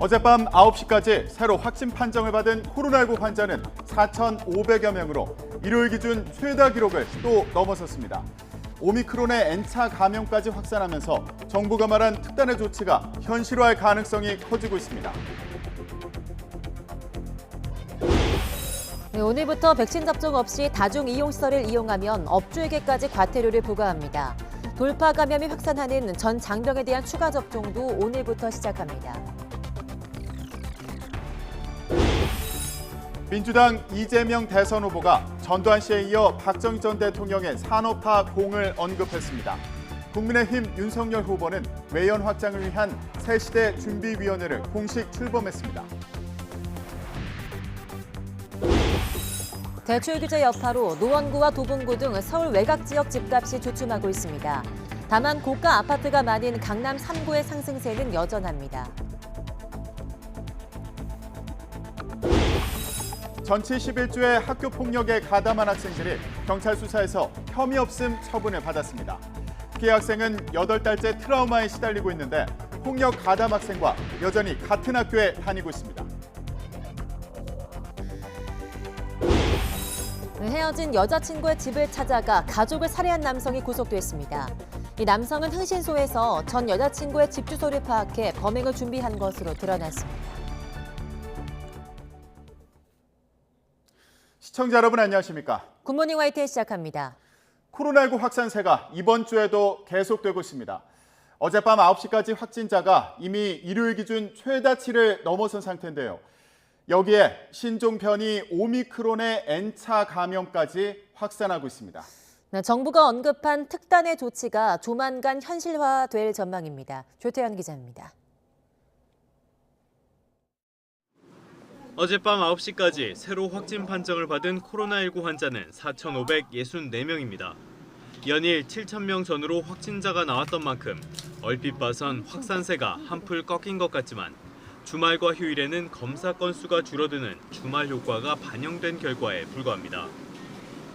어젯밤 9시까지 새로 확진 판정을 받은 코로나19 환자는 4,500여 명으로 일요일 기준 최다 기록을 또 넘어섰습니다. 오미크론의 N차 감염까지 확산하면서 정부가 말한 특단의 조치가 현실화할 가능성이 커지고 있습니다. 네, 오늘부터 백신 접종 없이 다중이용시설을 이용하면 업주에게까지 과태료를 부과합니다. 돌파 감염이 확산하는 전 장병에 대한 추가 접종도 오늘부터 시작합니다. 민주당 이재명 대선 후보가 전두환 씨에 이어 박정희 전 대통령의 산업화 공을 언급했습니다. 국민의힘 윤석열 후보는 외연 확장을 위한 새시대 준비위원회를 공식 출범했습니다. 대출 규제 여파로 노원구와 도봉구 등 서울 외곽 지역 집값이 주춤하고 있습니다. 다만 고가 아파트가 많은 강남 3구의 상승세는 여전합니다. 전치 11주의 학교 폭력에 가담한 학생들이 경찰 수사에서 혐의 없음 처분을 받았습니다. 피해 학생은 8달째 트라우마에 시달리고 있는데 폭력 가담 학생과 여전히 같은 학교에 다니고 있습니다. 헤어진 여자친구의 집을 찾아가 가족을 살해한 남성이 구속됐습니다. 이 남성은 흥신소에서 전 여자친구의 집 주소를 파악해 범행을 준비한 것으로 드러났습니다. 시청자 여러분 안녕하십니까? 굿모닝 YTN 시작합니다. 코로나19 확산세가 이번 주에도 계속되고 있습니다. 어젯밤 9시까지 확진자가 이미 일요일 기준 최다치를 넘어선 상태인데요. 여기에 신종 변이 오미크론의 N차 감염까지 확산하고 있습니다. 네, 정부가 언급한 특단의 조치가 조만간 현실화될 전망입니다. 조태현 기자입니다. 어젯밤 9시까지 새로 확진 판정을 받은 코로나19 환자는 4,564명입니다. 연일 7,000명 전후로 확진자가 나왔던 만큼 얼핏 봐선 확산세가 한풀 꺾인 것 같지만 주말과 휴일에는 검사 건수가 줄어드는 주말 효과가 반영된 결과에 불과합니다.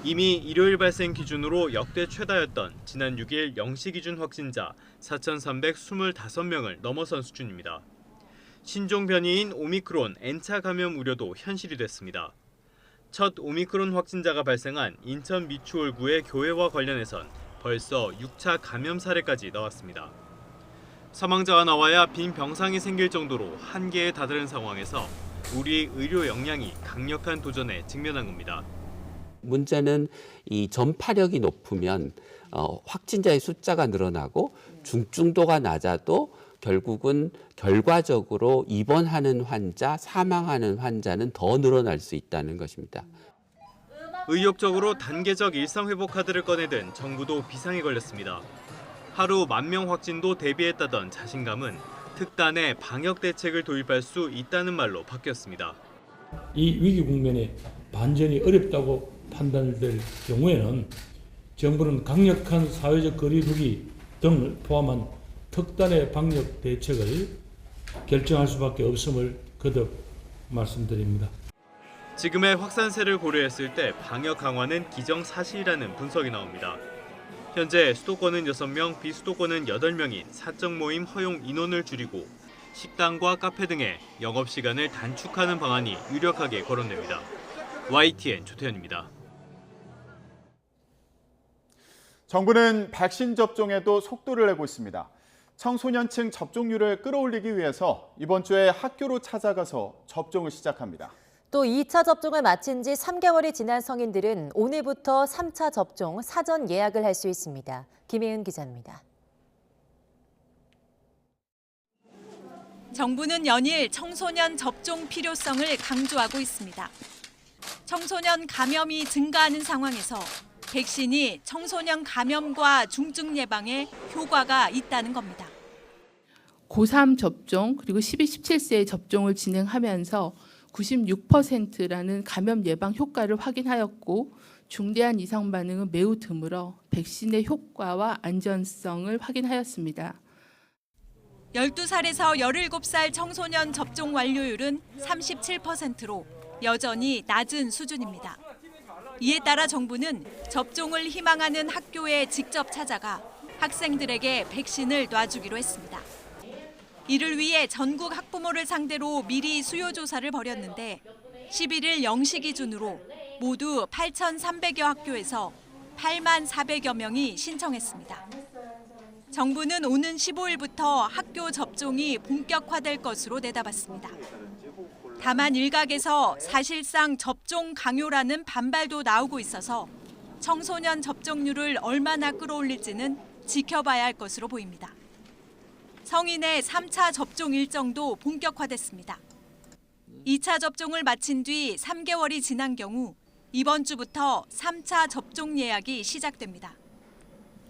이미 일요일 발생 기준으로 역대 최다였던 지난 6일 0시 기준 확진자 4,325명을 넘어선 수준입니다. 신종 변이인 오미크론 N차 감염 우려도 현실이 됐습니다. 첫 오미크론 확진자가 발생한 인천 미추홀구의 교회와 관련해선 벌써 6차 감염 사례까지 나왔습니다. 사망자가 나와야 빈 병상이 생길 정도로 한계에 다다른 상황에서 우리 의료 역량이 강력한 도전에 직면한 겁니다. 문제는 이 전파력이 높으면 확진자의 숫자가 늘어나고 중증도가 낮아도 결국은 결과적으로 입원하는 환자, 사망하는 환자는 더 늘어날 수 있다는 것입니다. 의욕적으로 단계적 일상회복 카드를 꺼내든 정부도 비상에 걸렸습니다. 하루 10,000명 확진도 대비했다던 자신감은 특단의 방역 대책을 도입할 수 있다는 말로 바뀌었습니다. 이 위기 국면에 반전이 어렵다고 판단될 경우에는 정부는 강력한 사회적 거리두기 등을 포함한 특단의 방역 대책을 결정할 수밖에 없음을 거듭 말씀드립니다. 지금의 확산세를 고려했을 때 방역 강화는 기정사실이라는 분석이 나옵니다. 현재 수도권은 6명, 비수도권은 8명인 사적 모임 허용 인원을 줄이고 식당과 카페 등의 영업시간을 단축하는 방안이 유력하게 거론됩니다. YTN 조태현입니다. 정부는 백신 접종에도 속도를 내고 있습니다. 청소년층 접종률을 끌어올리기 위해서 이번 주에 학교로 찾아가서 접종을 시작합니다. 또 2차 접종을 마친 지 3개월이 지난 성인들은 오늘부터 3차 접종 사전 예약을 할 수 있습니다. 김혜은 기자입니다. 정부는 연일 청소년 접종 필요성을 강조하고 있습니다. 청소년 감염이 증가하는 상황에서 백신이 청소년 감염과 중증 예방에 효과가 있다는 겁니다. 고3 접종 그리고 12, 17세의 접종을 진행하면서 96%라는 감염 예방 효과를 확인하였고 중대한 이상 반응은 매우 드물어 백신의 효과와 안전성을 확인하였습니다. 12살에서 17살 청소년 접종 완료율은 37%로 여전히 낮은 수준입니다. 이에 따라 정부는 접종을 희망하는 학교에 직접 찾아가 학생들에게 백신을 놔주기로 했습니다. 이를 위해 전국 학부모를 상대로 미리 수요 조사를 벌였는데 11일 0시 기준으로 모두 8,300여 학교에서 8만 400여 명이 신청했습니다. 정부는 오는 15일부터 학교 접종이 본격화될 것으로 내다봤습니다. 다만 일각에서 사실상 접종 강요라는 반발도 나오고 있어서 청소년 접종률을 얼마나 끌어올릴지는 지켜봐야 할 것으로 보입니다. 성인의 3차 접종 일정도 본격화됐습니다. 2차 접종을 마친 뒤 3개월이 지난 경우 이번 주부터 3차 접종 예약이 시작됩니다.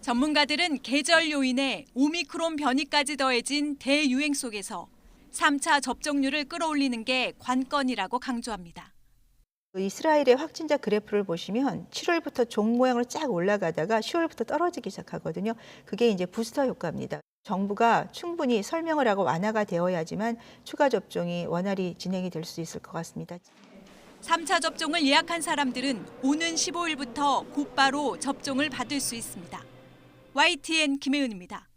전문가들은 계절 요인에 오미크론 변이까지 더해진 대유행 속에서 3차 접종률을 끌어올리는 게 관건이라고 강조합니다. 이스라엘의 확진자 그래프를 보시면 7월부터 종 모양으로 쫙 올라가다가 10월부터 떨어지기 시작하거든요. 그게 이제 부스터 효과입니다. 정부가 충분히 설명을 하고 완화가 되어야지만 추가 접종이 원활히 진행이 될 수 있을 것 같습니다. 3차 접종을 예약한 사람들은 오는 15일부터 곧바로 접종을 받을 수 있습니다. YTN 김혜은입니다.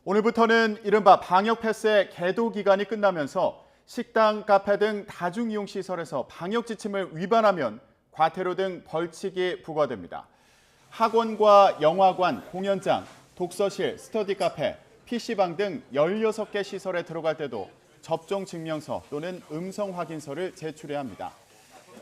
오늘부터는 이른바 방역 패스의 계도 기간이 끝나면서 식당, 카페 등 다중이용시설에서 방역 지침을 위반하면 과태료 등 벌칙이 부과됩니다. 학원과 영화관, 공연장, 독서실, 스터디 카페, PC방 등 16개 시설에 들어갈 때도 접종 증명서 또는 음성 확인서를 제출해야 합니다.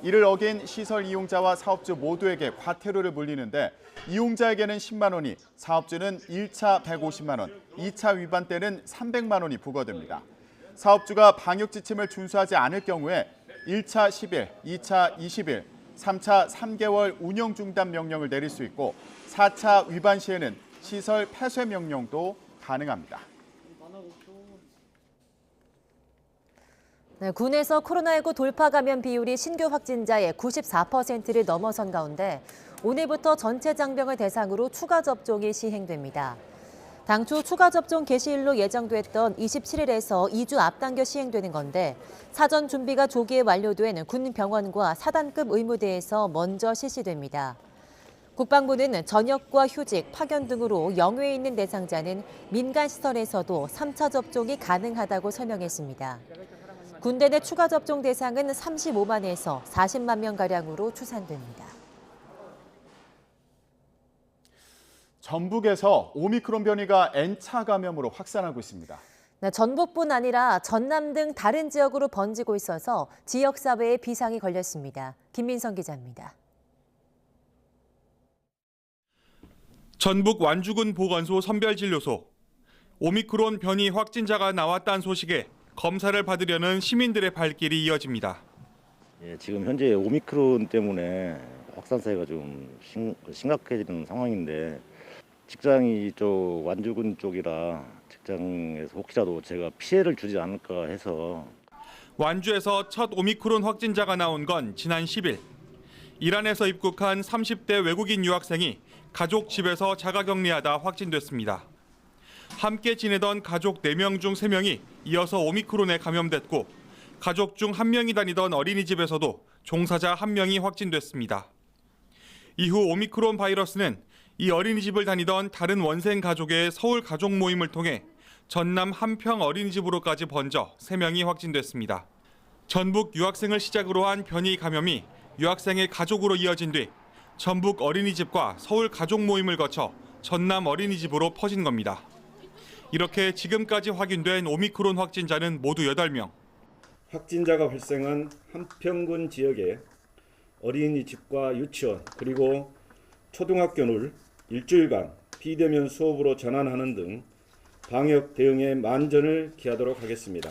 이를 어긴 시설 이용자와 사업주 모두에게 과태료를 물리는데 이용자에게는 10만 원이, 사업주는 1차 150만 원, 2차 위반 때는 300만 원이 부과됩니다. 사업주가 방역 지침을 준수하지 않을 경우에 1차 10일, 2차 20일, 3차 3개월 운영 중단 명령을 내릴 수 있고 4차 위반 시에는 시설 폐쇄 명령도 가능합니다. 네, 군에서 코로나19 돌파 감염 비율이 신규 확진자의 94%를 넘어선 가운데 오늘부터 전체 장병을 대상으로 추가 접종이 시행됩니다. 당초 추가 접종 개시일로 예정됐던 27일에서 2주 앞당겨 시행되는 건데 사전 준비가 조기에 완료된 군 병원과 사단급 의무대에서 먼저 실시됩니다. 국방부는 전역과 휴직, 파견 등으로 영외에 있는 대상자는 민간시설에서도 3차 접종이 가능하다고 설명했습니다. 군대 내 추가 접종 대상은 35만에서 40만 명가량으로 추산됩니다. 전북에서 오미크론 변이가 N차 감염으로 확산하고 있습니다. 네, 전북뿐 아니라 전남 등 다른 지역으로 번지고 있어서 지역사회에 비상이 걸렸습니다. 김민성 기자입니다. 전북 완주군 보건소 선별진료소. 오미크론 변이 확진자가 나왔다는 소식에 검사를 받으려는 시민들의 발길이 이어집니다. 예, 지금 현재 오미크론 때문에 확산세가 좀 심각해지는 상황인데 직장이 이쪽 완주군 쪽이라 직장에서 혹시라도 제가 피해를 주지 않을까 해서. 완주에서 첫 오미크론 확진자가 나온 건 지난 10일. 이란에서 입국한 30대 외국인 유학생이 가족 집에서 자가격리하다 확진됐습니다. 함께 지내던 가족 4명 중 3명이 이어서 오미크론에 감염됐고 가족 중 1명이 다니던 어린이집에서도 종사자 1명이 확진됐습니다. 이후 오미크론 바이러스는 이 어린이집을 다니던 다른 원생 가족의 서울 가족 모임을 통해 전남 한평 어린이집으로까지 번져 3명이 확진됐습니다. 전북 유학생을 시작으로 한 변이 감염이 유학생의 가족으로 이어진 뒤 전북 어린이집과 서울 가족 모임을 거쳐 전남 어린이집으로 퍼진 겁니다. 이렇게 지금까지 확인된 오미크론 확진자는 모두 8명. 확진자가 발생한 한평군 지역의 어린이집과 유치원 그리고 초등학교를 일주일간 비대면 수업으로 전환하는 등 방역 대응에 만전을 기하도록 하겠습니다.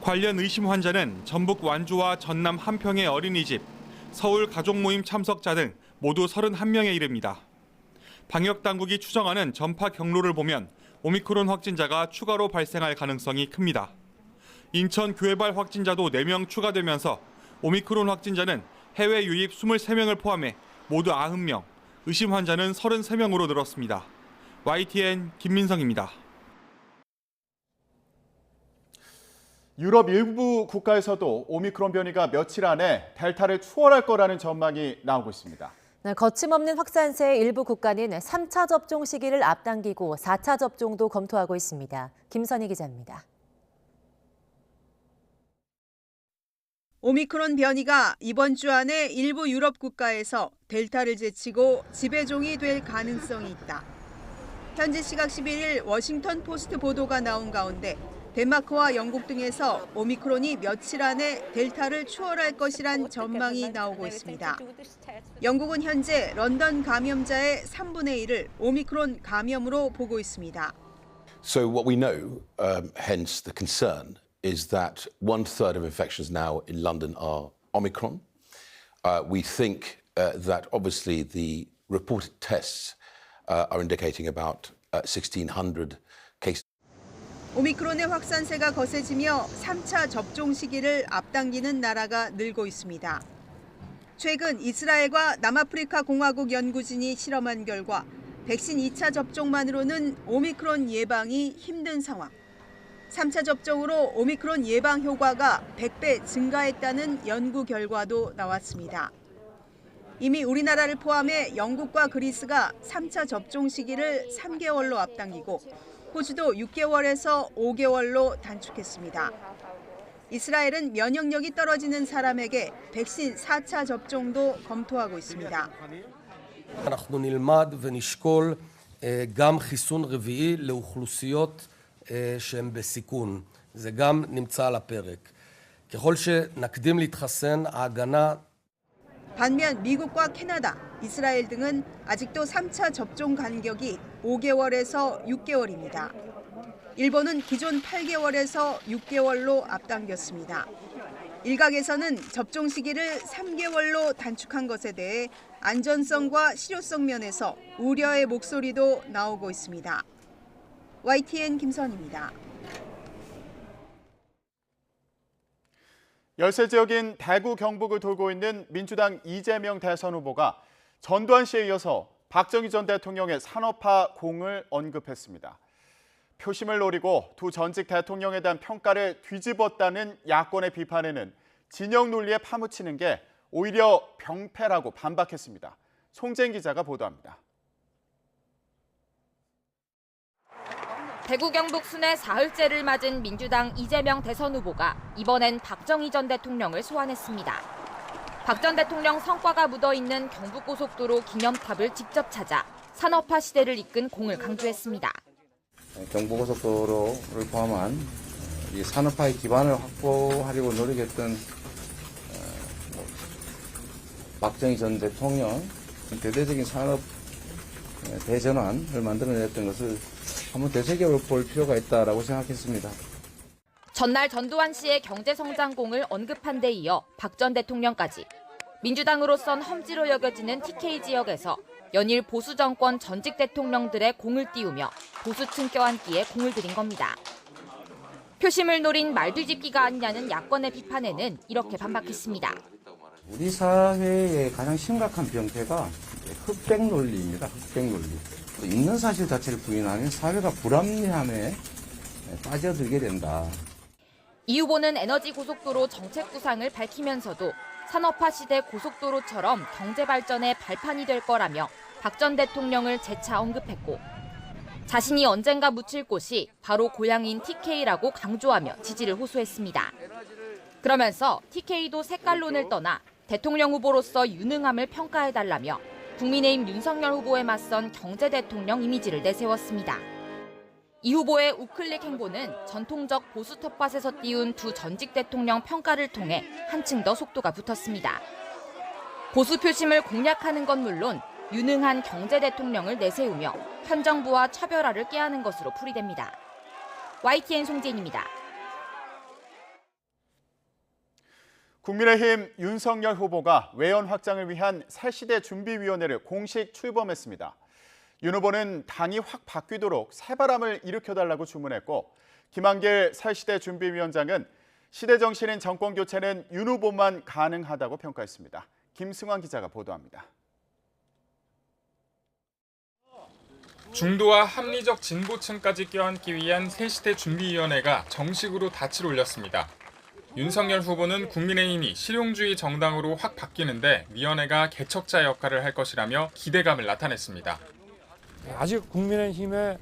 관련 의심 환자는 전북 완주와 전남 한평의 어린이집, 서울 가족 모임 참석자 등 모두 31명에 이릅니다. 방역 당국이 추정하는 전파 경로를 보면 오미크론 확진자가 추가로 발생할 가능성이 큽니다. 인천 교회발 확진자도 4명 추가되면서 오미크론 확진자는 해외 유입 23명을 포함해 모두 90명, 의심 환자는 33명으로 늘었습니다. YTN 김민성입니다. 유럽 일부 국가에서도 오미크론 변이가 며칠 안에 델타를 추월할 거라는 전망이 나오고 있습니다. 네, 거침없는 확산세의 일부 국가는 3차 접종 시기를 앞당기고 4차 접종도 검토하고 있습니다. 김선희 기자입니다. 오미크론 변이가 이번 주 안에 일부 유럽 국가에서 델타를 제치고 지배종이 될 가능성이 있다. 현지 시각 11일 워싱턴 포스트 보도가 나온 가운데 덴마크와 영국 등에서 오미크론이 며칠 안에 델타를 추월할 것이란 전망이 나오고 있습니다. 영국은 현재 런던 감염자의 3분의 1을 오미크론 감염으로 보고 있습니다. So what we know, hence the concern, is that 1/3 of infections now in London are Omicron. We think that obviously the reported tests are indicating about 1,600 cases. 오미크론의 확산세가 거세지며 3차 접종 시기를 앞당기는 나라가 늘고 있습니다. 최근 이스라엘과 남아프리카 공화국 연구진이 실험한 결과 백신 2차 접종만으로는 오미크론 예방이 힘든 상황. 3차 접종으로 오미크론 예방 효과가 100배 증가했다는 연구 결과도 나왔습니다. 이미 우리나라를 포함해 영국과 그리스가 3차 접종 시기를 3개월로 앞당기고 호주도 6개월에서 5개월로 단축했습니다. 이스라엘은 면역력이 떨어지는 사람에게 백신 4차 접종도 검토하고 있습니다. אנחנו נלמד ונשקול גם חיסון רביעי לאוכלוסיות שהן בסיכון. זה גם נמצא על הפרק. ככל שנקדים להתחסן, ההגנה 반면 미국과 캐나다, 이스라엘 등은 아직도 3차 접종 간격이 5개월에서 6개월입니다. 일본은 기존 8개월에서 6개월로 앞당겼습니다. 일각에서는 접종 시기를 3개월로 단축한 것에 대해 안전성과 실효성 면에서 우려의 목소리도 나오고 있습니다. YTN 김선희입니다. 열세 지역인 대구, 경북을 돌고 있는 민주당 이재명 대선 후보가 전두환 씨에 이어서 박정희 전 대통령의 산업화 공을 언급했습니다. 표심을 노리고 두 전직 대통령에 대한 평가를 뒤집었다는 야권의 비판에는 진영 논리에 파묻히는 게 오히려 병폐라고 반박했습니다. 송재인 기자가 보도합니다. 대구 경북 순회 사흘째를 맞은 민주당 이재명 대선 후보가 이번엔 박정희 전 대통령을 소환했습니다. 박 전 대통령 성과가 묻어있는 경부고속도로 기념탑을 직접 찾아 산업화 시대를 이끈 공을 강조했습니다. 경부고속도로를 포함한 이 산업화의 기반을 확보하려고 노력했던 박정희 전 대통령 대대적인 산업 대전환을 만들어냈던 것을 한번 되새겨볼 필요가 있다라고 생각했습니다. 전날 전두환 씨의 경제성장공을 언급한 데 이어 박 전 대통령까지 민주당으로선 험지로 여겨지는 TK 지역에서 연일 보수 정권 전직 대통령들의 공을 띄우며 보수층 껴안기에 공을 들인 겁니다. 표심을 노린 말뒤집기가 아니냐는 야권의 비판에는 이렇게 반박했습니다. 우리 사회의 가장 심각한 병폐가 흑백 논리입니다. 흑백 논리. 있는 사실 자체를 부인하면 사회가 불합리함에 빠져들게 된다. 이 후보는 에너지 고속도로 정책 구상을 밝히면서도 산업화 시대 고속도로처럼 경제 발전의 발판이 될 거라며 박 전 대통령을 재차 언급했고 자신이 언젠가 묻힐 곳이 바로 고향인 TK라고 강조하며 지지를 호소했습니다. 그러면서 TK도 색깔론을 떠나 대통령 후보로서 유능함을 평가해달라며 국민의힘 윤석열 후보에 맞선 경제 대통령 이미지를 내세웠습니다. 이 후보의 우클릭 행보는 전통적 보수 텃밭에서 띄운 두 전직 대통령 평가를 통해 한층 더 속도가 붙었습니다. 보수 표심을 공략하는 건 물론 유능한 경제 대통령을 내세우며 현 정부와 차별화를 꾀하는 것으로 풀이됩니다. YTN 송재인입니다. 국민의힘 윤석열 후보가 외연 확장을 위한 새시대 준비위원회를 공식 출범했습니다. 윤 후보는 당이 확 바뀌도록 새바람을 일으켜달라고 주문했고 김한길 새시대 준비위원장은 시대 정신인 정권 교체는 윤 후보만 가능하다고 평가했습니다. 김승환 기자가 보도합니다. 중도와 합리적 진보층까지 껴안기 위한 새시대 준비위원회가 정식으로 닻을 올렸습니다. 윤석열 후보는 국민의힘이 실용주의 정당으로 확 바뀌는데 위원회가 개척자 역할을 할 것이라며 기대감을 나타냈습니다. 아직 국민의힘에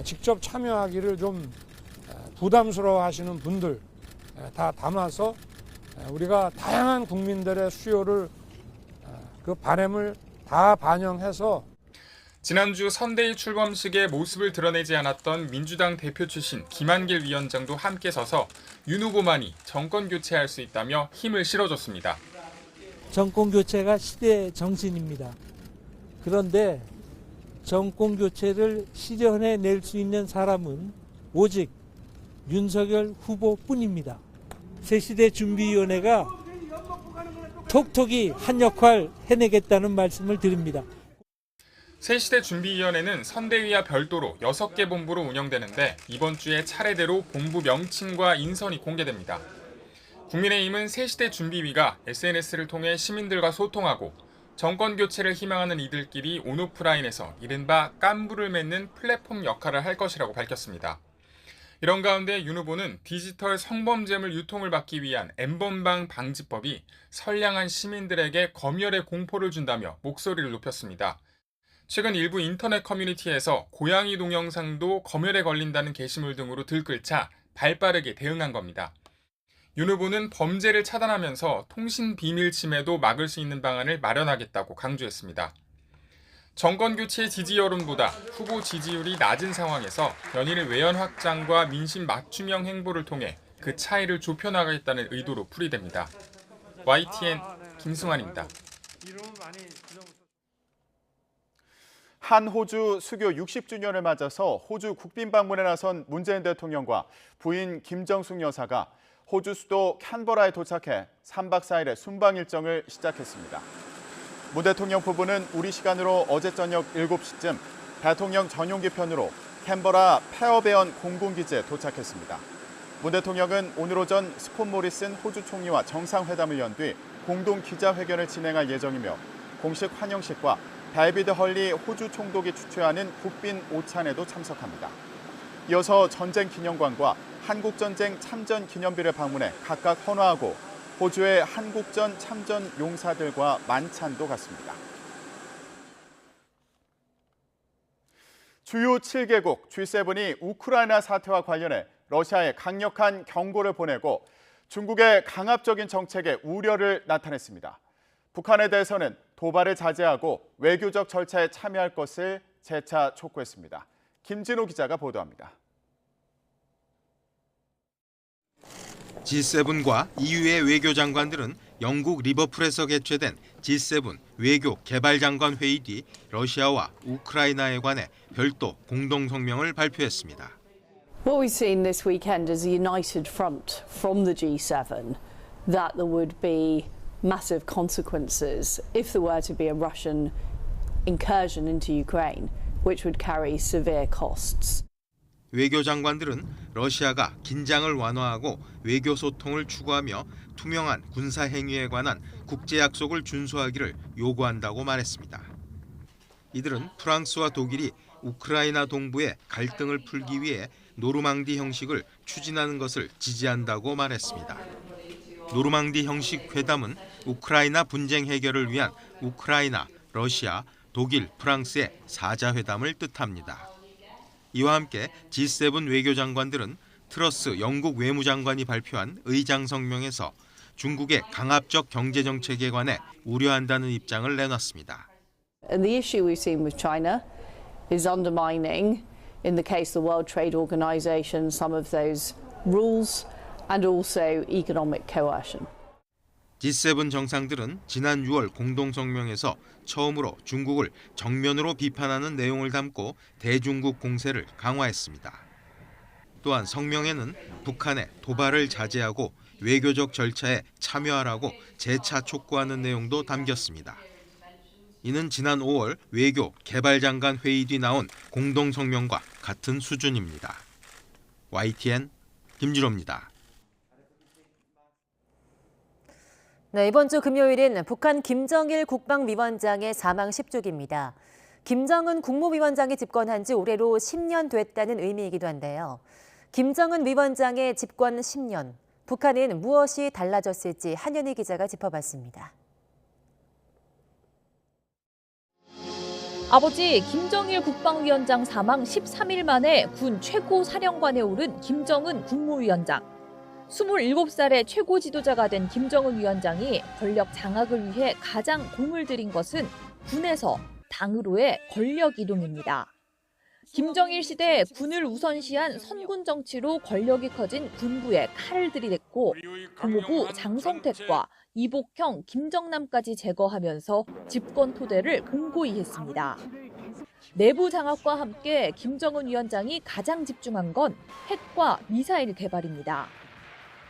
직접 참여하기를 좀 부담스러워하시는 분들 다 담아서 우리가 다양한 국민들의 수요를 그 바람을 다 반영해서 지난주 선대위 출범식에 모습을 드러내지 않았던 민주당 대표 출신 김한길 위원장도 함께 서서 윤 후보만이 정권 교체할 수 있다며 힘을 실어줬습니다. 정권 교체가 시대의 정신입니다. 그런데 정권 교체를 실현해낼 수 있는 사람은 오직 윤석열 후보뿐입니다. 새시대 준비위원회가 톡톡이 한 역할 해내겠다는 말씀을 드립니다. 새시대 준비위원회는 선대위와 별도로 6개 본부로 운영되는데 이번 주에 차례대로 본부 명칭과 인선이 공개됩니다. 국민의힘은 새시대 준비위가 SNS를 통해 시민들과 소통하고 정권 교체를 희망하는 이들끼리 온오프라인에서 이른바 깐부를 맺는 플랫폼 역할을 할 것이라고 밝혔습니다. 이런 가운데 윤 후보는 디지털 성범죄물 유통을 막기 위한 N번방 방지법이 선량한 시민들에게 검열의 공포를 준다며 목소리를 높였습니다. 최근 일부 인터넷 커뮤니티에서 고양이 동영상도 검열에 걸린다는 게시물 등으로 들끓자 발빠르게 대응한 겁니다. 윤 후보는 범죄를 차단하면서 통신 비밀 침해도 막을 수 있는 방안을 마련하겠다고 강조했습니다. 정권 교체 지지 여론보다 후보 지지율이 낮은 상황에서 연일 외연 확장과 민심 맞춤형 행보를 통해 그 차이를 좁혀나가겠다는 의도로 풀이됩니다. YTN 김승환입니다. 한 호주 수교 60주년을 맞아서 호주 국빈 방문에 나선 문재인 대통령과 부인 김정숙 여사가 호주 수도 캔버라에 도착해 3박 4일의 순방 일정을 시작했습니다. 문 대통령 부부는 우리 시간으로 어제 저녁 7시쯤 대통령 전용기 편으로 캔버라 페어베언 공군기지에 도착했습니다. 문 대통령은 오늘 오전 스콧 모리슨 호주 총리와 정상회담을 연 뒤 공동 기자회견을 진행할 예정이며 공식 환영식과 데이비드 헐리 호주 총독이 주최하는 국빈 오찬에도 참석합니다. 이어서 전쟁 기념관과 한국전쟁 참전 기념비를 방문해 각각 헌화하고 호주의 한국전 참전 용사들과 만찬도 갖습니다. 주요 7개국 G7이 우크라이나 사태와 관련해 러시아에 강력한 경고를 보내고 중국의 강압적인 정책에 우려를 나타냈습니다. 북한에 대해서는 도발을 자제하고 외교적 절차에 참여할 것을 재차 촉구했습니다. 김진호 기자가 보도합니다. G7과 EU의 외교장관들은 영국 리버풀에서 개최된 G7 외교 개발장관 회의 뒤 러시아와 우크라이나에 관해 별도 공동성명을 발표했습니다. What we've seen this weekend is a united front from the G7 that there would be massive consequences if there were to be a Russian incursion into Ukraine, which would carry severe costs. 외교장관들은 러시아가 긴장을 완화하고 외교 소통을 추구하며 투명한 군사 행위에 관한 국제 약속을 준수하기를 요구한다고 말했습니다. 이들은 프랑스와 독일이 우크라이나 동부의 갈등을 풀기 위해 노르망디 형식을 추진하는 것을 지지한다고 말했습니다. 노르망디 형식 회담은 우크라이나 분쟁 해결을 위한 우크라이나, 러시아, 독일, 프랑스의 4자 회담을 뜻합니다. 이와 함께 G7 외교장관들은 트러스 영국 외무장관이 발표한 의장 성명에서 중국의 강압적 경제 정책에 관해 우려한다는 입장을 내놨습니다. And the issue we've seen with China is undermining, in the case of the World Trade Organization, some of those rules and also economic coercion. G7 정상들은 지난 6월 공동성명에서 처음으로 중국을 정면으로 비판하는 내용을 담고 대중국 공세를 강화했습니다. 또한 성명에는 북한의 도발을 자제하고 외교적 절차에 참여하라고 재차 촉구하는 내용도 담겼습니다. 이는 지난 5월 외교 개발장관 회의 뒤 나온 공동성명과 같은 수준입니다. YTN 김준호입니다. 네, 이번 주 금요일인 북한 김정일 국방위원장의 사망 10주기입니다. 김정은 국무위원장이 집권한 지 올해로 10년 됐다는 의미이기도 한데요. 김정은 위원장의 집권 10년, 북한은 무엇이 달라졌을지 한현희 기자가 짚어봤습니다. 아버지 김정일 국방위원장 사망 13일 만에 군 최고 사령관에 오른 김정은 국무위원장. 27살의 최고 지도자가 된 김정은 위원장이 권력 장악을 위해 가장 공을 들인 것은 군에서 당으로의 권력 이동입니다. 김정일 시대 군을 우선시한 선군 정치로 권력이 커진 군부에 칼을 들이댔고 국무부 장성택과 이복형, 김정남까지 제거하면서 집권 토대를 공고히 했습니다. 내부 장악과 함께 김정은 위원장이 가장 집중한 건 핵과 미사일 개발입니다.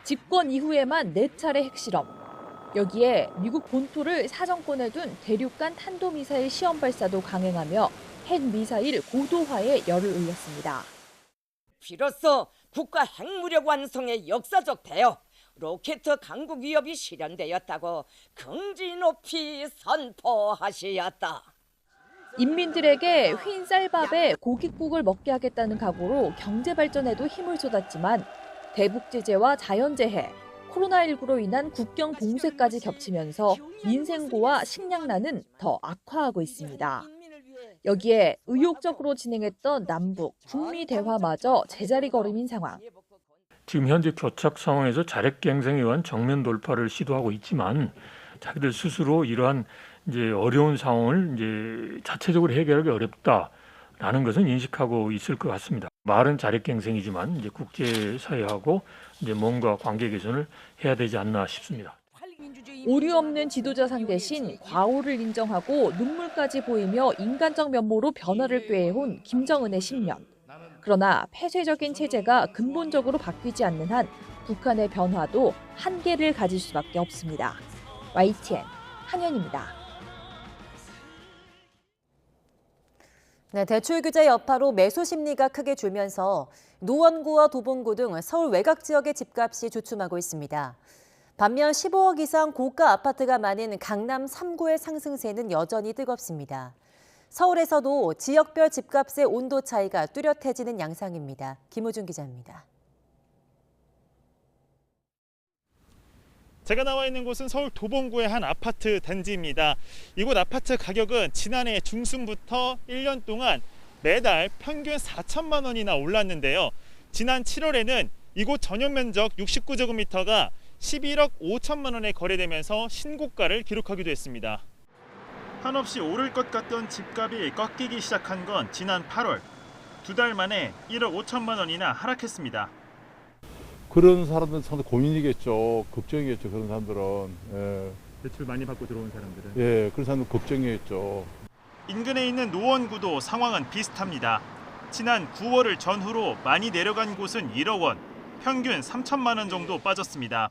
집권 이후에만 4차례 핵실험. 여기에 미국 본토를 사정권에 둔 대륙간 탄도미사일 시험 발사도 강행하며 핵미사일 고도화에 열을 올렸습니다. 비로소 국가 핵무력 완성의 역사적 대업, 로켓 강국 위협이 실현되었다고 긍지 높이 선포하시었다. 인민들에게 흰 쌀밥에 고깃국을 먹게 하겠다는 각오로 경제 발전에도 힘을 쏟았지만 대북 제재와 자연재해, 코로나19로 인한 국경 봉쇄까지 겹치면서 민생고와 식량난은 더 악화하고 있습니다. 여기에 의욕적으로 진행했던 남북 북미 대화마저 제자리 걸음인 상황. 지금 현재 교착 상황에서 자력갱생에 의한 정면 돌파를 시도하고 있지만 자기들 스스로 이러한 이제 어려운 상황을 이제 자체적으로 해결하기 어렵다라는 것은 인식하고 있을 것 같습니다. 말은 자력갱생이지만 이제 국제사회하고 이제 뭔가 관계 개선을 해야 되지 않나 싶습니다. 오류 없는 지도자상 대신 과오를 인정하고 눈물까지 보이며 인간적 면모로 변화를 꾀해온 김정은의 10년. 그러나 폐쇄적인 체제가 근본적으로 바뀌지 않는 한 북한의 변화도 한계를 가질 수밖에 없습니다. YTN 한현입니다. 네, 대출 규제 여파로 매수 심리가 크게 줄면서 노원구와 도봉구 등 서울 외곽 지역의 집값이 주춤하고 있습니다. 반면 15억 이상 고가 아파트가 많은 강남 3구의 상승세는 여전히 뜨겁습니다. 서울에서도 지역별 집값의 온도 차이가 뚜렷해지는 양상입니다. 김우준 기자입니다. 제가 나와 있는 곳은 서울 도봉구의 한 아파트 단지입니다. 이곳 아파트 가격은 지난해 중순부터 1년 동안 매달 평균 4천만 원이나 올랐는데요. 지난 7월에는 이곳 전용 면적 69제곱미터가 11억 5천만 원에 거래되면서 신고가를 기록하기도 했습니다. 한없이 오를 것 같던 집값이 꺾이기 시작한 건 지난 8월. 2달 만에 1억 5천만 원이나 하락했습니다. 그런 사람들은 상당히 고민이겠죠. 걱정이겠죠. 그런 사람들은. 예. 대출 많이 받고 들어온 사람들은. 예, 그런 사람들은 걱정이겠죠. 인근에 있는 노원구도 상황은 비슷합니다. 지난 9월을 전후로 많이 내려간 곳은 1억 원, 평균 3천만 원 정도 빠졌습니다.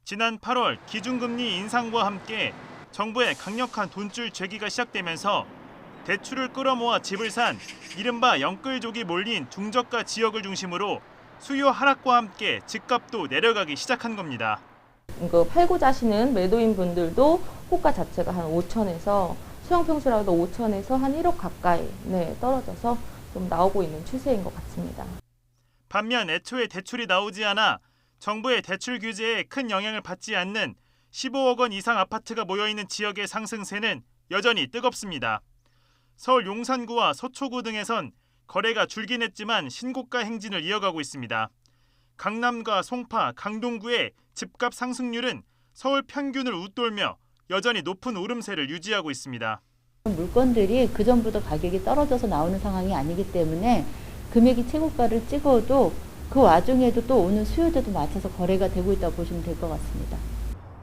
지난 8월 기준금리 인상과 함께 정부의 강력한 돈줄 재기가 시작되면서 대출을 끌어모아 집을 산 이른바 영끌족이 몰린 중저가 지역을 중심으로 수요 하락과 함께 집값도 내려가기 시작한 겁니다. 팔고자 하시는 매도인 분들도 호가 자체가 한 5천에서 수영평수라도 5천에서 한 1억 가까이 떨어져서 좀 나오고 있는 추세인 것 같습니다. 반면 애초에 대출이 나오지 않아 정부의 대출 규제에 큰 영향을 받지 않는 15억 원 이상 아파트가 모여있는 지역의 상승세는 여전히 뜨겁습니다. 서울 용산구와 서초구 등에선 거래가 줄긴 했지만 신고가 행진을 이어가고 있습니다. 강남과 송파, 강동구의 집값 상승률은 서울 평균을 웃돌며 여전히 높은 오름세를 유지하고 있습니다. 물건들이 그전보다 가격이 떨어져서 나오는 상황이 아니기 때문에 금액이 최고가를 찍어도 그 와중에도 또 오는 수요대도 맞춰서 거래가 되고 있다고 보시면 될 것 같습니다.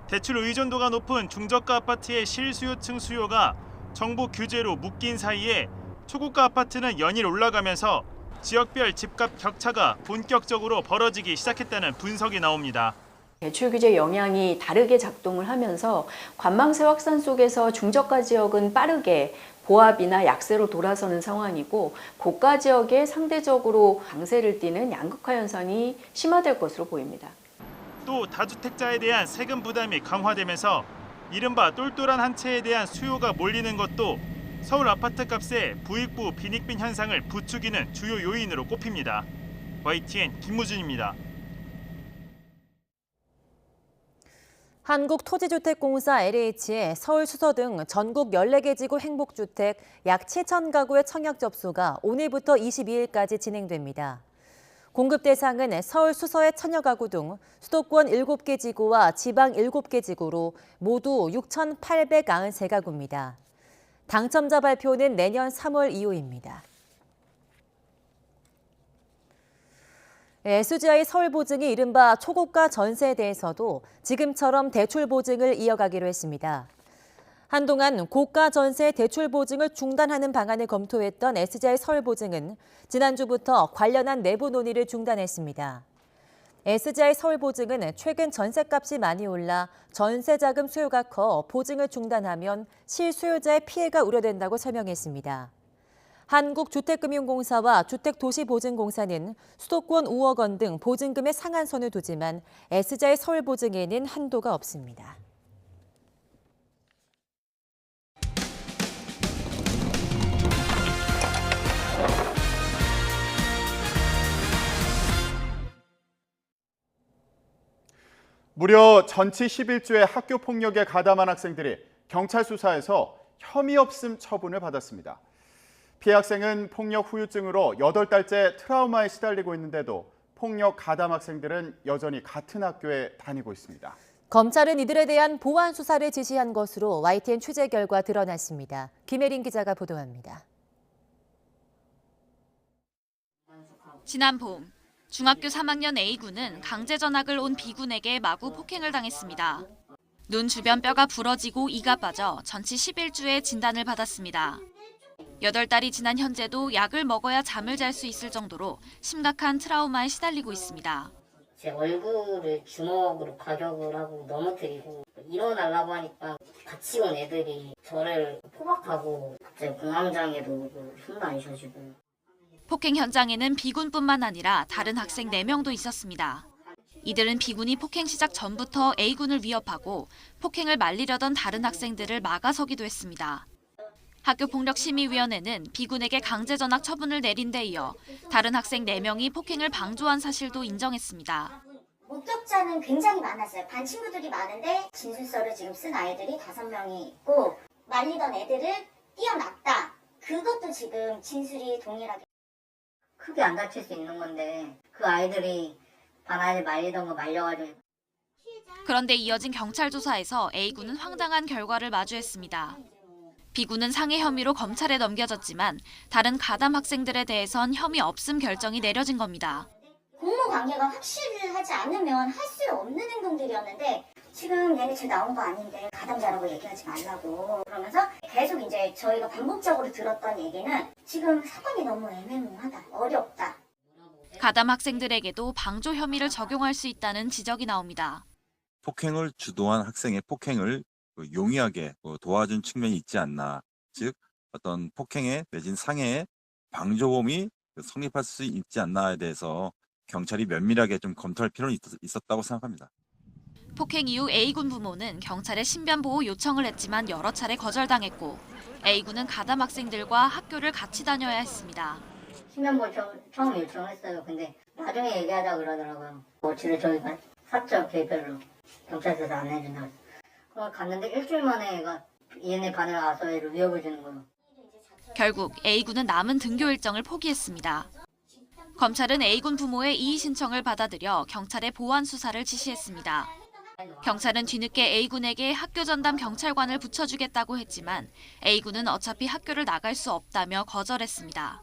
대출 의존도가 높은 중저가 아파트의 실수요층 수요가 정부 규제로 묶인 사이에 초고가 아파트는 연일 올라가면서 지역별 집값 격차가 본격적으로 벌어지기 시작했다는 분석이 나옵니다. 대출 규제 영향이 다르게 작동을 하면서 관망세 확산 속에서 중저가 지역은 빠르게 보합이나 약세로 돌아서는 상황이고 고가 지역에 상대적으로 강세를 띠는 양극화 현상이 심화될 것으로 보입니다. 또 다주택자에 대한 세금 부담이 강화되면서 이른바 똘똘한 한 채에 대한 수요가 몰리는 것도 서울 아파트 값의 부익부 빈익빈 현상을 부추기는 주요 요인으로 꼽힙니다. YTN 김무준입니다. 한국토지주택공사 LH의 서울 수서 등 전국 14개 지구 행복주택 약 7천 가구의 청약 접수가 오늘부터 22일까지 진행됩니다. 공급 대상은 서울 수서의 천여 가구 등 수도권 7개 지구와 지방 7개 지구로 모두 6,893가구입니다. 당첨자 발표는 내년 3월 이후입니다. SGI 서울보증이 이른바 초고가 전세에 대해서도 지금처럼 대출 보증을 이어가기로 했습니다. 한동안 고가 전세 대출 보증을 중단하는 방안을 검토했던 SGI 서울보증은 지난주부터 관련한 내부 논의를 중단했습니다. SGI 서울보증은 최근 전세값이 많이 올라 전세자금 수요가 커 보증을 중단하면 실수요자의 피해가 우려된다고 설명했습니다. 한국주택금융공사와 주택도시보증공사는 수도권 5억 원 등 보증금의 상한선을 두지만 SGI 서울보증에는 한도가 없습니다. 무려 전치 11주의 학교 폭력에 가담한 학생들이 경찰 수사에서 혐의 없음 처분을 받았습니다. 피해 학생은 폭력 후유증으로 8달째 트라우마에 시달리고 있는데도 폭력 가담 학생들은 여전히 같은 학교에 다니고 있습니다. 검찰은 이들에 대한 보완 수사를 지시한 것으로 YTN 취재 결과 드러났습니다. 김혜린 기자가 보도합니다. 지난 봄 중학교 3학년 A군은 강제 전학을 온 B군에게 마구 폭행을 당했습니다. 눈 주변 뼈가 부러지고 이가 빠져 전치 11주의 진단을 받았습니다. 8달이 지난 현재도 약을 먹어야 잠을 잘 수 있을 정도로 심각한 트라우마에 시달리고 있습니다. 제 얼굴을 주먹으로 가격을 하고 넘어뜨리고 일어나려고 하니까 같이 온 애들이 저를 포박하고 갑자기 공황장애도 힘도 안 쉬어지고. 폭행 현장에는 B군뿐만 아니라 다른 학생 4명도 있었습니다. 이들은 B군이 폭행 시작 전부터 A군을 위협하고 폭행을 말리려던 다른 학생들을 막아서기도 했습니다. 학교폭력심의위원회는 B군에게 강제 전학 처분을 내린 데 이어 다른 학생 4명이 폭행을 방조한 사실도 인정했습니다. 목격자는 굉장히 많았어요. 반 친구들이 많은데 진술서를 지금 쓴 아이들이 5명이 있고 말리던 애들을 뛰어났다. 그것도 지금 진술이 동일하게. 크게 안 다칠 수 있는 건데 그 아이들이 반 아이들 말리던 거 말려가지고. 그런데 이어진 경찰 조사에서 A군은 황당한 결과를 마주했습니다. B군은 상해 혐의로 검찰에 넘겨졌지만 다른 가담 학생들에 대해선 혐의 없음 결정이 내려진 겁니다. 공모 관계가 확실하지 않으면 할 수 없는 행동들이었는데 지금 얘네 집 나온 거 아닌데 가담자라고 얘기하지 말라고 그러면서 계속 이제 저희가 반복적으로 들었던 얘기는 지금 사건이 너무 애매모호하다, 어렵다. 가담 학생들에게도 방조 혐의를 적용할 수 있다는 지적이 나옵니다. 폭행을 주도한 학생의 폭행을 용이하게 도와준 측면이 있지 않나. 즉 어떤 폭행에 내진 상해에 방조범이 성립할 수 있지 않나에 대해서 경찰이 면밀하게 좀 검토할 필요는 있었다고 생각합니다. 폭행 이후 A군 부모는 경찰에 신변보호 요청을 했지만 여러 차례 거절당했고 A군은 가담 학생들과 학교를 같이 다녀야 했습니다. 신변보호 처음 요청했어요. 근데 나중에 얘기하자 그러더라고요. 어찌를 저희가 사적 개별로 경찰서에서 안 해준다고. 갔는데 일주일 만에 얘네 반에 와서 애를 위협을 주는 거예요. 결국 A군은 남은 등교 일정을 포기했습니다. 검찰은 A군 부모의 이의 신청을 받아들여 경찰에 보완 수사를 지시했습니다. 경찰은 뒤늦게 A군에게 학교 전담 경찰관을 붙여주겠다고 했지만 A군은 어차피 학교를 나갈 수 없다며 거절했습니다.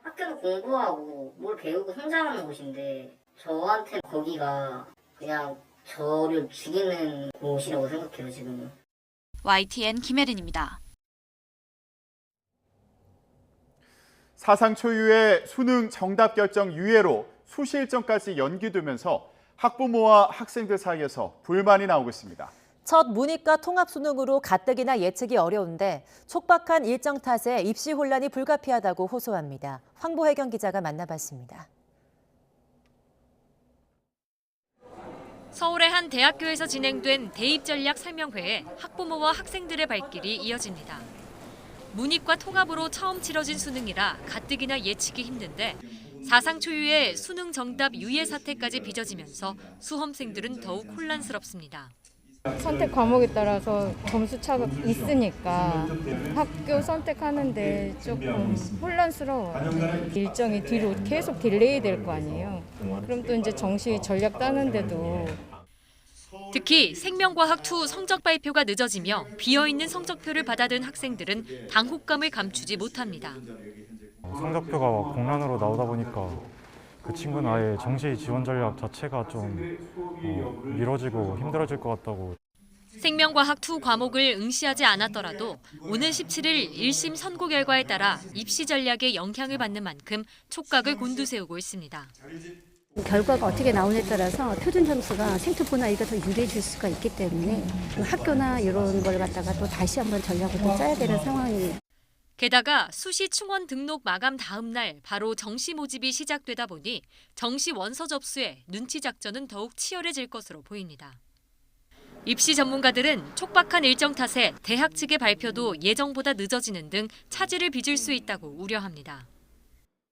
학교는 공부하고 뭘 배우고 성장하는 곳인데 저한테 거기가 그냥 저를 죽이는 곳이라고 생각해요, 지금은. YTN 김혜린입니다. 사상 초유의 수능 정답 결정 유예로 수시 일정까지 연기되면서 학부모와 학생들 사이에서 불만이 나오고 있습니다. 첫 문이과 통합 수능으로 가뜩이나 예측이 어려운데 촉박한 일정 탓에 입시 혼란이 불가피하다고 호소합니다. 황보혜경 기자가 만나봤습니다. 서울의 한 대학교에서 진행된 대입 전략 설명회에 학부모와 학생들의 발길이 이어집니다. 문이과 통합으로 처음 치러진 수능이라 가뜩이나 예측이 힘든데 사상 초유의 수능 정답 유예 사태까지 빚어지면서 수험생들은 더욱 혼란스럽습니다. 선택 과목에 따라서 점수 차가 있으니까 학교 선택하는데 조금 혼란스러워요. 일정이 뒤로 계속 딜레이 될 거 아니에요. 그럼 또 이제 정시 전략 따는데도 특히 생명과학 2 성적 발표가 늦어지며 비어있는 성적표를 받아든 학생들은 당혹감을 감추지 못합니다. 성적표가 공란으로 나오다 보니까 그 친구는 아예 정시 지원 전략 자체가 좀 미뤄지고 힘들어질 것 같다고. 생명과학 2 과목을 응시하지 않았더라도 오는 17일 1심 선고 결과에 따라 입시 전략에 영향을 받는 만큼 촉각을 곤두세우고 있습니다. 결과가 어떻게 나오냐에 따라서 표준 점수가 생투표나 이게 더 유리해질 수가 있기 때문에 학교나 이런 걸 갖다가 또 다시 한번 전략을 또 짜야 되는 상황이에요. 게다가 수시 충원 등록 마감 다음 날 바로 정시 모집이 시작되다 보니 정시 원서 접수에 눈치 작전은 더욱 치열해질 것으로 보입니다. 입시 전문가들은 촉박한 일정 탓에 대학 측의 발표도 예정보다 늦어지는 등 차질을 빚을 수 있다고 우려합니다.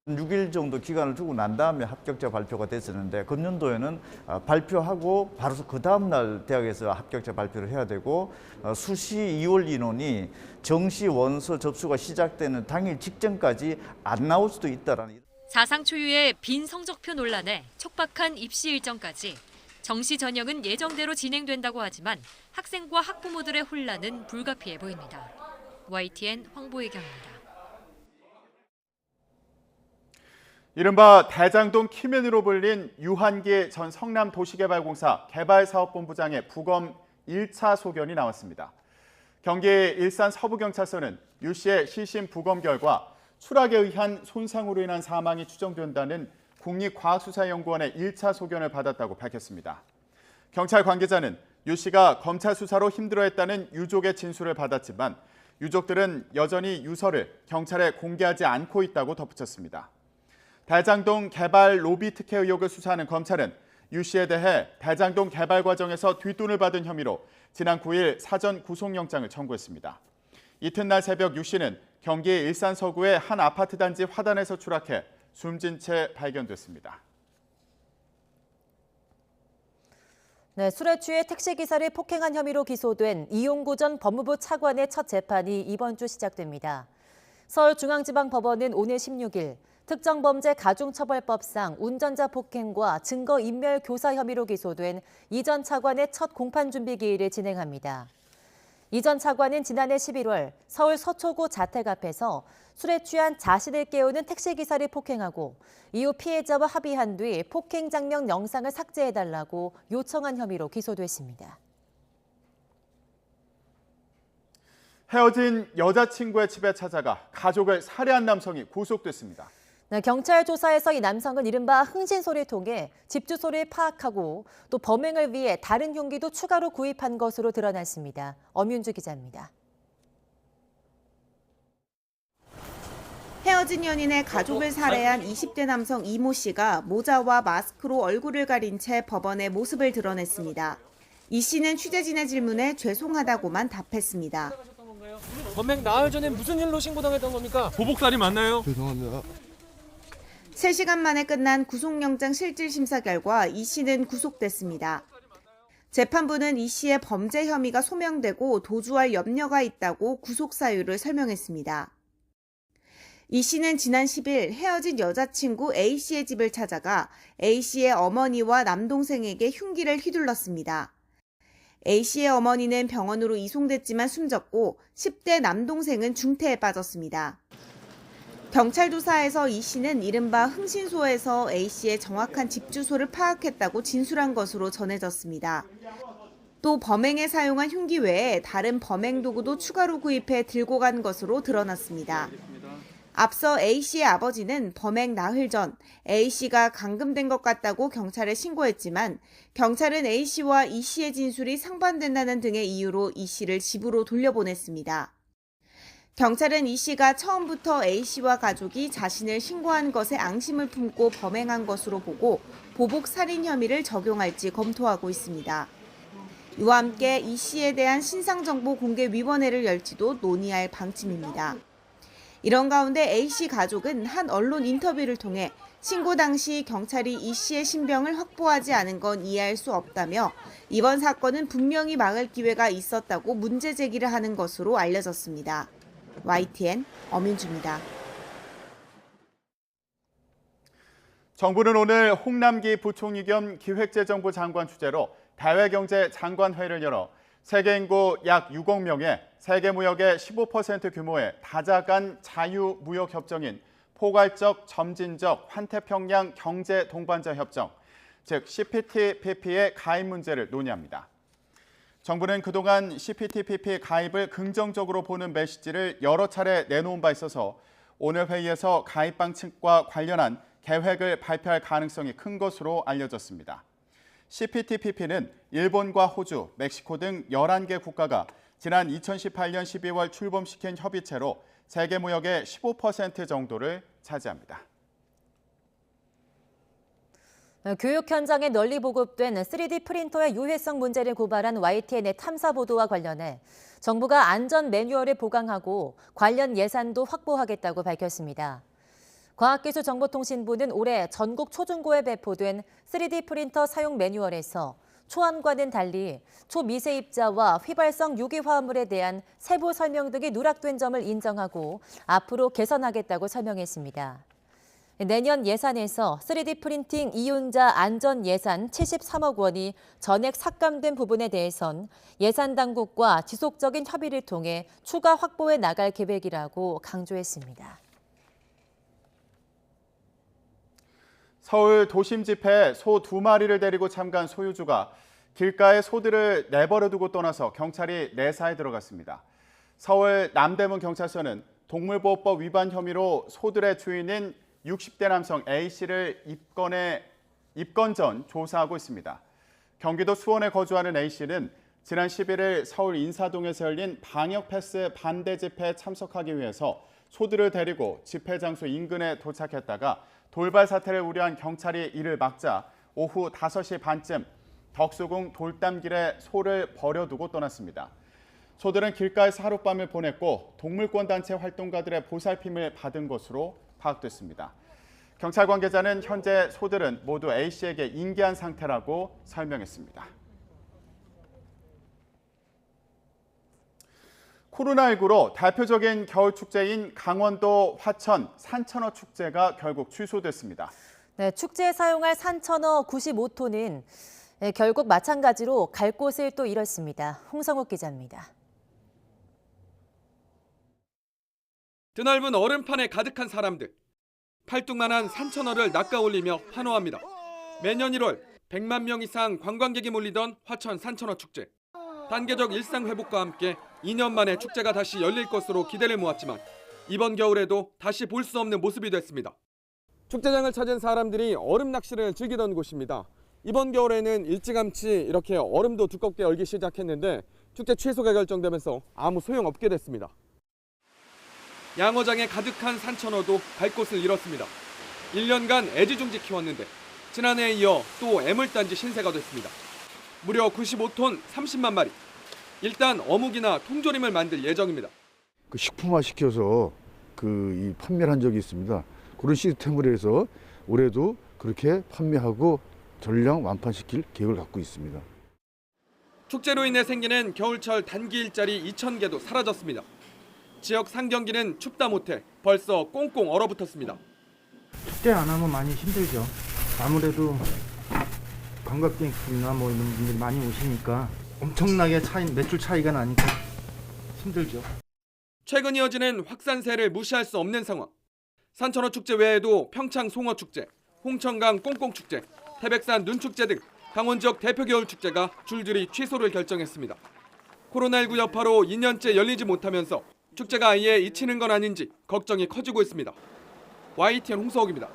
6일 정도 기간을 두고 난 다음에 합격자 발표가 됐었는데 금년도에는 발표하고 바로 그 다음 날 대학에서 합격자 발표를 해야 되고 수시 2월 인원이 정시 원서 접수가 시작되는 당일 직전까지 안 나올 수도 있다라는. 사상 초유의 빈 성적표 논란에 촉박한 입시 일정까지 정시 전형은 예정대로 진행된다고 하지만 학생과 학부모들의 혼란은 불가피해 보입니다. YTN 황보혜경입니다. 이른바 대장동 키맨으로 불린 유한기 전 성남도시개발공사 개발사업본부장의 부검 1차 소견이 나왔습니다. 경기 일산 서부경찰서는 유 씨의 시신 부검 결과 추락에 의한 손상으로 인한 사망이 추정된다는 국립과학수사연구원의 1차 소견을 받았다고 밝혔습니다. 경찰 관계자는 유 씨가 검찰 수사로 힘들어했다는 유족의 진술을 받았지만 유족들은 여전히 유서를 경찰에 공개하지 않고 있다고 덧붙였습니다. 대장동 개발 로비 특혜 의혹을 수사하는 검찰은 유 씨에 대해 대장동 개발 과정에서 뒷돈을 받은 혐의로 지난 9일 사전 구속영장을 청구했습니다. 이튿날 새벽 유 씨는 경기 일산 서구의 한 아파트 단지 화단에서 추락해 숨진 채 발견됐습니다. 네, 술에 취해 택시기사를 폭행한 혐의로 기소된 이용구 전 법무부 차관의 첫 재판이 이번 주 시작됩니다. 서울중앙지방법원은 오늘 16일 특정범죄 가중처벌법상 운전자 폭행과 증거인멸 교사 혐의로 기소된 이 전 차관의 첫 공판준비기일을 진행합니다. 이 전 차관은 지난해 11월 서울 서초구 자택 앞에서 술에 취한 자신을 깨우는 택시기사를 폭행하고 이후 피해자와 합의한 뒤 폭행 장면 영상을 삭제해달라고 요청한 혐의로 기소됐습니다. 헤어진 여자친구의 집에 찾아가 가족을 살해한 남성이 구속됐습니다. 네, 경찰 조사에서 이 남성은 이른바 흥신소를 통해 집 주소를 파악하고 또 범행을 위해 다른 흉기도 추가로 구입한 것으로 드러났습니다. 엄윤주 기자입니다. 헤어진 연인의 가족을 살해한 20대 남성 이모 씨가 모자와 마스크로 얼굴을 가린 채 법원에 모습을 드러냈습니다. 이 씨는 취재진의 질문에 죄송하다고만 답했습니다. 범행 나흘 전에 무슨 일로 신고당했던 겁니까? 보복살이 맞나요? 죄송합니다. 3시간 만에 끝난 구속영장 실질심사 결과 이 씨는 구속됐습니다. 재판부는 이 씨의 범죄 혐의가 소명되고 도주할 염려가 있다고 구속 사유를 설명했습니다. 이 씨는 지난 10일 헤어진 여자친구 A 씨의 집을 찾아가 A 씨의 어머니와 남동생에게 흉기를 휘둘렀습니다. A 씨의 어머니는 병원으로 이송됐지만 숨졌고 10대 남동생은 중태에 빠졌습니다. 경찰 조사에서 이 씨는 이른바 흥신소에서 A 씨의 정확한 집 주소를 파악했다고 진술한 것으로 전해졌습니다. 또 범행에 사용한 흉기 외에 다른 범행 도구도 추가로 구입해 들고 간 것으로 드러났습니다. 앞서 A 씨의 아버지는 범행 나흘 전 A 씨가 감금된 것 같다고 경찰에 신고했지만 경찰은 A 씨와 이 씨의 진술이 상반된다는 등의 이유로 이 씨를 집으로 돌려보냈습니다. 경찰은 이 씨가 처음부터 A 씨와 가족이 자신을 신고한 것에 앙심을 품고 범행한 것으로 보고 보복 살인 혐의를 적용할지 검토하고 있습니다. 이와 함께 이 씨에 대한 신상정보공개위원회를 열지도 논의할 방침입니다. 이런 가운데 A 씨 가족은 한 언론 인터뷰를 통해 신고 당시 경찰이 이 씨의 신병을 확보하지 않은 건 이해할 수 없다며 이번 사건은 분명히 막을 기회가 있었다고 문제 제기를 하는 것으로 알려졌습니다. YTN 엄윤주입니다. 정부는 오늘 홍남기 부총리 겸 기획재정부 장관 주재로 대외경제 장관회의를 열어 세계 인구 약 6억 명의 세계 무역의 15% 규모의 다자간 자유무역 협정인 포괄적 점진적 환태평양 경제 동반자 협정, 즉 CPTPP의 가입 문제를 논의합니다. 정부는 그동안 CPTPP 가입을 긍정적으로 보는 메시지를 여러 차례 내놓은 바 있어서 오늘 회의에서 가입 방침과 관련한 계획을 발표할 가능성이 큰 것으로 알려졌습니다. CPTPP는 일본과 호주, 멕시코 등 11개 국가가 지난 2018년 12월 출범시킨 협의체로 세계 무역의 15% 정도를 차지합니다. 교육 현장에 널리 보급된 3D 프린터의 유해성 문제를 고발한 YTN의 탐사 보도와 관련해 정부가 안전 매뉴얼을 보강하고 관련 예산도 확보하겠다고 밝혔습니다. 과학기술정보통신부는 올해 전국 초중고에 배포된 3D 프린터 사용 매뉴얼에서 초안과는 달리 초미세입자와 휘발성 유기화합물에 대한 세부 설명 등이 누락된 점을 인정하고 앞으로 개선하겠다고 설명했습니다. 내년 예산에서 3D 프린팅 이용자 안전 예산 73억 원이 전액 삭감된 부분에 대해선 예산 당국과 지속적인 협의를 통해 추가 확보해 나갈 계획이라고 강조했습니다. 서울 도심 집회에 소 2마리를 데리고 참가한 소유주가 길가에 소들을 내버려두고 떠나서 경찰이 내사에 들어갔습니다. 서울 남대문 경찰서는 동물보호법 위반 혐의로 소들의 주인인 60대 남성 A씨를 입건 전 조사하고 있습니다. 경기도 수원에 거주하는 A씨는 지난 11일 서울 인사동에서 열린 방역 패스 반대 집회에 참석하기 위해서 소들을 데리고 집회 장소 인근에 도착했다가 돌발 사태를 우려한 경찰이 이를 막자 오후 5시 반쯤 덕수궁 돌담길에 소를 버려두고 떠났습니다. 소들은 길가에서 하룻밤을 보냈고 동물권 단체 활동가들의 보살핌을 받은 것으로 파악됐습니다. 경찰 관계자는 현재 소들은 모두 A씨에게 인계한 상태라고 설명했습니다. 코로나19로 대표적인 겨울 축제인 강원도 화천 산천어 축제가 결국 취소됐습니다. 네, 축제에 사용할 산천어 95톤은 결국 마찬가지로 갈 곳을 또 잃었습니다. 홍성욱 기자입니다. 드넓은 얼음판에 가득한 사람들. 팔뚝만한 산천어를 낚아올리며 환호합니다. 매년 1월 100만 명 이상 관광객이 몰리던 화천 산천어 축제. 단계적 일상 회복과 함께 2년 만에 축제가 다시 열릴 것으로 기대를 모았지만 이번 겨울에도 다시 볼 수 없는 모습이 됐습니다. 축제장을 찾은 사람들이 얼음 낚시를 즐기던 곳입니다. 이번 겨울에는 일찌감치 이렇게 얼음도 두껍게 얼기 시작했는데 축제 취소가 결정되면서 아무 소용없게 됐습니다. 양어장에 가득한 산천어도 갈 곳을 잃었습니다. 1년간 애지중지 키웠는데 지난해에 이어 또 애물단지 신세가 됐습니다. 무려 95톤 30만 마리. 일단 어묵이나 통조림을 만들 예정입니다. 그 식품화 시켜서 이 판매를 한 적이 있습니다. 그런 시스템으로 해서 올해도 그렇게 판매하고 전량 완판시킬 계획을 갖고 있습니다. 축제로 인해 생기는 겨울철 단기 일자리 2,000개도 사라졌습니다. 지역 상경기는 춥다 못해 벌써 꽁꽁 얼어붙었습니다. 축제 안 하면 많이 힘들죠. 아무래도 관광객이나 이런 분들이 많이 오시니까 엄청나게 매출 차이가 나니까 힘들죠. 최근 이어지는 확산세를 무시할 수 없는 상황. 산천어 축제 외에도 평창 송어 축제, 홍천강 꽁꽁 축제, 태백산 눈축제 등 강원 지역 대표 겨울 축제가 줄줄이 취소를 결정했습니다. 코로나19 여파로 2년째 열리지 못하면서 축제가 아예 잊히는 건 아닌지 걱정이 커지고 있습니다. YTN 홍서욱입니다.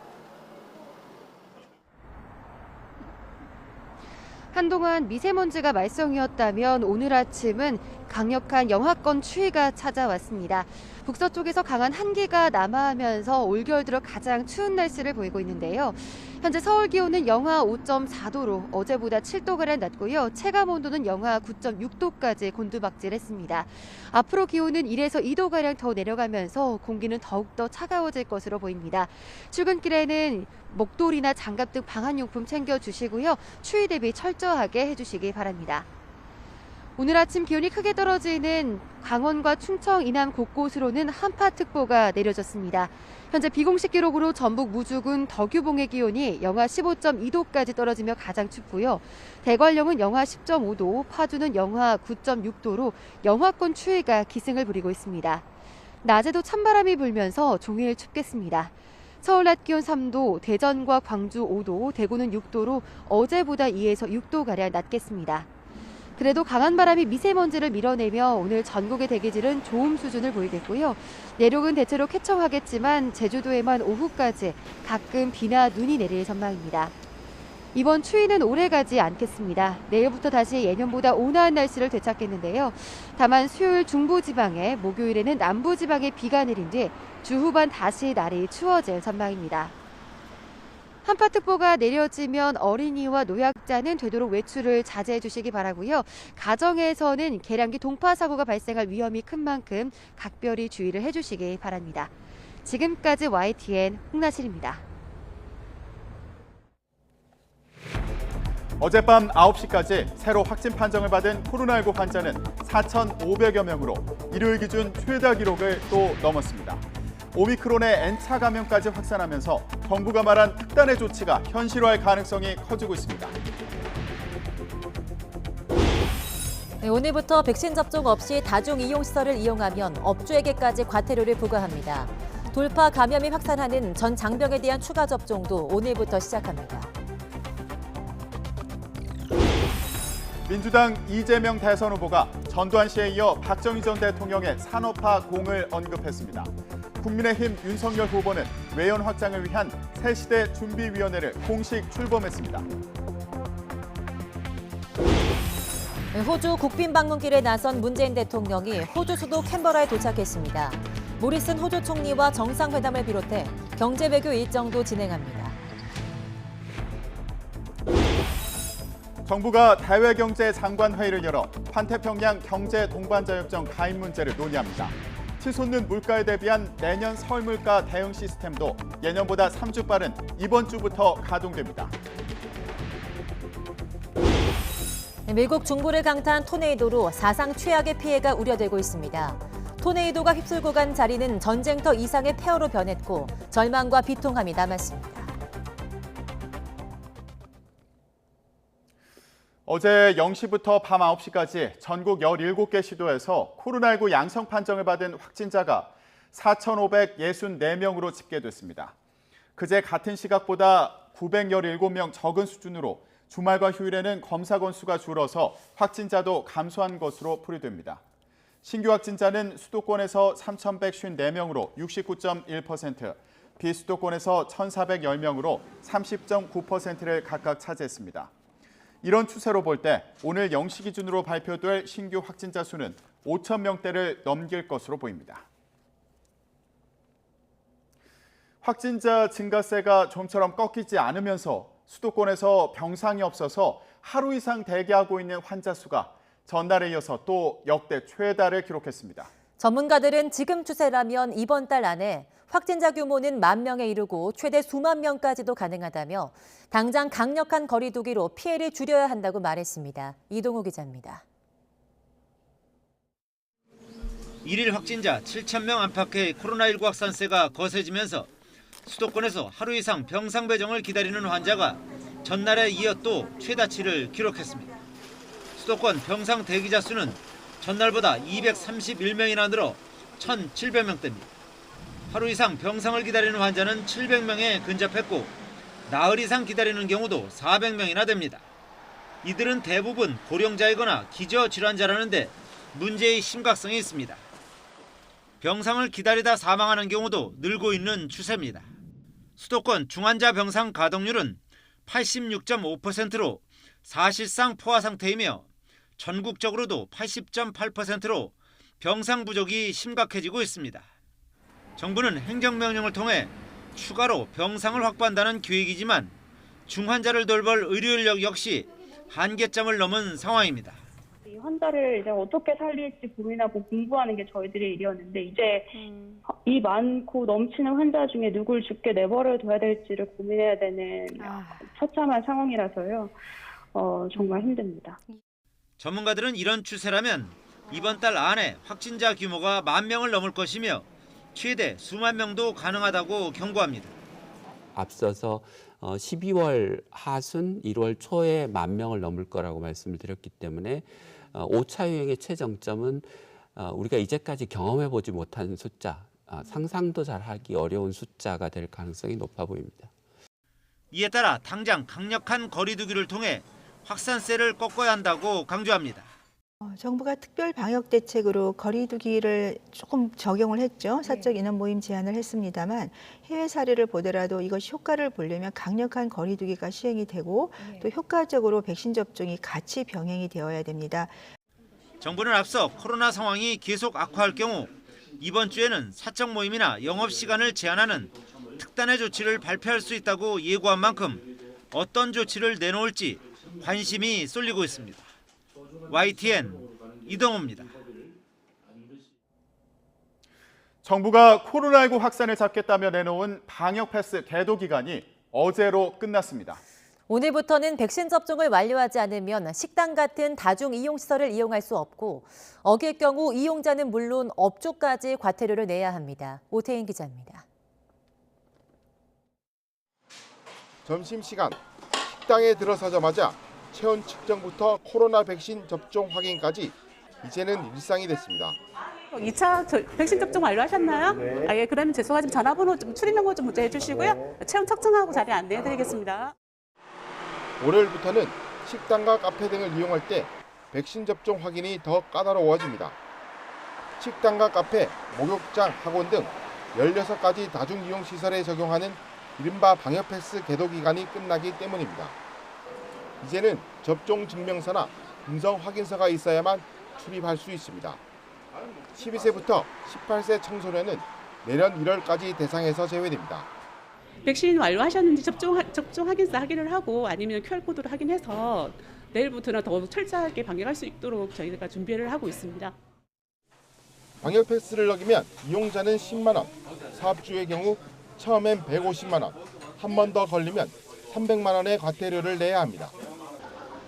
한동안 미세먼지가 말썽이었다면 오늘 아침은 강력한 영하권 추위가 찾아왔습니다. 북서쪽에서 강한 한기가 남하하면서 올겨울 들어 가장 추운 날씨를 보이고 있는데요. 현재 서울 기온은 영하 5.4도로 어제보다 7도가량 낮고요. 체감 온도는 영하 9.6도까지 곤두박질했습니다. 앞으로 기온은 1에서 2도가량 더 내려가면서 공기는 더욱더 차가워질 것으로 보입니다. 출근길에는 목도리나 장갑 등 방한용품 챙겨주시고요. 추위 대비 철저하게 해주시기 바랍니다. 오늘 아침 기온이 크게 떨어지는 강원과 충청, 이남 곳곳으로는 한파특보가 내려졌습니다. 현재 비공식 기록으로 전북 무주군 덕유봉의 기온이 영하 15.2도까지 떨어지며 가장 춥고요. 대관령은 영하 10.5도, 파주는 영하 9.6도로 영하권 추위가 기승을 부리고 있습니다. 낮에도 찬바람이 불면서 종일 춥겠습니다. 서울 낮 기온 3도, 대전과 광주 5도, 대구는 6도로 어제보다 2에서 6도가량 낮겠습니다. 그래도 강한 바람이 미세먼지를 밀어내며 오늘 전국의 대기질은 좋음 수준을 보이겠고요. 내륙은 대체로 쾌청하겠지만 제주도에만 오후까지 가끔 비나 눈이 내릴 전망입니다. 이번 추위는 오래가지 않겠습니다. 내일부터 다시 예년보다 온화한 날씨를 되찾겠는데요. 다만 수요일 중부지방에, 목요일에는 남부지방에 비가 내린 뒤 주 후반 다시 날이 추워질 전망입니다. 한파특보가 내려지면 어린이와 노약자는 되도록 외출을 자제해 주시기 바라고요. 가정에서는 계량기 동파 사고가 발생할 위험이 큰 만큼 각별히 주의를 해주시기 바랍니다. 지금까지 YTN 홍나실입니다. 어젯밤 9시까지 새로 확진 판정을 받은 코로나19 환자는 4,500여 명으로 일요일 기준 최다 기록을 또 넘었습니다. 오미크론의 N차 감염까지 확산하면서 정부가 말한 특단의 조치가 현실화할 가능성이 커지고 있습니다. 네, 오늘부터 백신 접종 없이 다중이용시설을 이용하면 업주에게까지 과태료를 부과합니다. 돌파 감염이 확산하는 전 장병에 대한 추가 접종도 오늘부터 시작합니다. 민주당 이재명 대선 후보가 전두환 씨에 이어 박정희 전 대통령의 산업화 공을 언급했습니다. 국민의힘 윤석열 후보는 외연 확장을 위한 새시대 준비위원회를 공식 출범했습니다. 호주 국빈 방문길에 나선 문재인 대통령이 호주 수도 캔버라에 도착했습니다. 모리슨 호주 총리와 정상회담을 비롯해 경제 외교 일정도 진행합니다. 정부가 대외경제장관회의를 열어 환태평양 경제동반자협정 가입 문제를 논의합니다. 치솟는 물가에 대비한 내년 설물가 대응 시스템도 예년보다 3주 빠른 이번 주부터 가동됩니다. 미국 중부를 강타한 토네이도로 사상 최악의 피해가 우려되고 있습니다. 토네이도가 휩쓸고 간 자리는 전쟁터 이상의 폐허로 변했고 절망과 비통함이 남았습니다. 어제 0시부터 밤 9시까지 전국 17개 시도에서 코로나19 양성 판정을 받은 확진자가 4,564명으로 집계됐습니다. 그제 같은 시각보다 917명 적은 수준으로 주말과 휴일에는 검사 건수가 줄어서 확진자도 감소한 것으로 풀이됩니다. 신규 확진자는 수도권에서 3,154명으로 69.1%, 비수도권에서 1,410명으로 30.9%를 각각 차지했습니다. 이런 추세로 볼 때 오늘 0시 기준으로 발표될 신규 확진자 수는 5,000명대를 넘길 것으로 보입니다. 확진자 증가세가 좀처럼 꺾이지 않으면서 수도권에서 병상이 없어서 하루 이상 대기하고 있는 환자 수가 전날에 이어서 또 역대 최다를 기록했습니다. 전문가들은 지금 추세라면 이번 달 안에 확진자 규모는 10,000명에 이르고 최대 수만 명까지도 가능하다며 당장 강력한 거리 두기로 피해를 줄여야 한다고 말했습니다. 이동호 기자입니다. 일일 확진자 7,000명 안팎의 코로나19 확산세가 거세지면서 수도권에서 하루 이상 병상 배정을 기다리는 환자가 전날에 이어 또 최다치를 기록했습니다. 수도권 병상 대기자 수는 전날보다 231명이나 늘어 1,700명대입니다. 하루 이상 병상을 기다리는 환자는 700명에 근접했고 나흘 이상 기다리는 경우도 400명이나 됩니다. 이들은 대부분 고령자이거나 기저질환자라는데 문제의 심각성이 있습니다. 병상을 기다리다 사망하는 경우도 늘고 있는 추세입니다. 수도권 중환자 병상 가동률은 86.5%로 사실상 포화 상태이며 전국적으로도 80.8%로 병상 부족이 심각해지고 있습니다. 정부는 행정명령을 통해 추가로 병상을 확보한다는 계획이지만 중환자를 돌볼 의료 인력 역시 한계점을 넘은 상황입니다. 이 환자를 이제 어떻게 살릴지 고민하고 공부하는 게 저희들의 일이었는데 이제 이 많고 넘치는 환자 중에 누굴 죽게 내버려 둬야 될지를 고민해야 되는 처참한 상황이라서요. 정말 힘듭니다. 전문가들은 이런 추세라면 이번 달 안에 확진자 규모가 10,000명을 넘을 것이며 최대 수만 명도 가능하다고 경고합니다. 앞서서 12월 하순, 1월 초에 10,000명을 넘을 거라고 말씀을 드렸기 때문에 5차 유행의 최정점은 우리가 이제까지 경험해보지 못한 숫자, 상상도 잘 하기 어려운 숫자가 될 가능성이 높아 보입니다. 이에 따라 당장 강력한 거리 두기를 통해 확산세를 꺾어야 한다고 강조합니다. 정부가 특별 방역 대책으로 거리 두기를 조금 적용을 했죠. 사적 인원 모임 제한을 했습니다만 해외 사례를 보더라도 이것이 효과를 보려면 강력한 거리 두기가 시행이 되고 또 효과적으로 백신 접종이 같이 병행이 되어야 됩니다. 정부는 앞서 코로나 상황이 계속 악화할 경우 이번 주에는 사적 모임이나 영업 시간을 제한하는 특단의 조치를 발표할 수 있다고 예고한 만큼 어떤 조치를 내놓을지 관심이 쏠리고 있습니다. YTN 이동호입니다. 정부가 코로나19 확산을 잡겠다며 내놓은 방역 패스 계도 기간이 어제로 끝났습니다. 오늘부터는 백신 접종을 완료하지 않으면 식당 같은 다중 이용시설을 이용할 수 없고 어길 경우 이용자는 물론 업주까지 과태료를 내야 합니다. 오태인 기자입니다. 점심시간 식당에 들어서자마자 체온 측정부터 코로나 백신 접종 확인까지 이제는 일상이 됐습니다. 2차 백신 접종 완료하셨나요? 네. 예, 그러면 죄송하지만 전화번호 좀 출입명부 좀 문자해 주시고요. 체온 측정하고 자리 안내해 드리겠습니다. 월요일부터는 식당과 카페 등을 이용할 때 백신 접종 확인이 더 까다로워집니다. 식당과 카페, 목욕장, 학원 등 16가지 다중이용시설에 적용하는 이른바 방역 패스 계도 기간이 끝나기 때문입니다. 이제는 접종 증명서나 음성 확인서가 있어야만 출입할 수 있습니다. 12세부터 18세 청소년은 내년 1월까지 대상에서 제외됩니다. 백신 완료하셨는지 접종 확인서 확인을 하고 아니면 QR코드를 확인해서 내일부터는 더 철저하게 방역할 수 있도록 저희가 준비를 하고 있습니다. 방역 패스를 어기면 이용자는 10만 원, 사업주의 경우 처음엔 150만 원, 한 번 더 걸리면 300만 원의 과태료를 내야 합니다.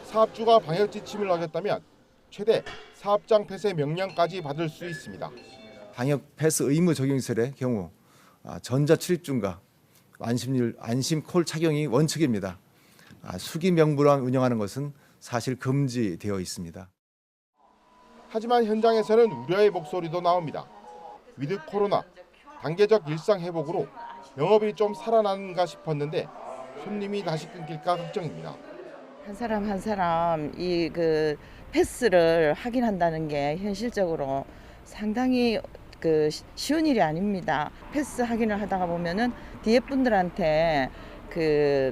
사업주가 방역 지침을 어겼다면 최대 사업장 폐쇄 명령까지 받을 수 있습니다. 방역 패스 의무 적용시설의 경우 전자 출입증과 안심콜 착용이 원칙입니다. 수기 명부랑 운영하는 것은 사실 금지되어 있습니다. 하지만 현장에서는 우려의 목소리도 나옵니다. 위드 코로나, 단계적 일상 회복으로 영업이 좀 살아나는가 싶었는데 손님이 다시 끊길까 걱정입니다. 한 사람 한 사람 이 패스를 확인한다는 게 현실적으로 상당히 쉬운 일이 아닙니다. 패스 확인을 하다가 보면은 뒤에 분들한테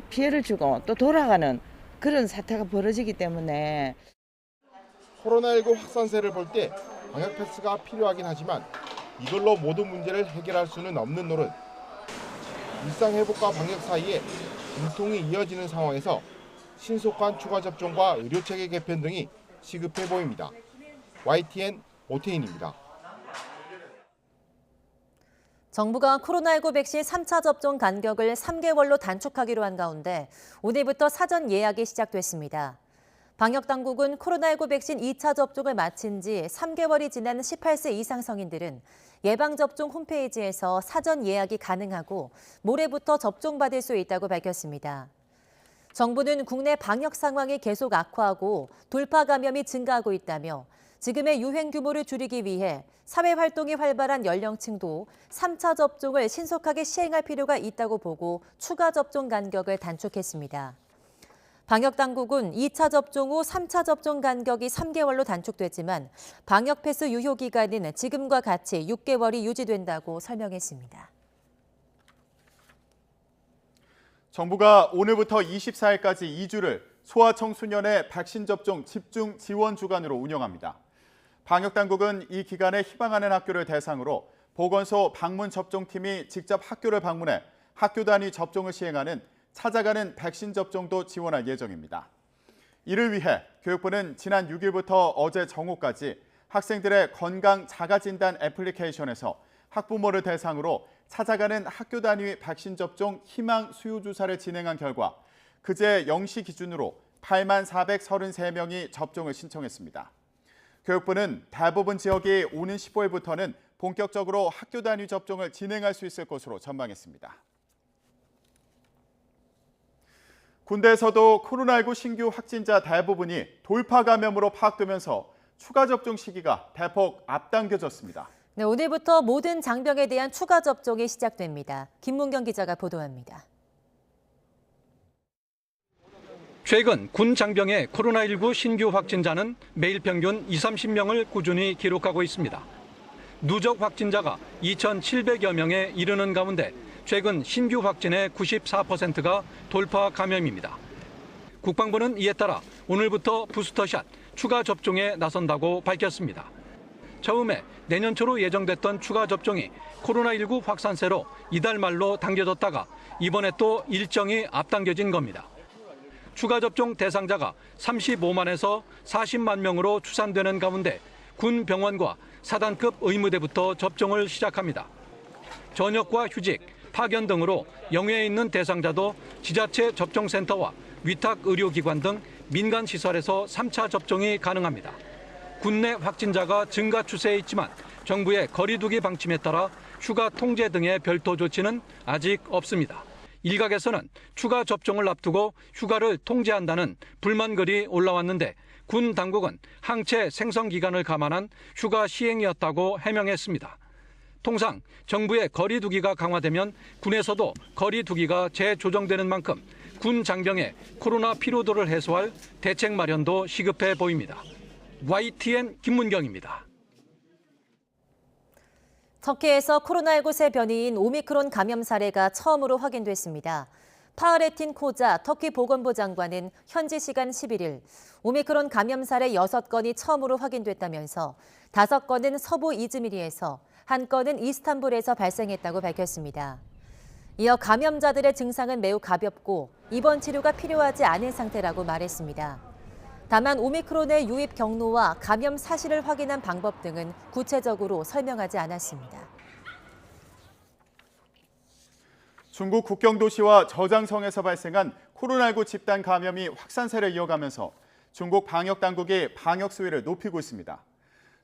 피해를 주고 또 돌아가는 그런 사태가 벌어지기 때문에 코로나19 확산세를 볼 때 방역 패스가 필요하긴 하지만 이걸로 모든 문제를 해결할 수는 없는 노릇. 일상 회복과 방역 사이에 진통이 이어지는 상황에서 신속한 추가 접종과 의료체계 개편 등이 시급해 보입니다. YTN 오태인입니다. 정부가 코로나19 백신 3차 접종 간격을 3개월로 단축하기로 한 가운데 오늘부터 사전 예약이 시작됐습니다. 방역당국은 코로나19 백신 2차 접종을 마친 지 3개월이 지난 18세 이상 성인들은 예방접종 홈페이지에서 사전 예약이 가능하고 모레부터 접종받을 수 있다고 밝혔습니다. 정부는 국내 방역 상황이 계속 악화하고 돌파 감염이 증가하고 있다며 지금의 유행 규모를 줄이기 위해 사회활동이 활발한 연령층도 3차 접종을 신속하게 시행할 필요가 있다고 보고 추가 접종 간격을 단축했습니다. 방역당국은 2차 접종 후 3차 접종 간격이 3개월로 단축됐지만 방역 패스 유효 기간은 지금과 같이 6개월이 유지된다고 설명했습니다. 정부가 오늘부터 24일까지 2주를 소아청소년의 백신 접종 집중 지원 주간으로 운영합니다. 방역당국은 이 기간에 희망하는 학교를 대상으로 보건소 방문 접종팀이 직접 학교를 방문해 학교 단위 접종을 시행하는 찾아가는 백신 접종도 지원할 예정입니다. 이를 위해 교육부는 지난 6일부터 어제 정오까지 학생들의 건강 자가진단 애플리케이션에서 학부모를 대상으로 찾아가는 학교 단위 백신 접종 희망 수요 조사를 진행한 결과 그제 0시 기준으로 8만 433명이 접종을 신청했습니다. 교육부는 대부분 지역이 오는 15일부터는 본격적으로 학교 단위 접종을 진행할 수 있을 것으로 전망했습니다. 군대에서도 코로나19 신규 확진자 대부분이 돌파 감염으로 파악되면서 추가 접종 시기가 대폭 앞당겨졌습니다. 네, 오늘부터 모든 장병에 대한 추가 접종이 시작됩니다. 김문경 기자가 보도합니다. 최근 군 장병의 코로나19 신규 확진자는 매일 평균 20-30명을 꾸준히 기록하고 있습니다. 누적 확진자가 2,700여 명에 이르는 가운데 최근 신규 확진의 94%가 돌파 감염입니다. 국방부는 이에 따라 오늘부터 부스터샷 추가 접종에 나선다고 밝혔습니다. 처음에 내년 초로 예정됐던 추가 접종이 코로나19 확산세로 이달 말로 당겨졌다가 이번에 또 일정이 앞당겨진 겁니다. 추가 접종 대상자가 35만에서 40만 명으로 추산되는 가운데 군 병원과 사단급 의무대부터 접종을 시작합니다. 전역과 휴직, 파견 등으로 영해에 있는 대상자도 지자체 접종센터와 위탁 의료기관 등 민간 시설에서 3차 접종이 가능합니다. 국내 확진자가 증가 추세에 있지만 정부의 거리두기 방침에 따라 휴가 통제 등의 별도 조치는 아직 없습니다. 일각에서는 추가 접종을 앞두고 휴가를 통제한다는 불만글이 올라왔는데 군 당국은 항체 생성 기간을 감안한 휴가 시행이었다고 해명했습니다. 통상 정부의 거리두기가 강화되면 군에서도 거리두기가 재조정되는 만큼 군 장병의 코로나 피로도를 해소할 대책 마련도 시급해 보입니다. YTN 김문경입니다. 터키에서 코로나19 새 변이인 오미크론 감염 사례가 처음으로 확인됐습니다. 파흐레틴 코자 터키 보건부 장관은 현지 시간 11일 오미크론 감염 사례 6건이 처음으로 확인됐다면서 5건은 서부 이즈미리에서 1건은 이스탄불에서 발생했다고 밝혔습니다. 이어 감염자들의 증상은 매우 가볍고 입원 치료가 필요하지 않은 상태라고 말했습니다. 다만 오미크론의 유입 경로와 감염 사실을 확인한 방법 등은 구체적으로 설명하지 않았습니다. 중국 국경도시와 저장성에서 발생한 코로나19 집단 감염이 확산세를 이어가면서 중국 방역당국이 방역 수위를 높이고 있습니다.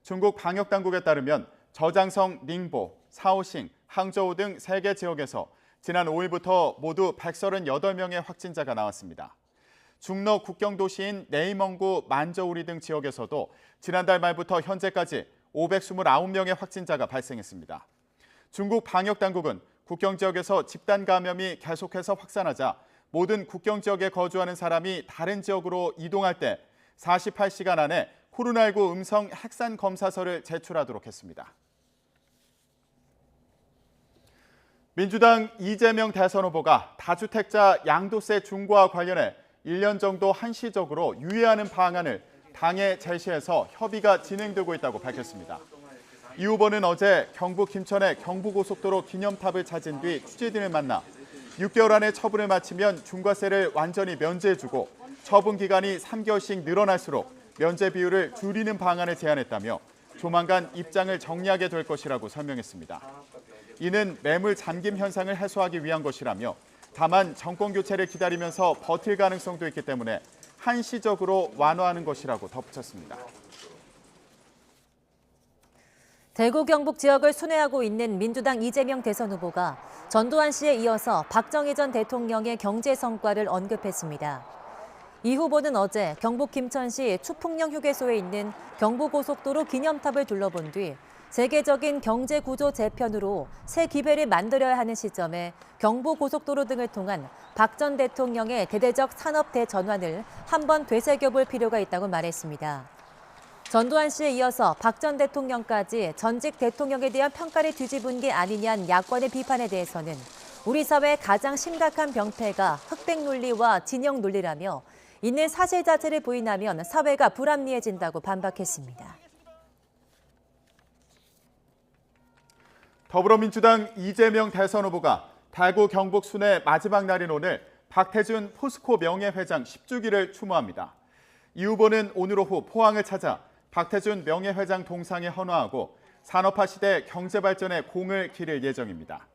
중국 방역당국에 따르면 저장성 닝보, 사오싱, 항저우 등 3개 지역에서 지난 5일부터 모두 138명의 확진자가 나왔습니다. 중러 국경도시인 네이멍구, 만저우리 등 지역에서도 지난달 말부터 현재까지 529명의 확진자가 발생했습니다. 중국 방역당국은 국경지역에서 집단 감염이 계속해서 확산하자 모든 국경지역에 거주하는 사람이 다른 지역으로 이동할 때 48시간 안에 코로나19 음성 핵산 검사서를 제출하도록 했습니다. 민주당 이재명 대선 후보가 다주택자 양도세 중과와 관련해 1년 정도 한시적으로 유예하는 방안을 당에 제시해서 협의가 진행되고 있다고 밝혔습니다. 이 후보는 어제 경북 김천의 경부고속도로 기념탑을 찾은 뒤 취재진을 만나 6개월 안에 처분을 마치면 중과세를 완전히 면제해주고 처분 기간이 3개월씩 늘어날수록 면제 비율을 줄이는 방안을 제안했다며 조만간 입장을 정리하게 될 것이라고 설명했습니다. 이는 매물 잠김 현상을 해소하기 위한 것이라며 다만 정권 교체를 기다리면서 버틸 가능성도 있기 때문에 한시적으로 완화하는 것이라고 덧붙였습니다. 대구 경북 지역을 순회하고 있는 민주당 이재명 대선 후보가 전두환 씨에 이어서 박정희 전 대통령의 경제 성과를 언급했습니다. 이 후보는 어제 경북 김천시 추풍령 휴게소에 있는 경부고속도로 기념탑을 둘러본 뒤 세계적인 경제 구조 재편으로 새 기회를 만들어야 하는 시점에 경부고속도로 등을 통한 박 전 대통령의 대대적 산업 대전환을 한번 되새겨볼 필요가 있다고 말했습니다. 전두환 씨에 이어서 박 전 대통령까지 전직 대통령에 대한 평가를 뒤집은 게 아니냐는 야권의 비판에 대해서는 우리 사회의 가장 심각한 병폐가 흑백 논리와 진영 논리라며 있는 사실 자체를 부인하면 사회가 불합리해진다고 반박했습니다. 더불어민주당 이재명 대선 후보가 대구 경북 순회 마지막 날인 오늘 박태준 포스코 명예회장 10주기를 추모합니다. 이 후보는 오늘 오후 포항을 찾아 박태준 명예회장 동상에 헌화하고 산업화 시대 경제발전에 공을 기릴 예정입니다.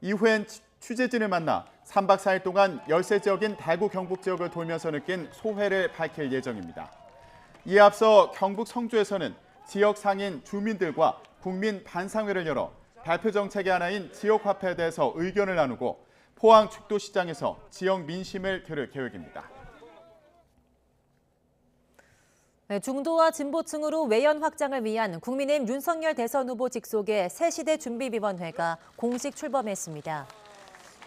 이후엔 취재진을 만나 3박 4일 동안 열세 지역인 대구 경북 지역을 돌면서 느낀 소회를 밝힐 예정입니다. 이에 앞서 경북 성주에서는 지역 상인 주민들과 국민 반상회를 열어 대표 정책의 하나인 지역화폐에 대해서 의견을 나누고 포항 죽도시장에서 지역 민심을 들을 계획입니다. 네, 중도와 진보층으로 외연 확장을 위한 국민의힘 윤석열 대선 후보 직속의 새시대 준비위원회가 공식 출범했습니다.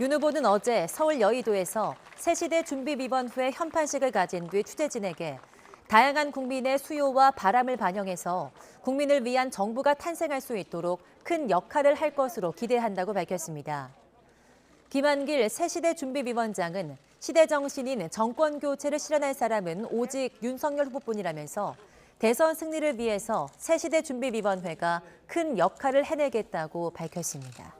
윤 후보는 어제 서울 여의도에서 새시대 준비위원회 현판식을 가진 뒤 취재진에게 다양한 국민의 수요와 바람을 반영해서 국민을 위한 정부가 탄생할 수 있도록 큰 역할을 할 것으로 기대한다고 밝혔습니다. 김한길 새시대 준비위원장은 시대 정신인 정권 교체를 실현할 사람은 오직 윤석열 후보뿐이라면서 대선 승리를 위해서 새시대 준비위원회가 큰 역할을 해내겠다고 밝혔습니다.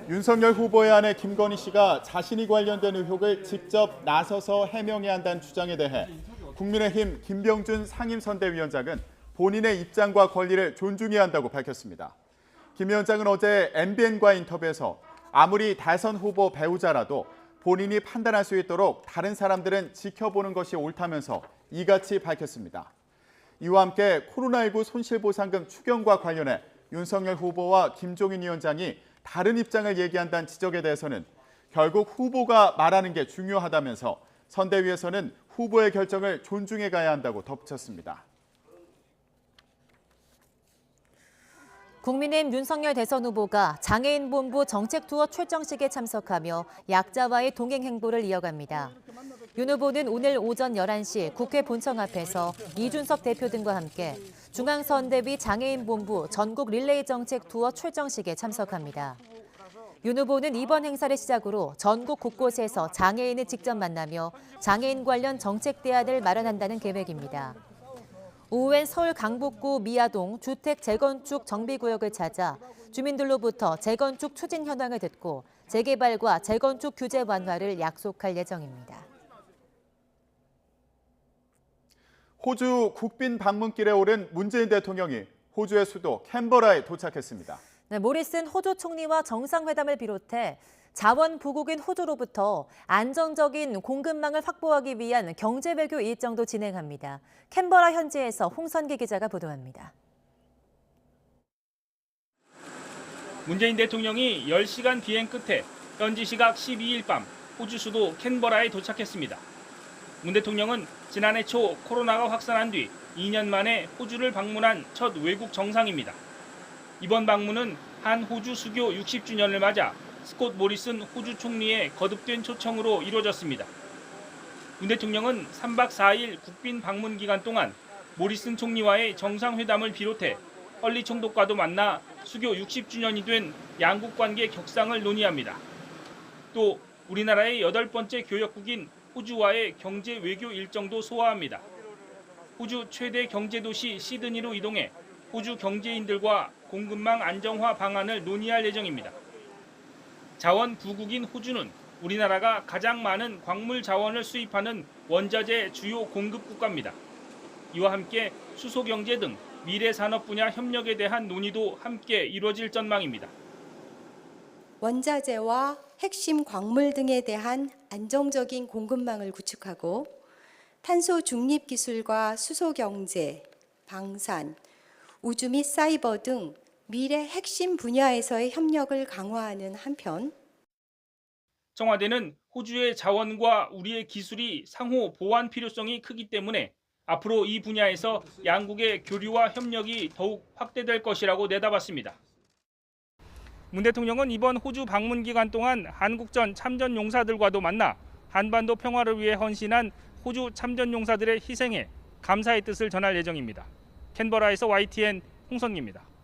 윤석열 후보의 아내 김건희 씨가 자신이 관련된 의혹을 직접 나서서 해명해야 한다는 주장에 대해 국민의힘 김병준 상임선대위원장은 본인의 입장과 권리를 존중해야 한다고 밝혔습니다. 김 위원장은 어제 MBN과의 인터뷰에서 아무리 대선 후보 배우자라도 본인이 판단할 수 있도록 다른 사람들은 지켜보는 것이 옳다면서 이같이 밝혔습니다. 이와 함께 코로나19 손실보상금 추경과 관련해 윤석열 후보와 김종인 위원장이 다른 입장을 얘기한다는 지적에 대해서는 결국 후보가 말하는 게 중요하다면서 선대위에서는 후보의 결정을 존중해 가야 한다고 덧붙였습니다. 국민의힘 윤석열 대선 후보가 장애인 본부 정책 투어 출정식에 참석하며 약자와의 동행 행보를 이어갑니다. 윤 후보는 오늘 오전 11시 국회 본청 앞에서 이준석 대표 등과 함께 중앙선대위 장애인 본부 전국 릴레이 정책 투어 출정식에 참석합니다. 윤 후보는 이번 행사를 시작으로 전국 곳곳에서 장애인을 직접 만나며 장애인 관련 정책 대안을 마련한다는 계획입니다. 오후엔 서울 강북구 미아동 주택 재건축 정비구역을 찾아 주민들로부터 재건축 추진 현황을 듣고 재개발과 재건축 규제 완화를 약속할 예정입니다. 호주 국빈 방문길에 오른 문재인 대통령이 호주의 수도 캔버라에 도착했습니다. 네, 모리슨 호주 총리와 정상회담을 비롯해 자원 부국인 호주로부터 안정적인 공급망을 확보하기 위한 경제 외교 일정도 진행합니다. 캔버라 현지에서 홍선기 기자가 보도합니다. 문재인 대통령이 10시간 비행 끝에 현지 시각 12일 밤 호주 수도 캔버라에 도착했습니다. 문 대통령은 지난해 초 코로나가 확산한 뒤 2년 만에 호주를 방문한 첫 외국 정상입니다. 이번 방문은 한 호주 수교 60주년을 맞아 스콧 모리슨 호주 총리의 거듭된 초청으로 이루어졌습니다. 문 대통령은 3박 4일 국빈 방문 기간 동안 모리슨 총리와의 정상회담을 비롯해 헐리 총독과도 만나 수교 60주년이 된 양국 관계 격상을 논의합니다. 또 우리나라의 8번째 교역국인 호주와의 경제 외교 일정도 소화합니다. 호주 최대 경제도시 시드니로 이동해 호주 경제인들과 공급망 안정화 방안을 논의할 예정입니다. 자원 부국인 호주는 우리나라가 가장 많은 광물 자원을 수입하는 원자재 주요 공급 국가입니다. 이와 함께 수소경제 등 미래 산업 분야 협력에 대한 논의도 함께 이루어질 전망입니다. 원자재와 핵심 광물 등에 대한 안정적인 공급망을 구축하고 탄소 중립 기술과 수소경제, 방산, 우주 및 사이버 등 미래 핵심 분야에서의 협력을 강화하는 한편 청와대는 호주의 자원과 우리의 기술이 상호 보완 필요성이 크기 때문에 앞으로 이 분야에서 양국의 교류와 협력이 더욱 확대될 것이라고 내다봤습니다. 문 대통령은 이번 호주 방문 기간 동안 한국전 참전 용사들과도 만나 한반도 평화를 위해 헌신한 호주 참전 용사들의 희생에 감사의 뜻을 전할 예정입니다. 캔버라에서 YTN 홍선기입니다.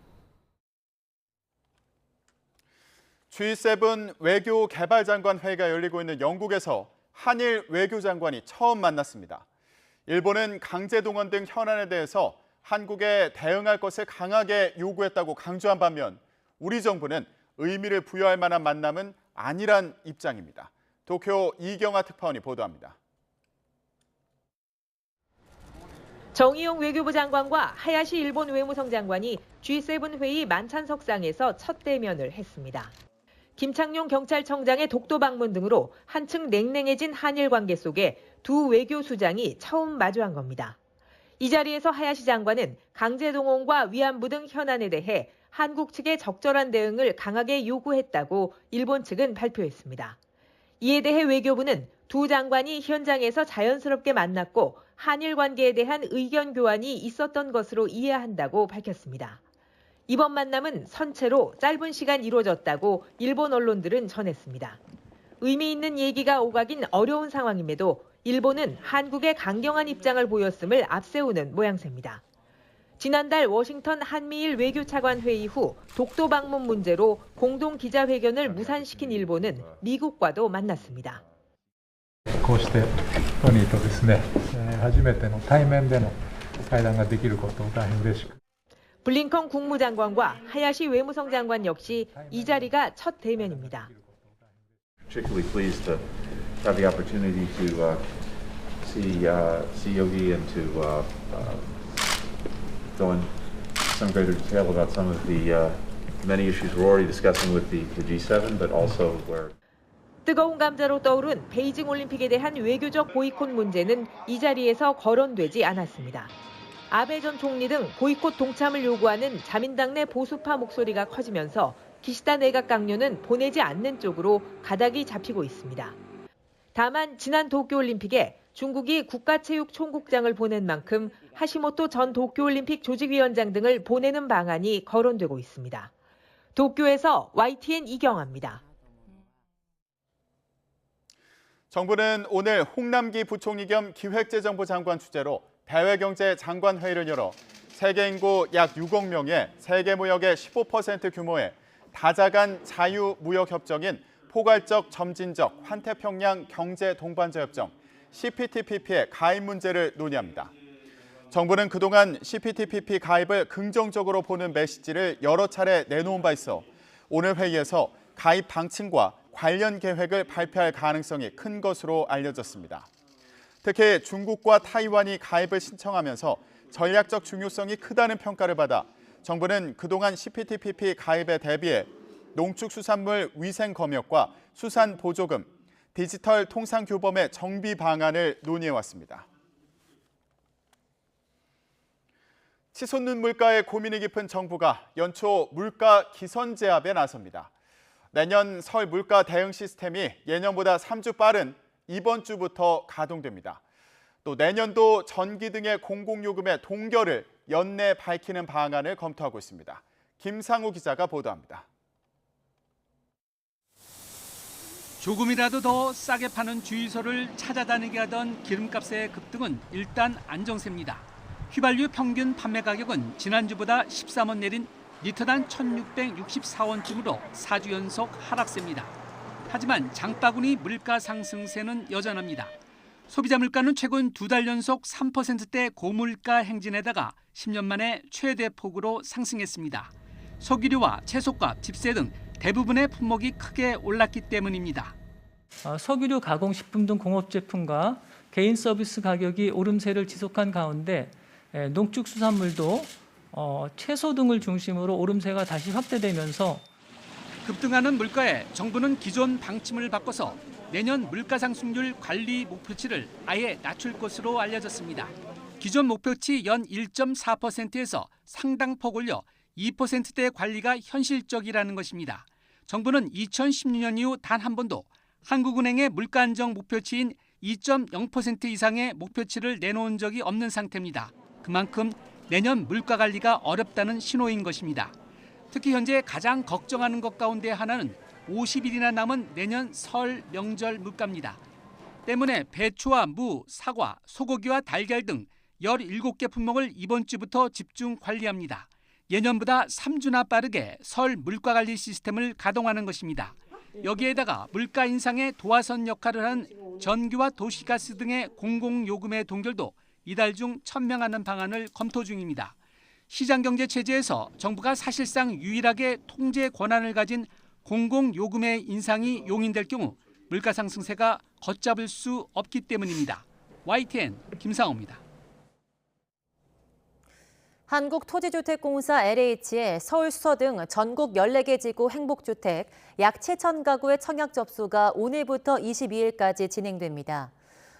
G7 외교 개발 장관 회의가 열리고 있는 영국에서 한일 외교장관이 처음 만났습니다. 일본은 강제동원 등 현안에 대해서 한국에 대응할 것을 강하게 요구했다고 강조한 반면 우리 정부는 의미를 부여할 만한 만남은 아니란 입장입니다. 도쿄 이경아 특파원이 보도합니다. 정의용 외교부 장관과 하야시 일본 외무성 장관이 G7 회의 만찬석상에서 첫 대면을 했습니다. 김창룡 경찰청장의 독도 방문 등으로 한층 냉랭해진 한일 관계 속에 두 외교수장이 처음 마주한 겁니다. 이 자리에서 하야시 장관은 강제동원과 위안부 등 현안에 대해 한국 측의 적절한 대응을 강하게 요구했다고 일본 측은 발표했습니다. 이에 대해 외교부는 두 장관이 현장에서 자연스럽게 만났고 한일 관계에 대한 의견 교환이 있었던 것으로 이해한다고 밝혔습니다. 이번 만남은 선체로 짧은 시간 이루어졌다고 일본 언론들은 전했습니다. 의미 있는 얘기가 오가긴 어려운 상황임에도 일본은 한국의 강경한 입장을 보였음을 앞세우는 모양새입니다. 지난달 워싱턴 한미일 외교차관 회의 후 독도 방문 문제로 공동 기자회견을 무산시킨 일본은 미국과도 만났습니다. こうしてトニーとですね、初めての対面での会談ができることを大変嬉しく。 블링컨 국무장관과 하야시 외무성 장관 역시 이 자리가 첫 대면입니다. Particularly pleased to have the opportunity to see Yogi and to go in some greater detail about some of the many issues we're already discussing with the G7, but also where. 뜨거운 감자로 떠오른 베이징 올림픽에 대한 외교적 보이콧 문제는 이 자리에서 거론되지 않았습니다. 아베 전 총리 등 보이콧 동참을 요구하는 자민당 내 보수파 목소리가 커지면서 기시다 내각 강요는 보내지 않는 쪽으로 가닥이 잡히고 있습니다. 다만 지난 도쿄올림픽에 중국이 국가체육총국장을 보낸 만큼 하시모토 전 도쿄올림픽 조직위원장 등을 보내는 방안이 거론되고 있습니다. 도쿄에서 YTN 이경아입니다. 정부는 오늘 홍남기 부총리 겸 기획재정부 장관 주재로 대외경제 장관 회의를 열어 세계 인구 약 6억 명의 세계 무역의 15% 규모의 다자간 자유무역협정인 포괄적 점진적 환태평양 경제 동반자 협정 CPTPP의 가입 문제를 논의합니다. 정부는 그동안 CPTPP 가입을 긍정적으로 보는 메시지를 여러 차례 내놓은 바 있어 오늘 회의에서 가입 방침과 관련 계획을 발표할 가능성이 큰 것으로 알려졌습니다. 특히 중국과 타이완이 가입을 신청하면서 전략적 중요성이 크다는 평가를 받아 정부는 그동안 CPTPP 가입에 대비해 농축수산물 위생 검역과 수산 보조금, 디지털 통상 교범의 정비 방안을 논의해왔습니다. 치솟는 물가에 고민이 깊은 정부가 연초 물가 기선 제압에 나섭니다. 내년 설 물가 대응 시스템이 예년보다 3주 빠른 이번 주부터 가동됩니다. 또 내년도 전기 등의 공공요금의 동결을 연내 밝히는 방안을 검토하고 있습니다. 김상우 기자가 보도합니다. 조금이라도 더 싸게 파는 주유소를 찾아다니게 하던 기름값의 급등은 일단 안정세입니다. 휘발유 평균 판매 가격은 지난주보다 13원 내린 리터당 1,664원쯤으로 4주 연속 하락세입니다. 하지만 장바구니 물가 상승세는 여전합니다. 소비자 물가는 최근 2달 연속 3%대 고물가 행진에다가 10년 만에 최대 폭으로 상승했습니다. 석유류와 채소값, 집세 등 대부분의 품목이 크게 올랐기 때문입니다. 석유류 가공식품 등 공업제품과 개인 서비스 가격이 오름세를 지속한 가운데 농축수산물도 채소 등을 중심으로 오름세가 다시 확대되면서 급등하는 물가에 정부는 기존 방침을 바꿔서 내년 물가 상승률 관리 목표치를 아예 낮출 것으로 알려졌습니다. 기존 목표치 연 1.4%에서 상당폭 올려 2%대 관리가 현실적이라는 것입니다. 정부는 2016년 이후 단 한 번도 한국은행의 물가 안정 목표치인 2.0% 이상의 목표치를 내놓은 적이 없는 상태입니다. 그만큼 내년 물가 관리가 어렵다는 신호인 것입니다. 특히 현재 가장 걱정하는 것 가운데 하나는 50일이나 남은 내년 설 명절 물가입니다. 때문에 배추와 무, 사과, 소고기와 달걀 등 17개 품목을 이번 주부터 집중 관리합니다. 예년보다 3주나 빠르게 설 물가관리 시스템을 가동하는 것입니다. 여기에다가 물가 인상에 도화선 역할을 한 전기와 도시가스 등의 공공요금의 동결도 이달 중 천명하는 방안을 검토 중입니다. 시장경제 체제에서 정부가 사실상 유일하게 통제 권한을 가진 공공요금의 인상이 용인될 경우 물가 상승세가 걷잡을 수 없기 때문입니다. YTN 김상호입니다. 한국토지주택공사 LH의 서울 수서 등 전국 14개 지구 행복주택 약 7천 가구의 청약 접수가 오늘부터 22일까지 진행됩니다.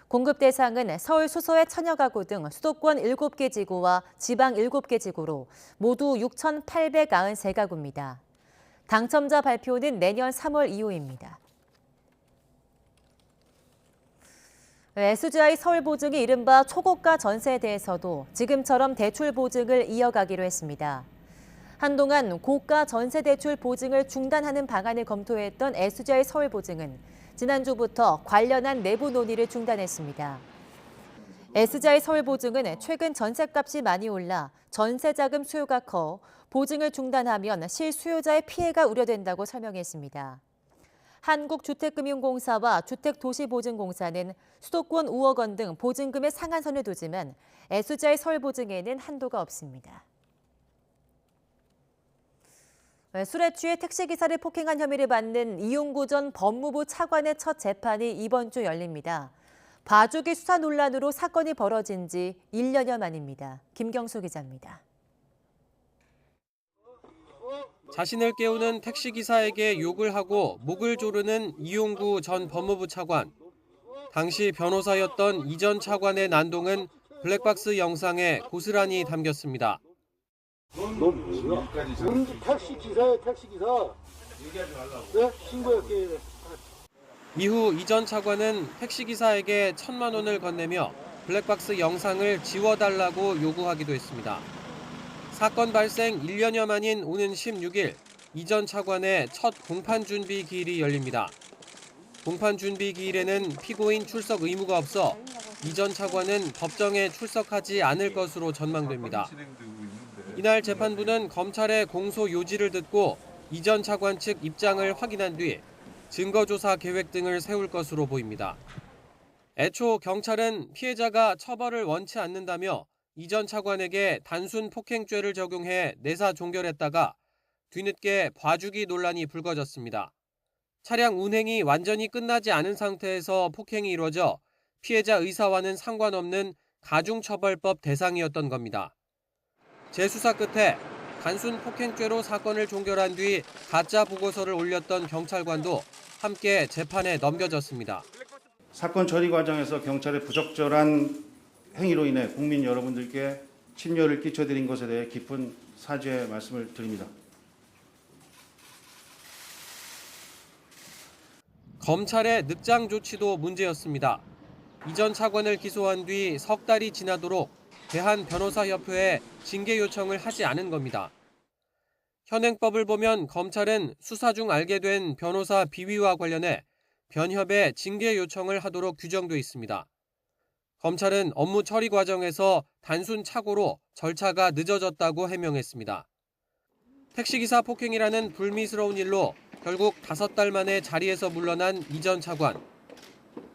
공급 대상은 서울 수서의 천여가구 등 수도권 7개 지구와 지방 7개 지구로 모두 6,893가구입니다. 당첨자 발표는 내년 3월 이후입니다. SGI 서울보증이 이른바 초고가 전세에 대해서도 지금처럼 대출 보증을 이어가기로 했습니다. 한동안 고가 전세 대출 보증을 중단하는 방안을 검토했던 SGI 서울보증은 지난주부터 관련한 내부 논의를 중단했습니다. SGI 서울보증은 최근 전셋값이 많이 올라 전세자금 수요가 커 보증을 중단하면 실수요자의 피해가 우려된다고 설명했습니다. 한국주택금융공사와 주택도시보증공사는 수도권 5억 원 등 보증금의 상한선을 두지만 SGI 서울보증에는 한도가 없습니다. 술에 취해 택시기사를 폭행한 혐의를 받는 이용구 전 법무부 차관의 첫 재판이 이번 주 열립니다. 봐주기 수사 논란으로 사건이 벌어진 지 1년여 만입니다. 김경수 기자입니다. 자신을 깨우는 택시기사에게 욕을 하고 목을 조르는 이용구 전 법무부 차관. 당시 변호사였던 이 전 차관의 난동은 블랙박스 영상에 고스란히 담겼습니다. 너 뭐야? 택시기사야, 택시기사. 얘기하지 말라고. 네? 신고할게. 이후 이 전 차관은 택시기사에게 1,000만 원을 건네며 블랙박스 영상을 지워달라고 요구하기도 했습니다. 사건 발생 1년여 만인 오는 16일 이 전 차관의 첫 공판 준비 기일이 열립니다. 공판 준비 기일에는 피고인 출석 의무가 없어 이 전 차관은 법정에 출석하지 않을 것으로 전망됩니다. 이날 재판부는 검찰의 공소 요지를 듣고 이 전 차관 측 입장을 확인한 뒤 증거조사 계획 등을 세울 것으로 보입니다. 애초 경찰은 피해자가 처벌을 원치 않는다며 이 전 차관에게 단순 폭행죄를 적용해 내사 종결했다가 뒤늦게 봐주기 논란이 불거졌습니다. 차량 운행이 완전히 끝나지 않은 상태에서 폭행이 이루어져 피해자 의사와는 상관없는 가중처벌법 대상이었던 겁니다. 재수사 끝에 단순 폭행죄로 사건을 종결한 뒤 가짜 보고서를 올렸던 경찰관도 함께 재판에 넘겨졌습니다. 사건 처리 과정에서 경찰의 부적절한 행위로 인해 국민 여러분들께 침려를 끼쳐드린 것에 대해 깊은 사죄의 말씀을 드립니다. 검찰의 늑장 조치도 문제였습니다. 이 전 차관을 기소한 뒤 석 달이 지나도록 대한변호사협회에 징계 요청을 하지 않은 겁니다. 현행법을 보면 검찰은 수사 중 알게 된 변호사 비위와 관련해 변협에 징계 요청을 하도록 규정돼 있습니다. 검찰은 업무 처리 과정에서 단순 착오로 절차가 늦어졌다고 해명했습니다. 택시기사 폭행이라는 불미스러운 일로 결국 5달 만에 자리에서 물러난 이 전 차관.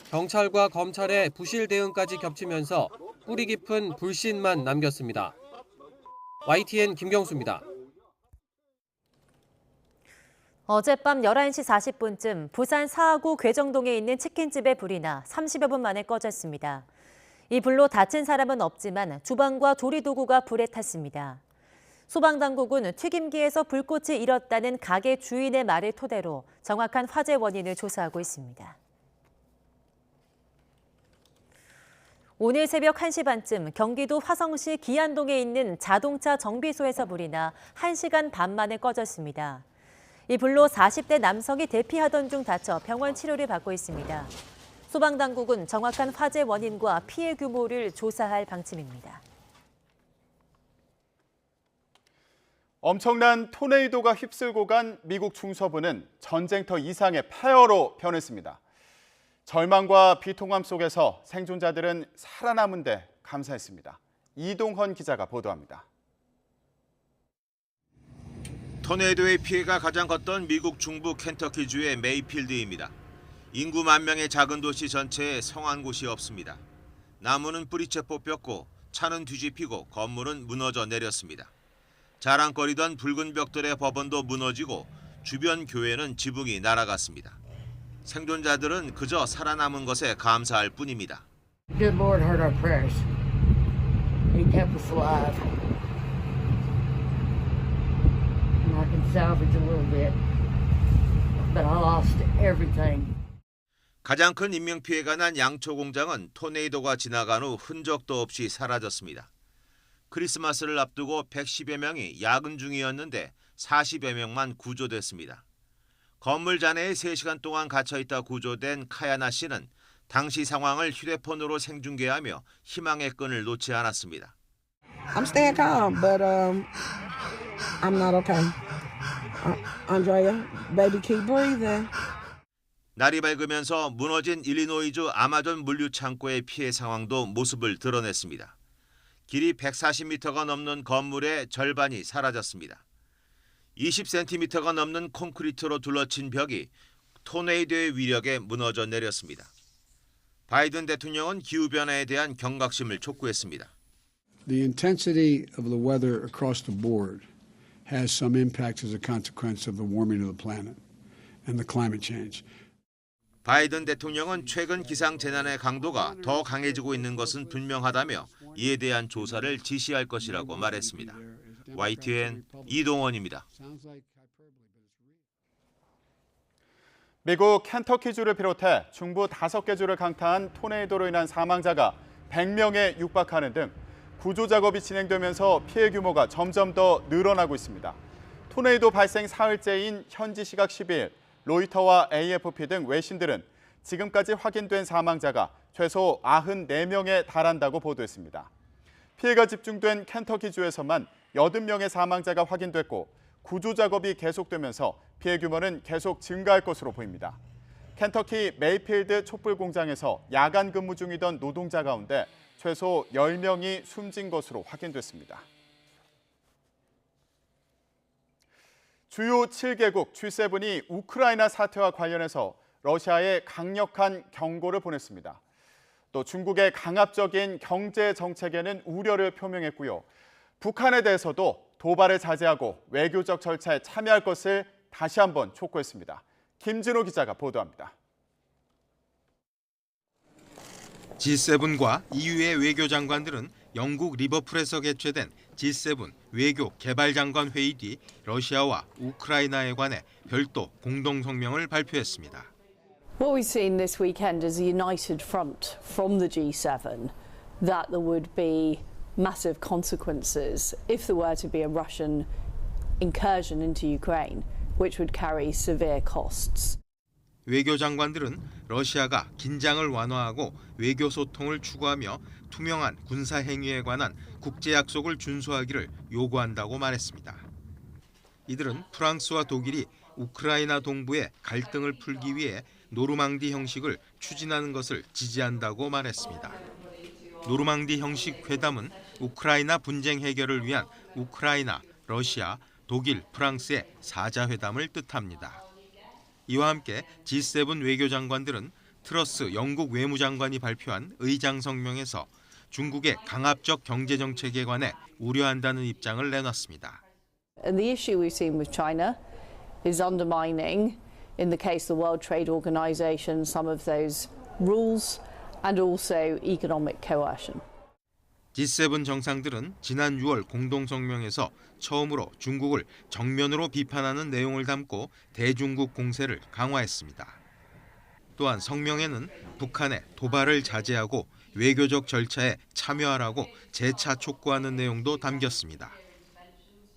경찰과 검찰의 부실 대응까지 겹치면서 뿌리 깊은 불신만 남겼습니다. YTN 김경수입니다. 어젯밤 11시 40분쯤 부산 사하구 괴정동에 있는 치킨집에 불이 나 30여 분 만에 꺼졌습니다. 이 불로 다친 사람은 없지만 주방과 조리도구가 불에 탔습니다. 소방당국은 튀김기에서 불꽃이 일었다는 가게 주인의 말을 토대로 정확한 화재 원인을 조사하고 있습니다. 오늘 새벽 1시 반쯤 경기도 화성시 기안동에 있는 자동차 정비소에서 불이 나 1시간 반 만에 꺼졌습니다. 이 불로 40대 남성이 대피하던 중 다쳐 병원 치료를 받고 있습니다. 소방당국은 정확한 화재 원인과 피해 규모를 조사할 방침입니다. 엄청난 토네이도가 휩쓸고 간 미국 중서부는 전쟁터 이상의 폐허로 변했습니다. 절망과 비통함 속에서 생존자들은 살아남은 데 감사했습니다. 이동헌 기자가 보도합니다. 토네이도의 피해가 가장 컸던 미국 중부 켄터키주의 메이필드입니다. 인구 10,000명의 작은 도시 전체에 성한 곳이 없습니다. 나무는 뿌리채 뽑혔고 차는 뒤집히고 건물은 무너져 내렸습니다. 자랑거리던 붉은 벽돌의 법원도 무너지고 주변 교회는 지붕이 날아갔습니다. 생존자들은 그저 살아남은 것에 감사할 뿐입니다. Good Lord heard our prayers. He kept us alive. And I can salvage a little bit, but I lost everything. 가장 큰 인명피해가 난 양초 공장은 토네이도가 지나간 후 흔적도 없이 사라졌습니다. 크리스마스를 앞두고 110여 명이 야근 중이었는데 40여 명만 구조됐습니다. 건물 잔해에 3시간 동안 갇혀있다 구조된 카야나 씨는 당시 상황을 휴대폰으로 생중계하며 희망의 끈을 놓지 않았습니다. I'm staying calm, but I'm not okay. Andrea, baby, keep breathing. 날이 밝으면서 무너진 일리노이주 아마존 물류 창고의 피해 상황도 모습을 드러냈습니다. 길이 140m가 넘는 건물의 절반이 사라졌습니다. 20cm가 넘는 콘크리트로 둘러친 벽이 토네이도의 위력에 무너져 내렸습니다. 바이든 대통령은 기후변화에 대한 경각심을 촉구했습니다. The intensity of the weather across the board has some impacts as a consequence of the warming of the planet and the climate change. 바이든 대통령은 최근 기상재난의 강도가 더 강해지고 있는 것은 분명하다며 이에 대한 조사를 지시할 것이라고 말했습니다. YTN 이동원입니다. 미국 켄터키주를 비롯해 중부 5개 주를 강타한 토네이도로 인한 사망자가 100명에 육박하는 등 구조 작업이 진행되면서 피해 규모가 점점 더 늘어나고 있습니다. 토네이도 발생 사흘째인 현지 시각 12일 로이터와 AFP 등 외신들은 지금까지 확인된 사망자가 최소 94명에 달한다고 보도했습니다. 피해가 집중된 켄터키주에서만 80명의 사망자가 확인됐고 구조 작업이 계속되면서 피해 규모는 계속 증가할 것으로 보입니다. 켄터키 메이필드 촛불 공장에서 야간 근무 중이던 노동자 가운데 최소 10명이 숨진 것으로 확인됐습니다. 주요 7개국 G7이 우크라이나 사태와 관련해서 러시아에 강력한 경고를 보냈습니다. 또 중국의 강압적인 경제 정책에는 우려를 표명했고요. 북한에 대해서도 도발을 자제하고 외교적 절차에 참여할 것을 다시 한번 촉구했습니다. 김진호 기자가 보도합니다. G7과 EU의 외교장관들은 영국 리버풀에서 개최된 G7 외교 개발장관 회의 뒤 러시아와 우크라이나에 관해 별도 공동 성명을 발표했습니다. What we've seen this weekend is a united front from the G7 that there would be massive consequences if there were to be a Russian incursion into Ukraine, which would carry severe costs. 외교장관들은 러시아가 긴장을 완화하고 외교 소통을 추구하며 투명한 군사 행위에 관한 국제 약속을 준수하기를 요구한다고 말했습니다. 이들은 프랑스와 독일이 우크라이나 동부의 갈등을 풀기 위해 노르망디 형식을 추진하는 것을 지지한다고 말했습니다. 노르망디 형식 회담은 우크라이나 분쟁 해결을 위한 우크라이나, 러시아, 독일, 프랑스의 4자 회담을 뜻합니다. 이와 함께 G7 외교장관들은 트러스 영국 외무장관이 발표한 의장 성명에서 중국의 강압적 경제 정책에 관해 우려한다는 입장을 내놨습니다. And the issue we've seen with China is undermining, in the case of the World Trade Organization, some of those rules and also economic coercion. G7 정상들은 지난 6월 공동성명에서 처음으로 중국을 정면으로 비판하는 내용을 담고 대중국 공세를 강화했습니다. 또한 성명에는 북한의 도발을 자제하고 외교적 절차에 참여하라고 재차 촉구하는 내용도 담겼습니다.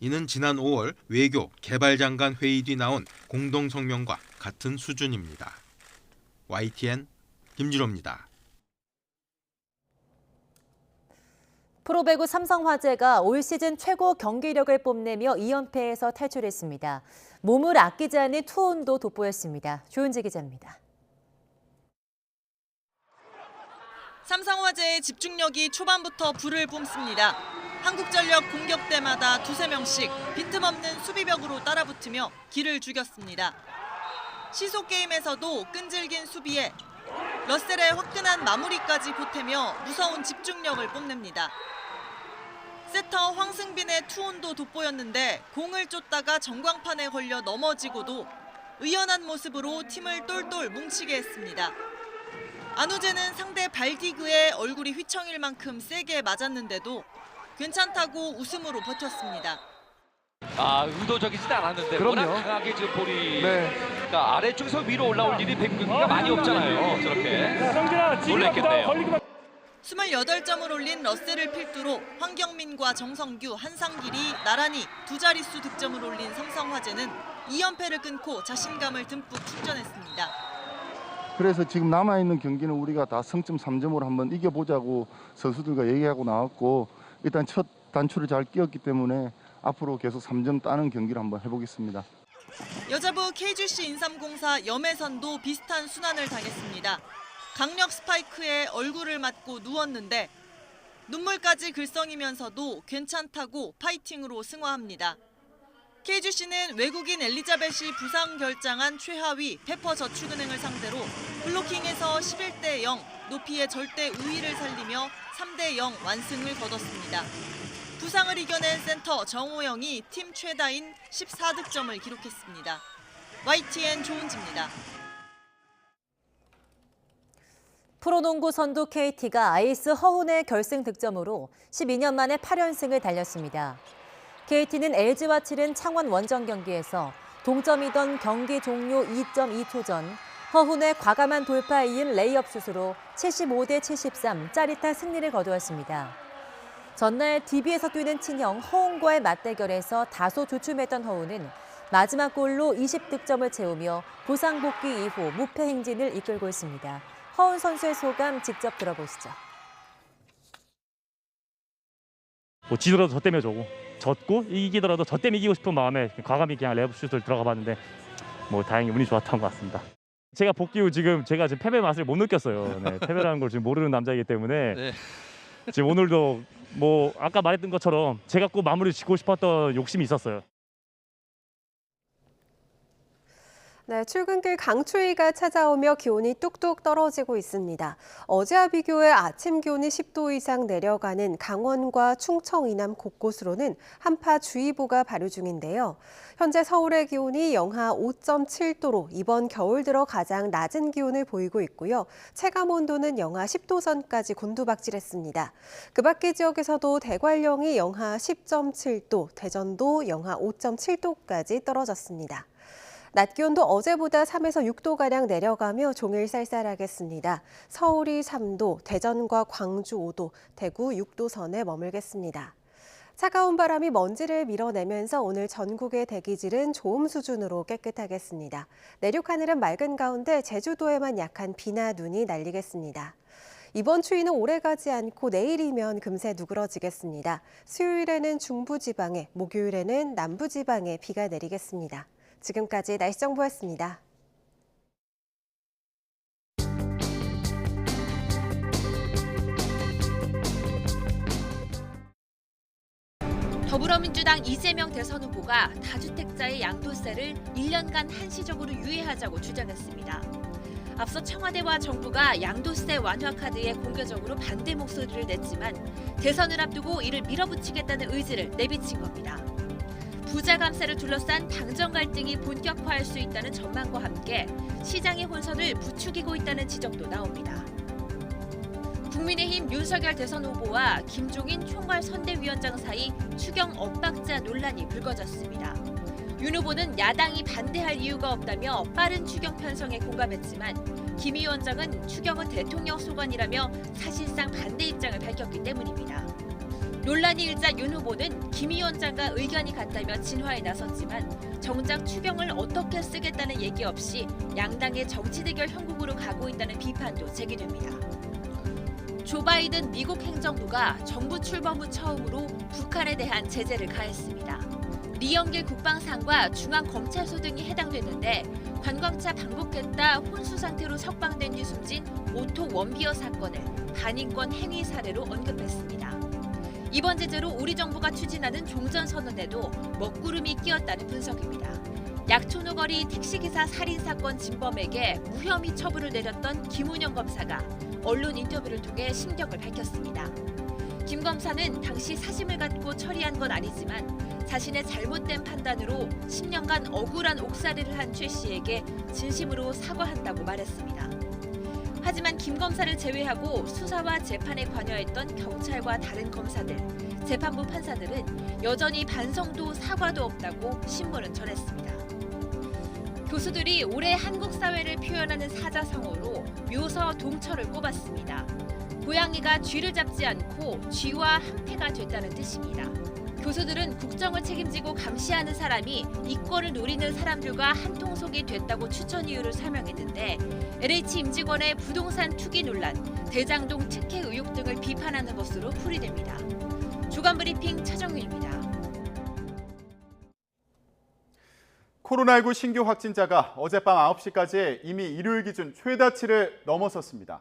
이는 지난 5월 외교 개발장관 회의 뒤 나온 공동성명과 같은 수준입니다. YTN 김진호입니다. 프로배구 삼성화재가 올 시즌 최고 경기력을 뽐내며 2연패에서 탈출했습니다. 몸을 아끼지 않은 투혼도 돋보였습니다. 조은지 기자입니다. 삼성화재의 집중력이 초반부터 불을 뿜습니다. 한국전력 공격 때마다 두세 명씩 빈틈없는 수비벽으로 따라붙으며 기를 죽였습니다. 시속 게임에서도 끈질긴 수비에 러셀의 화끈한 마무리까지 보태며 무서운 집중력을 뽐냅니다. 세터 황승빈의 투혼도 돋보였는데 공을 쫓다가 전광판에 걸려 넘어지고도 의연한 모습으로 팀을 똘똘 뭉치게 했습니다. 안우재는 상대 발디그에 얼굴이 휘청일 만큼 세게 맞았는데도 괜찮다고 웃음으로 버텼습니다. 의도적이지도 않았는데 그럼요. 워낙 강하게 지금 볼이 그러니까 아래쪽에서 위로 올라올 일이 백분기가 많이 없잖아요. 저렇게 놀랬겠네요. 28점을 올린 러셀을 필두로 황경민과 정성규, 한상길이 나란히 두 자릿수 득점을 올린 삼성화재는 2연패를 끊고 자신감을 듬뿍 충전했습니다. 그래서 지금 남아있는 경기는 우리가 다 승점 3점으로 한번 이겨보자고 선수들과 얘기하고 나왔고 일단 첫 단추를 잘 끼웠기 때문에 앞으로 계속 3점 따는 경기를 한번 해보겠습니다. 여자부 KGC 인삼공사 염혜선도 비슷한 순환을 당했습니다. 강력 스파이크에 얼굴을 맞고 누웠는데 눈물까지 글썽이면서도 괜찮다고 파이팅으로 승화합니다. KGC는 외국인 엘리자벳이 부상 결장한 최하위 페퍼저축은행을 상대로 블로킹에서 11대 0, 높이의 절대 우위를 살리며 3대 0 완승을 거뒀습니다. 부상을 이겨낸 센터 정호영이 팀 최다인 14득점을 기록했습니다. YTN 조은지입니다. 프로농구 선두 KT가 아이스 허훈의 결승 득점으로 12년 만에 8연승을 달렸습니다. KT는 LG와 치른 창원 원정 경기에서 동점이던 경기 종료 2.2초 전 허훈의 과감한 돌파에 이은 레이업 슛으로 75대 73 짜릿한 승리를 거두었습니다. 전날 DB에서 뛰는 친형 허훈과의 맞대결에서 다소 주춤했던 허훈은 마지막 골로 20득점을 채우며 부상 복귀 이후 무패 행진을 이끌고 있습니다. 허훈 선수의 소감 직접 들어보시죠. 지더라도 저 때문에 졌고 이기더라도 저 때문에 이기고 싶은 마음에 과감히 그냥 레이업 슛을 들어가 봤는데 다행히 운이 좋았던 것 같습니다. 제가 복귀 후 제가 지금 패배 맛을 못 느꼈어요. 패배라는 걸 지금 모르는 남자이기 때문에 지금 오늘도 아까 말했던 것처럼 제가 꼭 마무리 짓고 싶었던 욕심이 있었어요. 네, 출근길 강추위가 찾아오며 기온이 뚝뚝 떨어지고 있습니다. 어제와 비교해 아침 기온이 10도 이상 내려가는 강원과 충청 이남 곳곳으로는 한파주의보가 발효 중인데요. 현재 서울의 기온이 영하 5.7도로 이번 겨울 들어 가장 낮은 기온을 보이고 있고요. 체감 온도는 영하 10도 선까지 곤두박질했습니다. 그 밖의 지역에서도 대관령이 영하 10.7도, 대전도 영하 5.7도까지 떨어졌습니다. 낮 기온도 어제보다 3에서 6도가량 내려가며 종일 쌀쌀하겠습니다. 서울이 3도, 대전과 광주 5도, 대구 6도 선에 머물겠습니다. 차가운 바람이 먼지를 밀어내면서 오늘 전국의 대기질은 좋음 수준으로 깨끗하겠습니다. 내륙 하늘은 맑은 가운데 제주도에만 약한 비나 눈이 날리겠습니다. 이번 추위는 오래가지 않고 내일이면 금세 누그러지겠습니다. 수요일에는 중부지방에, 목요일에는 남부지방에 비가 내리겠습니다. 지금까지 날씨 정보였습니다. 더불어민주당 이재명 대선 후보가 다주택자의 양도세를 1년간 한시적으로 유예하자고 주장했습니다. 앞서 청와대와 정부가 양도세 완화 카드에 공개적으로 반대 목소리를 냈지만 대선을 앞두고 이를 밀어붙이겠다는 의지를 내비친 겁니다. 부자 감세를 둘러싼 당정 갈등이 본격화할 수 있다는 전망과 함께 시장의 혼선을 부추기고 있다는 지적도 나옵니다. 국민의힘 윤석열 대선 후보와 김종인 총괄 선대위원장 사이 추경 엇박자 논란이 불거졌습니다. 윤 후보는 야당이 반대할 이유가 없다며 빠른 추경 편성에 공감했지만 김 위원장은 추경은 대통령 소관이라며 사실상 반대 입장을 밝혔기 때문입니다. 논란이 일자 윤 후보는 김 위원장과 의견이 같다며 진화에 나섰지만 정작 추경을 어떻게 쓰겠다는 얘기 없이 양당의 정치 대결 형국으로 가고 있다는 비판도 제기됩니다. 조 바이든 미국 행정부가 정부 출범 후 처음으로 북한에 대한 제재를 가했습니다. 리영길 국방상과 중앙검찰소 등이 해당됐는데 관광차 방북했다 혼수 상태로 석방된 뒤 숨진 오토 원비어 사건을 반인권 행위 사례로 언급했습니다. 이번 제재로 우리 정부가 추진하는 종전선언에도 먹구름이 끼었다는 분석입니다. 약촌호거리 택시기사 살인사건 진범에게 무혐의 처분을 내렸던 김은영 검사가 언론 인터뷰를 통해 심경을 밝혔습니다. 김 검사는 당시 사심을 갖고 처리한 건 아니지만 자신의 잘못된 판단으로 10년간 억울한 옥살이를 한 최 씨에게 진심으로 사과한다고 말했습니다. 하지만 김 검사를 제외하고 수사와 재판에 관여했던 경찰과 다른 검사들, 재판부 판사들은 여전히 반성도 사과도 없다고 신문은 전했습니다. 교수들이 올해 한국 사회를 표현하는 사자성어로 묘서 동처를 꼽았습니다. 고양이가 쥐를 잡지 않고 쥐와 한패가 됐다는 뜻입니다. 교수들은 국정을 책임지고 감시하는 사람이 이권을 노리는 사람들과 한통속이 됐다고 추천 이유를 설명했는데 LH 임직원의 부동산 투기 논란, 대장동 특혜 의혹 등을 비판하는 것으로 풀이됩니다. 주간 브리핑 차정윤입니다. 코로나19 신규 확진자가 어젯밤 9시까지 이미 일요일 기준 최다치를 넘어섰습니다.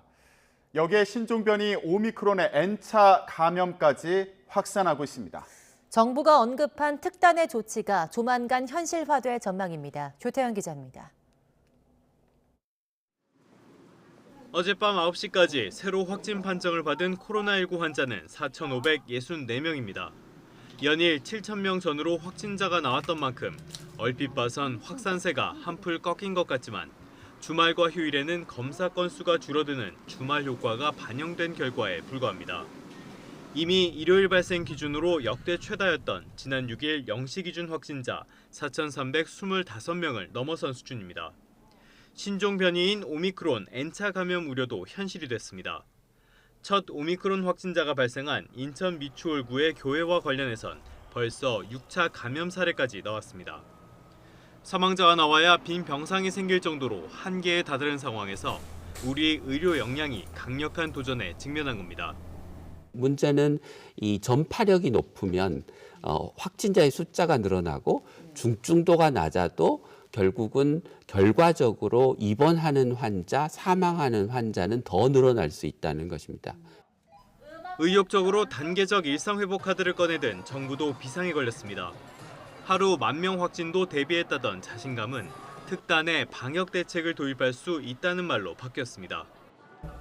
여기에 신종변이 오미크론의 N차 감염까지 확산하고 있습니다. 정부가 언급한 특단의 조치가 조만간 현실화될 전망입니다. 조태현 기자입니다. 어젯밤 9시까지 새로 확진 판정을 받은 코로나19 환자는 4,564명입니다. 연일 7,000명 전후로 확진자가 나왔던 만큼 얼핏 봐선 확산세가 한풀 꺾인 것 같지만 주말과 휴일에는 검사 건수가 줄어드는 주말 효과가 반영된 결과에 불과합니다. 이미 일요일 발생 기준으로 역대 최다였던 지난 6일 0시 기준 확진자 4,325명을 넘어선 수준입니다. 신종 변이인 오미크론 N차 감염 우려도 현실이 됐습니다. 첫 오미크론 확진자가 발생한 인천 미추홀구의 교회와 관련해선 벌써 6차 감염 사례까지 나왔습니다. 사망자가 나와야 빈 병상이 생길 정도로 한계에 다다른 상황에서 우리 의료 역량이 강력한 도전에 직면한 겁니다. 문제는 이 전파력이 높으면 확진자의 숫자가 늘어나고 중증도가 낮아도 결국은 결과적으로 입원하는 환자, 사망하는 환자는 더 늘어날 수 있다는 것입니다. 의욕적으로 단계적 일상회복 카드를 꺼내든 정부도 비상에 걸렸습니다. 하루 10,000명 확진도 대비했다던 자신감은 특단의 방역 대책을 도입할 수 있다는 말로 바뀌었습니다.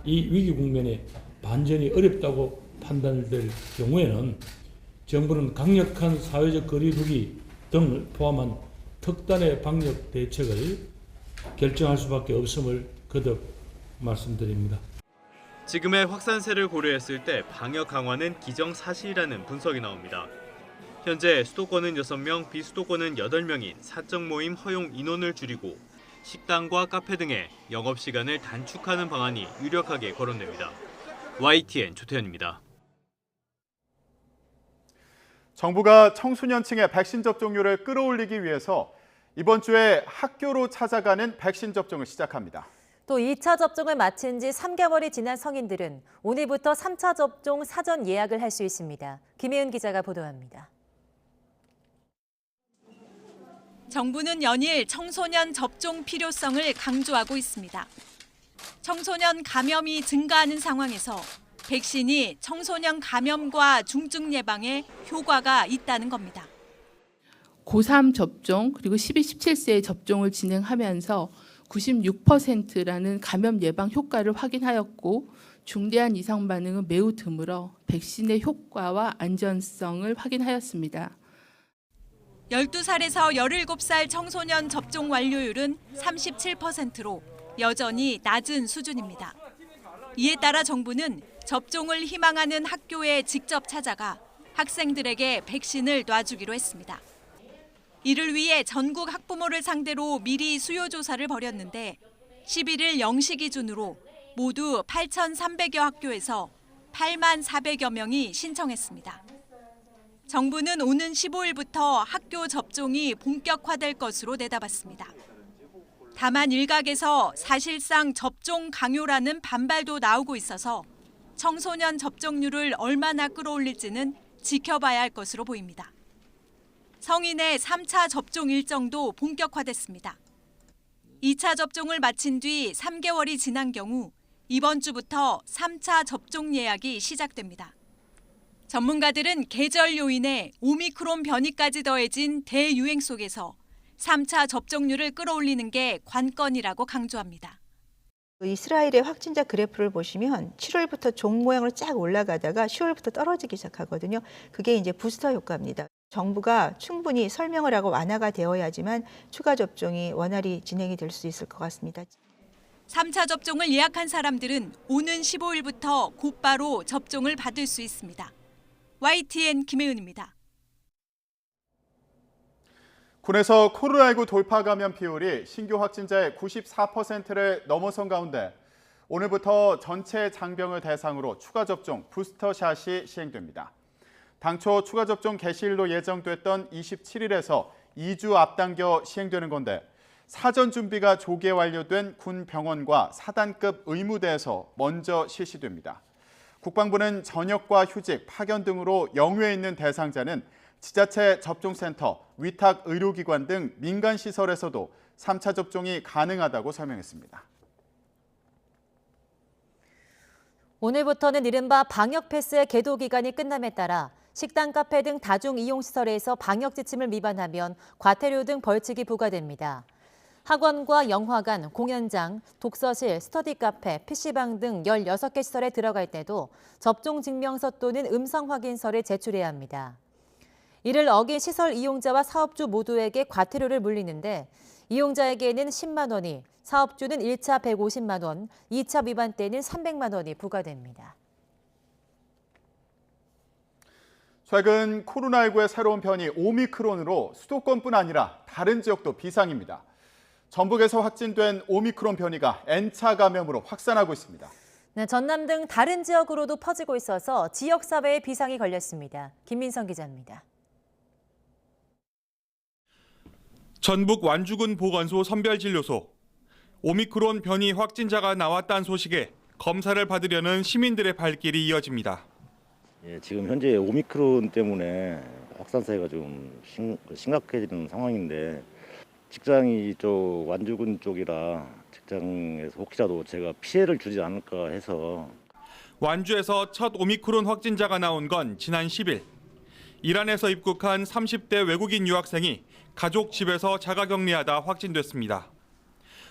이 위기 국면에 반전이 어렵다고 판단될 경우에는 정부는 강력한 사회적 거리두기 등을 포함한 특단의 방역 대책을 결정할 수밖에 없음을 거듭 말씀드립니다. 지금의 확산세를 고려했을 때 방역 강화는 기정사실이라는 분석이 나옵니다. 현재 수도권은 6명, 비수도권은 8명인 사적 모임 허용 인원을 줄이고 식당과 카페 등의 영업시간을 단축하는 방안이 유력하게 거론됩니다. YTN 조태현입니다. 정부가 청소년층의 백신 접종률을 끌어올리기 위해서 이번 주에 학교로 찾아가는 백신 접종을 시작합니다. 또 2차 접종을 마친 지 3개월이 지난 성인들은 오늘부터 3차 접종 사전 예약을 할 수 있습니다. 김혜은 기자가 보도합니다. 정부는 연일 청소년 접종 필요성을 강조하고 있습니다. 청소년 감염이 증가하는 상황에서 백신이 청소년 감염과 중증 예방에 효과가 있다는 겁니다. 고3 접종 그리고 12, 17세의 접종을 진행하면서 96%라는 감염 예방 효과를 확인하였고 중대한 이상 반응은 매우 드물어 백신의 효과와 안전성을 확인하였습니다. 12살에서 17살 청소년 접종 완료율은 37%로 여전히 낮은 수준입니다. 이에 따라 정부는 접종을 희망하는 학교에 직접 찾아가 학생들에게 백신을 놔주기로 했습니다. 이를 위해 전국 학부모를 상대로 미리 수요 조사를 벌였는데 11일 0시 기준으로 모두 8,300여 학교에서 8만 400여 명이 신청했습니다. 정부는 오는 15일부터 학교 접종이 본격화될 것으로 내다봤습니다. 다만 일각에서 사실상 접종 강요라는 반발도 나오고 있어서 청소년 접종률을 얼마나 끌어올릴지는 지켜봐야 할 것으로 보입니다. 성인의 3차 접종 일정도 본격화됐습니다. 2차 접종을 마친 뒤 3개월이 지난 경우 이번 주부터 3차 접종 예약이 시작됩니다. 전문가들은 계절 요인에 오미크론 변이까지 더해진 대유행 속에서 3차 접종률을 끌어올리는 게 관건이라고 강조합니다. 이스라엘의 확진자 그래프를 보시면 7월부터 종 모양으로 쫙 올라가다가 10월부터 떨어지기 시작하거든요. 그게 이제 부스터 효과입니다. 정부가 충분히 설명을 하고 완화가 되어야지만 추가 접종이 원활히 진행이 될 수 있을 것 같습니다. 3차 접종을 예약한 사람들은 오는 15일부터 곧바로 접종을 받을 수 있습니다. YTN 김혜은입니다. 군에서 코로나19 돌파 감염 비율이 신규 확진자의 94%를 넘어선 가운데 오늘부터 전체 장병을 대상으로 추가 접종 부스터샷이 시행됩니다. 당초 추가 접종 개시일로 예정됐던 27일에서 2주 앞당겨 시행되는 건데 사전 준비가 조기에 완료된 군 병원과 사단급 의무대에서 먼저 실시됩니다. 국방부는 전역과 휴직, 파견 등으로 영유에 있는 대상자는 지자체 접종센터, 위탁 의료기관 등 민간시설에서도 3차 접종이 가능하다고 설명했습니다. 오늘부터는 이른바 방역 패스의 계도 기간이 끝남에 따라 식당, 카페 등 다중 이용시설에서 방역 지침을 위반하면 과태료 등 벌칙이 부과됩니다. 학원과 영화관, 공연장, 독서실, 스터디 카페, PC방 등 16개 시설에 들어갈 때도 접종 증명서 또는 음성 확인서를 제출해야 합니다. 이를 어긴 시설 이용자와 사업주 모두에게 과태료를 물리는데 이용자에게는 10만 원이, 사업주는 1차 150만 원, 2차 위반 때는 300만 원이 부과됩니다. 최근 코로나19의 새로운 변이 오미크론으로 수도권뿐 아니라 다른 지역도 비상입니다. 전북에서 확진된 오미크론 변이가 N차 감염으로 확산하고 있습니다. 네, 전남 등 다른 지역으로도 퍼지고 있어서 지역사회에 비상이 걸렸습니다. 김민성 기자입니다. 전북 완주군 보건소 선별진료소. 오미크론 변이 확진자가 나왔다는 소식에 검사를 받으려는 시민들의 발길이 이어집니다. 예, 지금 현재 오미크론 때문에 확산세가 좀 심각해지는 상황인데 직장이 저 완주군 쪽이라 직장에서 혹시라도 제가 피해를 주지 않을까 해서. 완주에서 첫 오미크론 확진자가 나온 건 지난 10일. 이란에서 입국한 30대 외국인 유학생이 가족 집에서 자가격리하다 확진됐습니다.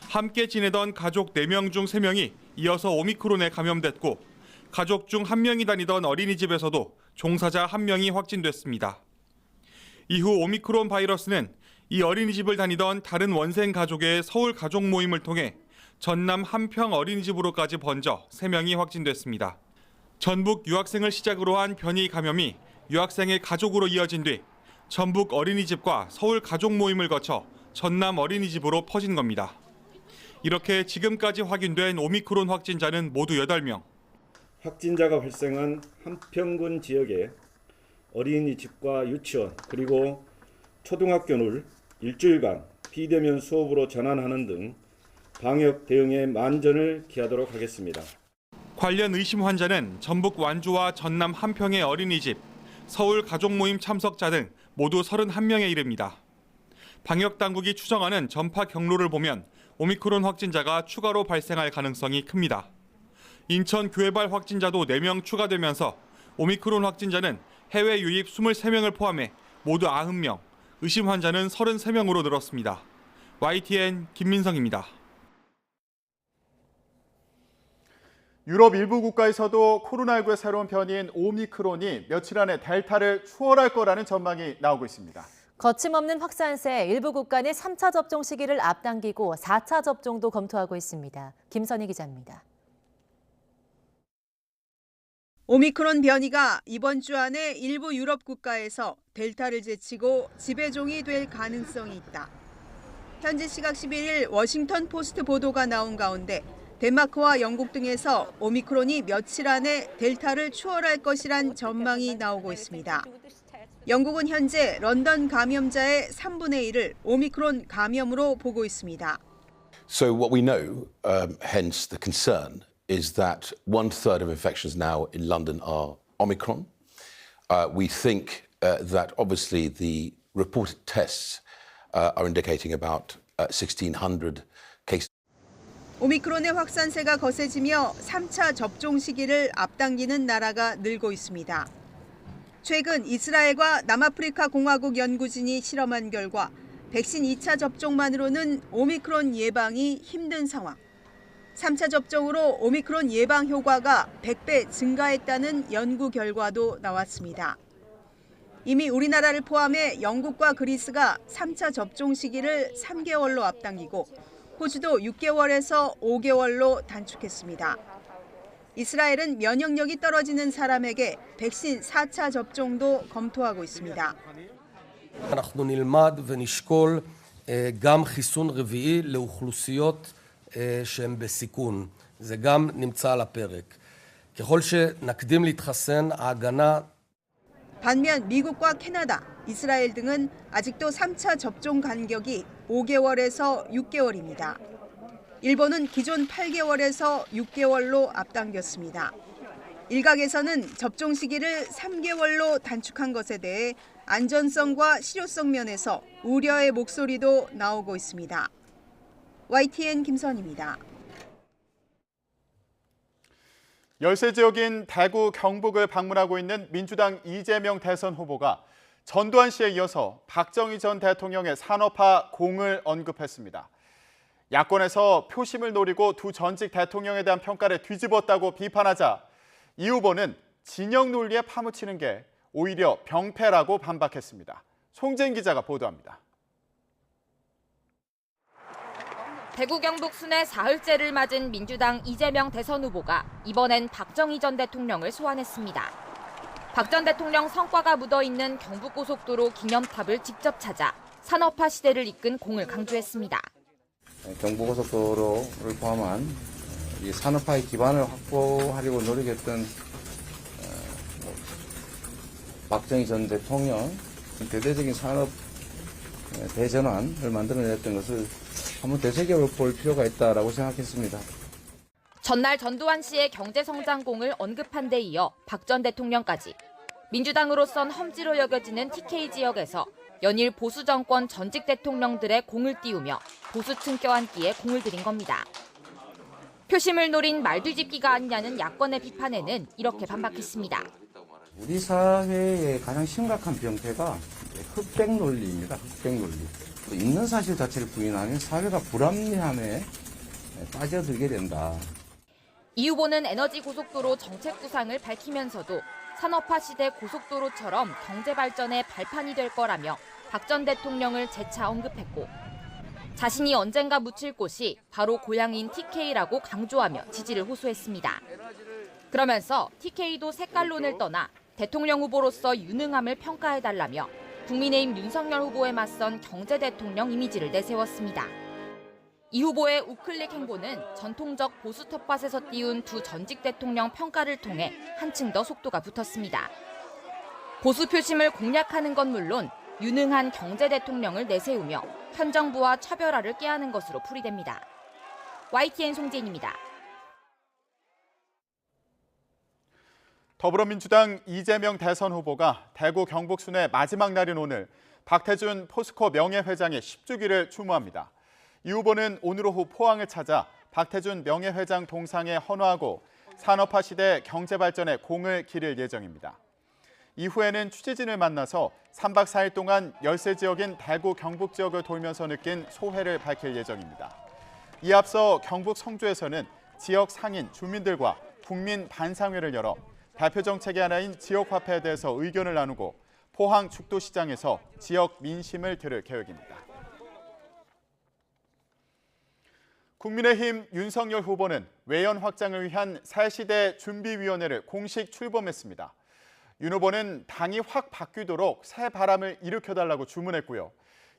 함께 지내던 가족 4명 중 3명이 이어서 오미크론에 감염됐고 가족 중 1명이 다니던 어린이집에서도 종사자 1명이 확진됐습니다. 이후 오미크론 바이러스는 이 어린이집을 다니던 다른 원생 가족의 서울 가족 모임을 통해 전남 한평 어린이집으로까지 번져 3명이 확진됐습니다. 전북 유학생을 시작으로 한 변이 감염이 유학생의 가족으로 이어진 뒤 전북 어린이집과 서울 가족 모임을 거쳐 전남 어린이집으로 퍼진 겁니다. 이렇게 지금까지 확인된 오미크론 확진자는 모두 8명. 확진자가 발생한 한평군 지역의 어린이집과 유치원 그리고 초등학교를 일주일간 비대면 수업으로 전환하는 등 방역 대응에 만전을 기하도록 하겠습니다. 관련 의심 환자는 전북 완주와 전남 한평의 어린이집, 서울 가족 모임 참석자 등 모두 31명에 이릅니다. 방역 당국이 추정하는 전파 경로를 보면 오미크론 확진자가 추가로 발생할 가능성이 큽니다. 인천 교회발 확진자도 4명 추가되면서 오미크론 확진자는 해외 유입 23명을 포함해 모두 90명, 의심 환자는 33명으로 늘었습니다. YTN 김민성입니다. 유럽 일부 국가에서도 코로나19의 새로운 변이인 오미크론이 며칠 안에 델타를 추월할 거라는 전망이 나오고 있습니다. 거침없는 확산세, 일부 국가는 3차 접종 시기를 앞당기고 4차 접종도 검토하고 있습니다. 김선희 기자입니다. 오미크론 변이가 이번 주 안에 일부 유럽 국가에서 델타를 제치고 지배종이 될 가능성이 있다. 현지 시각 11일 워싱턴 포스트 보도가 나온 가운데 덴마크와 영국 등에서 오미크론이 며칠 안에 델타를 추월할 것이란 전망이 나오고 있습니다. 영국은 현재 런던 감염자의 3분의 1을 오미크론 감염으로 보고 있습니다. So what we know, hence the concern, is that 1/3 of infections now in London are Omicron. We think that obviously the reported tests are indicating about 1,600 cases. 오미크론의 확산세가 거세지며 3차 접종 시기를 앞당기는 나라가 늘고 있습니다. 최근 이스라엘과 남아프리카 공화국 연구진이 실험한 결과 백신 2차 접종만으로는 오미크론 예방이 힘든 상황. 3차 접종으로 오미크론 예방 효과가 100배 증가했다는 연구 결과도 나왔습니다. 이미 우리나라를 포함해 영국과 그리스가 3차 접종 시기를 3개월로 앞당기고 호주도 6개월에서 5개월로 단축했습니다. 이스라엘은 면역력이 떨어지는 사람에게 백신 4차 접종도 검토하고 있습니다. אנחנו נלמד ונשקול גם חיסון רביעי לאוכלוסיות שהן בסיכון. זה גם נמצא על הפרק. ככל שנקדים להתחסן, ההגנה 반면 미국과 캐나다, 이스라엘 등은 아직도 3차 접종 간격이 5개월에서 6개월입니다. 일본은 기존 8개월에서 6개월로 앞당겼습니다. 일각에서는 접종 시기를 3개월로 단축한 것에 대해 안전성과 실효성 면에서 우려의 목소리도 나오고 있습니다. YTN 김선입니다. 열세 지역인 대구, 경북을 방문하고 있는 민주당 이재명 대선 후보가 전두환 씨에 이어서 박정희 전 대통령의 산업화 공을 언급했습니다. 야권에서 표심을 노리고 두 전직 대통령에 대한 평가를 뒤집었다고 비판하자 이 후보는 진영 논리에 파묻히는 게 오히려 병폐라고 반박했습니다. 송재인 기자가 보도합니다. 대구 경북 순회 사흘째를 맞은 민주당 이재명 대선 후보가 이번엔 박정희 전 대통령을 소환했습니다. 박 전 대통령 성과가 묻어있는 경부고속도로 기념탑을 직접 찾아 산업화 시대를 이끈 공을 강조했습니다. 경부고속도로를 포함한 이 산업화의 기반을 확보하려고 노력했던 박정희 전 대통령 대대적인 산업 대전환을 만들어냈던 것을 한번 되새겨볼 필요가 있다라고 생각했습니다. 전날 전두환 씨의 경제성장공을 언급한 데 이어 박 전 대통령까지 민주당으로선 험지로 여겨지는 TK 지역에서 연일 보수 정권 전직 대통령들의 공을 띄우며 보수층 껴안기에 공을 들인 겁니다. 표심을 노린 말뒤집기가 아니냐는 야권의 비판에는 이렇게 반박했습니다. 우리 사회의 가장 심각한 병폐가 흑백 논리입니다. 흑백 논리. 있는 사실 자체를 부인하면 사회가 불합리함에 빠져들게 된다. 이 후보는 에너지 고속도로 정책 구상을 밝히면서도 산업화 시대 고속도로처럼 경제 발전의 발판이 될 거라며 박 전 대통령을 재차 언급했고 자신이 언젠가 묻힐 곳이 바로 고향인 TK라고 강조하며 지지를 호소했습니다. 그러면서 TK도 색깔론을 떠나 대통령 후보로서 유능함을 평가해달라며 국민의힘 윤석열 후보에 맞선 경제 대통령 이미지를 내세웠습니다. 이 후보의 우클릭 행보는 전통적 보수 텃밭에서 띄운 두 전직 대통령 평가를 통해 한층 더 속도가 붙었습니다. 보수 표심을 공략하는 건 물론 유능한 경제 대통령을 내세우며 현 정부와 차별화를 꾀하는 것으로 풀이됩니다. YTN 송재인입니다. 더불어민주당 이재명 대선 후보가 대구 경북 순회 마지막 날인 오늘 박태준 포스코 명예회장의 10주기를 추모합니다. 이 후보는 오늘 오후 포항을 찾아 박태준 명예회장 동상에 헌화하고 산업화 시대 경제발전에 공을 기릴 예정입니다. 이후에는 취재진을 만나서 3박 4일 동안 열세 지역인 대구 경북 지역을 돌면서 느낀 소회를 밝힐 예정입니다. 이에 앞서 경북 성주에서는 지역 상인, 주민들과 국민 반상회를 열어 대표 정책의 하나인 지역화폐에 대해서 의견을 나누고 포항 죽도시장에서 지역 민심을 들을 계획입니다. 국민의힘 윤석열 후보는 외연 확장을 위한 새시대 준비위원회를 공식 출범했습니다. 윤 후보는 당이 확 바뀌도록 새 바람을 일으켜달라고 주문했고요.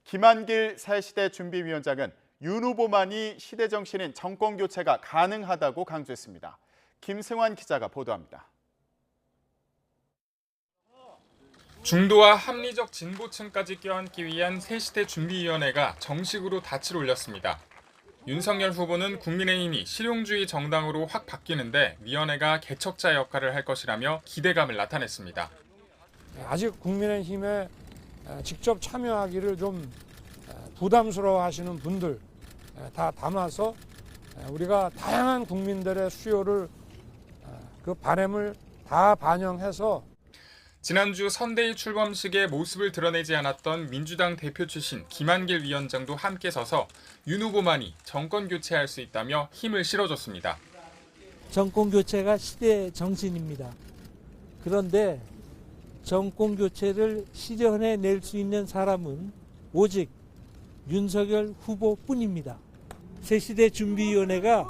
김한길 새시대 준비위원장은 윤 후보만이 시대 정신인 정권 교체가 가능하다고 강조했습니다. 김승환 기자가 보도합니다. 중도와 합리적 진보층까지 껴안기 위한 새시대 준비위원회가 정식으로 닻을 올렸습니다. 윤석열 후보는 국민의힘이 실용주의 정당으로 확 바뀌는데 위원회가 개척자 역할을 할 것이라며 기대감을 나타냈습니다. 아직 국민의힘에 직접 참여하기를 좀 부담스러워하시는 분들 다 담아서 우리가 다양한 국민들의 수요를 그 바람을 다 반영해서 지난주 선대위 출범식에 모습을 드러내지 않았던 민주당 대표 출신 김한길 위원장도 함께 서서 윤 후보만이 정권 교체할 수 있다며 힘을 실어줬습니다. 정권 교체가 시대 정신입니다. 그런데 정권 교체를 실현해낼 수 있는 사람은 오직 윤석열 후보뿐입니다. 새시대 준비위원회가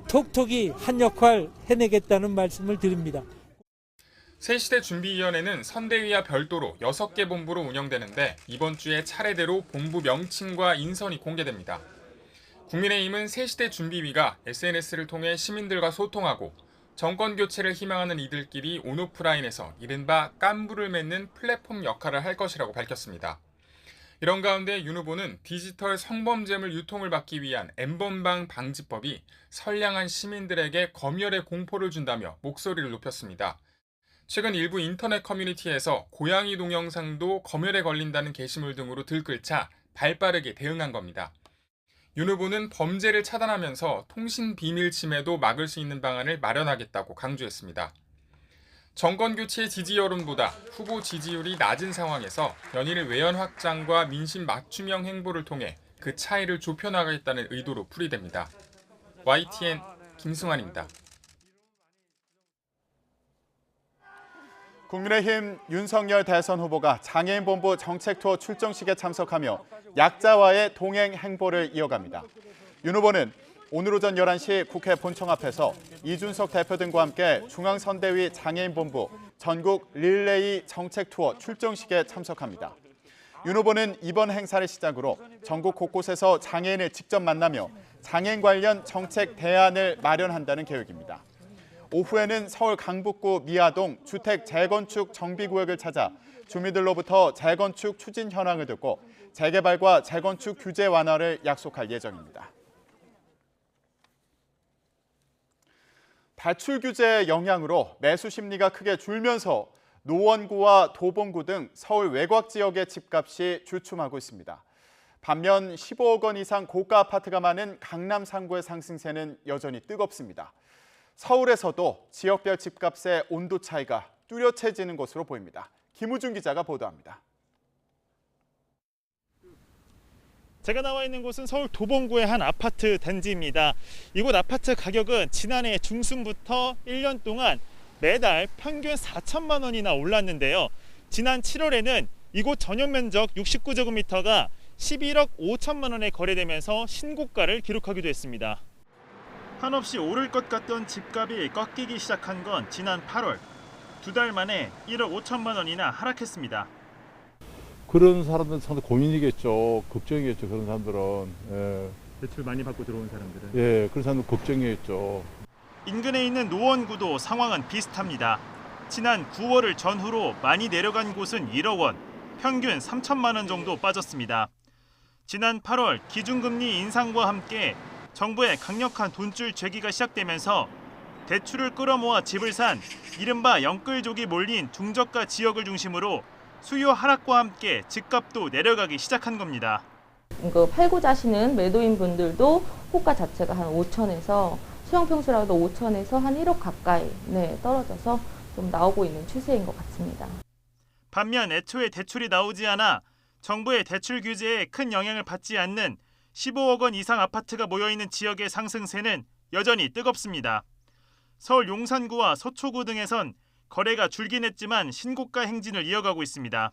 톡톡이 한 역할 해내겠다는 말씀을 드립니다. 새시대 준비위원회는 선대위와 별도로 6개 본부로 운영되는데 이번 주에 차례대로 본부 명칭과 인선이 공개됩니다. 국민의힘은 새시대 준비위가 SNS를 통해 시민들과 소통하고 정권 교체를 희망하는 이들끼리 온오프라인에서 이른바 깐부를 맺는 플랫폼 역할을 할 것이라고 밝혔습니다. 이런 가운데 윤 후보는 디지털 성범죄물 유통을 막기 위한 N번방 방지법이 선량한 시민들에게 검열의 공포를 준다며 목소리를 높였습니다. 최근 일부 인터넷 커뮤니티에서 고양이 동영상도 검열에 걸린다는 게시물 등으로 들끓자 발빠르게 대응한 겁니다. 윤 후보는 범죄를 차단하면서 통신 비밀 침해도 막을 수 있는 방안을 마련하겠다고 강조했습니다. 정권 교체 지지 여론보다 후보 지지율이 낮은 상황에서 연일 외연 확장과 민심 맞춤형 행보를 통해 그 차이를 좁혀나가겠다는 의도로 풀이됩니다. YTN 김승환입니다. 국민의힘 윤석열 대선 후보가 장애인 본부 정책 투어 출정식에 참석하며 약자와의 동행 행보를 이어갑니다. 윤 후보는 오늘 오전 11시 국회 본청 앞에서 이준석 대표 등과 함께 중앙선대위 장애인 본부 전국 릴레이 정책 투어 출정식에 참석합니다. 윤 후보는 이번 행사를 시작으로 전국 곳곳에서 장애인을 직접 만나며 장애인 관련 정책 대안을 마련한다는 계획입니다. 오후에는 서울 강북구 미아동 주택 재건축 정비구역을 찾아 주민들로부터 재건축 추진 현황을 듣고 재개발과 재건축 규제 완화를 약속할 예정입니다. 대출 규제의 영향으로 매수 심리가 크게 줄면서 노원구와 도봉구 등 서울 외곽 지역의 집값이 주춤하고 있습니다. 반면 15억 원 이상 고가 아파트가 많은 강남 상구의 상승세는 여전히 뜨겁습니다. 서울에서도 지역별 집값의 온도 차이가 뚜렷해지는 것으로 보입니다. 김우준 기자가 보도합니다. 제가 나와 있는 곳은 서울 도봉구의 한 아파트 단지입니다. 이곳 아파트 가격은 지난해 중순부터 1년 동안 매달 평균 4천만 원이나 올랐는데요. 지난 7월에는 이곳 전용 면적 69제곱미터가 11억 5천만 원에 거래되면서 신고가를 기록하기도 했습니다. 한없이 오를 것 같던 집값이 꺾이기 시작한 건 지난 8월. 2달 만에 1억 5천만 원이나 하락했습니다. 그런 사람들은 상당히 고민이겠죠. 걱정이겠죠. 그런 사람들은. 예. 대출 많이 받고 들어온 사람들은. 예, 그런 사람들은 걱정이겠죠. 인근에 있는 노원구도 상황은 비슷합니다. 지난 9월을 전후로 많이 내려간 곳은 1억 원, 평균 3천만 원 정도 빠졌습니다. 지난 8월 기준금리 인상과 함께 정부의 강력한 돈줄 재기가 시작되면서 대출을 끌어모아 집을 산 이른바 영끌족이 몰린 중저가 지역을 중심으로 수요 하락과 함께 집값도 내려가기 시작한 겁니다. 팔고자 하시는 매도인 분들도 호가 자체가 한 5천에서 수영평수라도 5천에서 한 1억 가까이 떨어져서 좀 나오고 있는 추세인 것 같습니다. 반면 애초에 대출이 나오지 않아 정부의 대출 규제에 큰 영향을 받지 않는 15억 원 이상 아파트가 모여있는 지역의 상승세는 여전히 뜨겁습니다. 서울 용산구와 서초구 등에선 거래가 줄긴 했지만 신고가 행진을 이어가고 있습니다.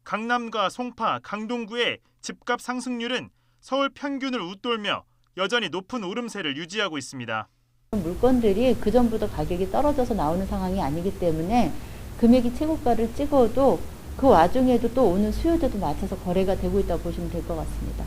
강남과 송파, 강동구의 집값 상승률은 서울 평균을 웃돌며 여전히 높은 오름세를 유지하고 있습니다. 물건들이 그전보다 가격이 떨어져서 나오는 상황이 아니기 때문에 금액이 최고가를 찍어도 그 와중에도 또 오는 수요대도 맞춰서 거래가 되고 있다고 보시면 될 것 같습니다.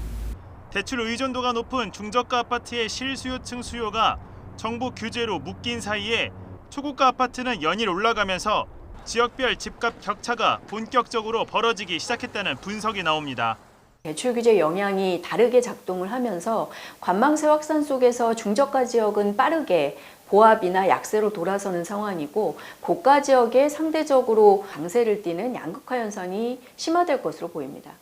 대출 의존도가 높은 중저가 아파트의 실수요층 수요가 정부 규제로 묶인 사이에 초고가 아파트는 연일 올라가면서 지역별 집값 격차가 본격적으로 벌어지기 시작했다는 분석이 나옵니다. 대출 규제 영향이 다르게 작동을 하면서 관망세 확산 속에서 중저가 지역은 빠르게 보합이나 약세로 돌아서는 상황이고 고가 지역에 상대적으로 강세를 띠는 양극화 현상이 심화될 것으로 보입니다.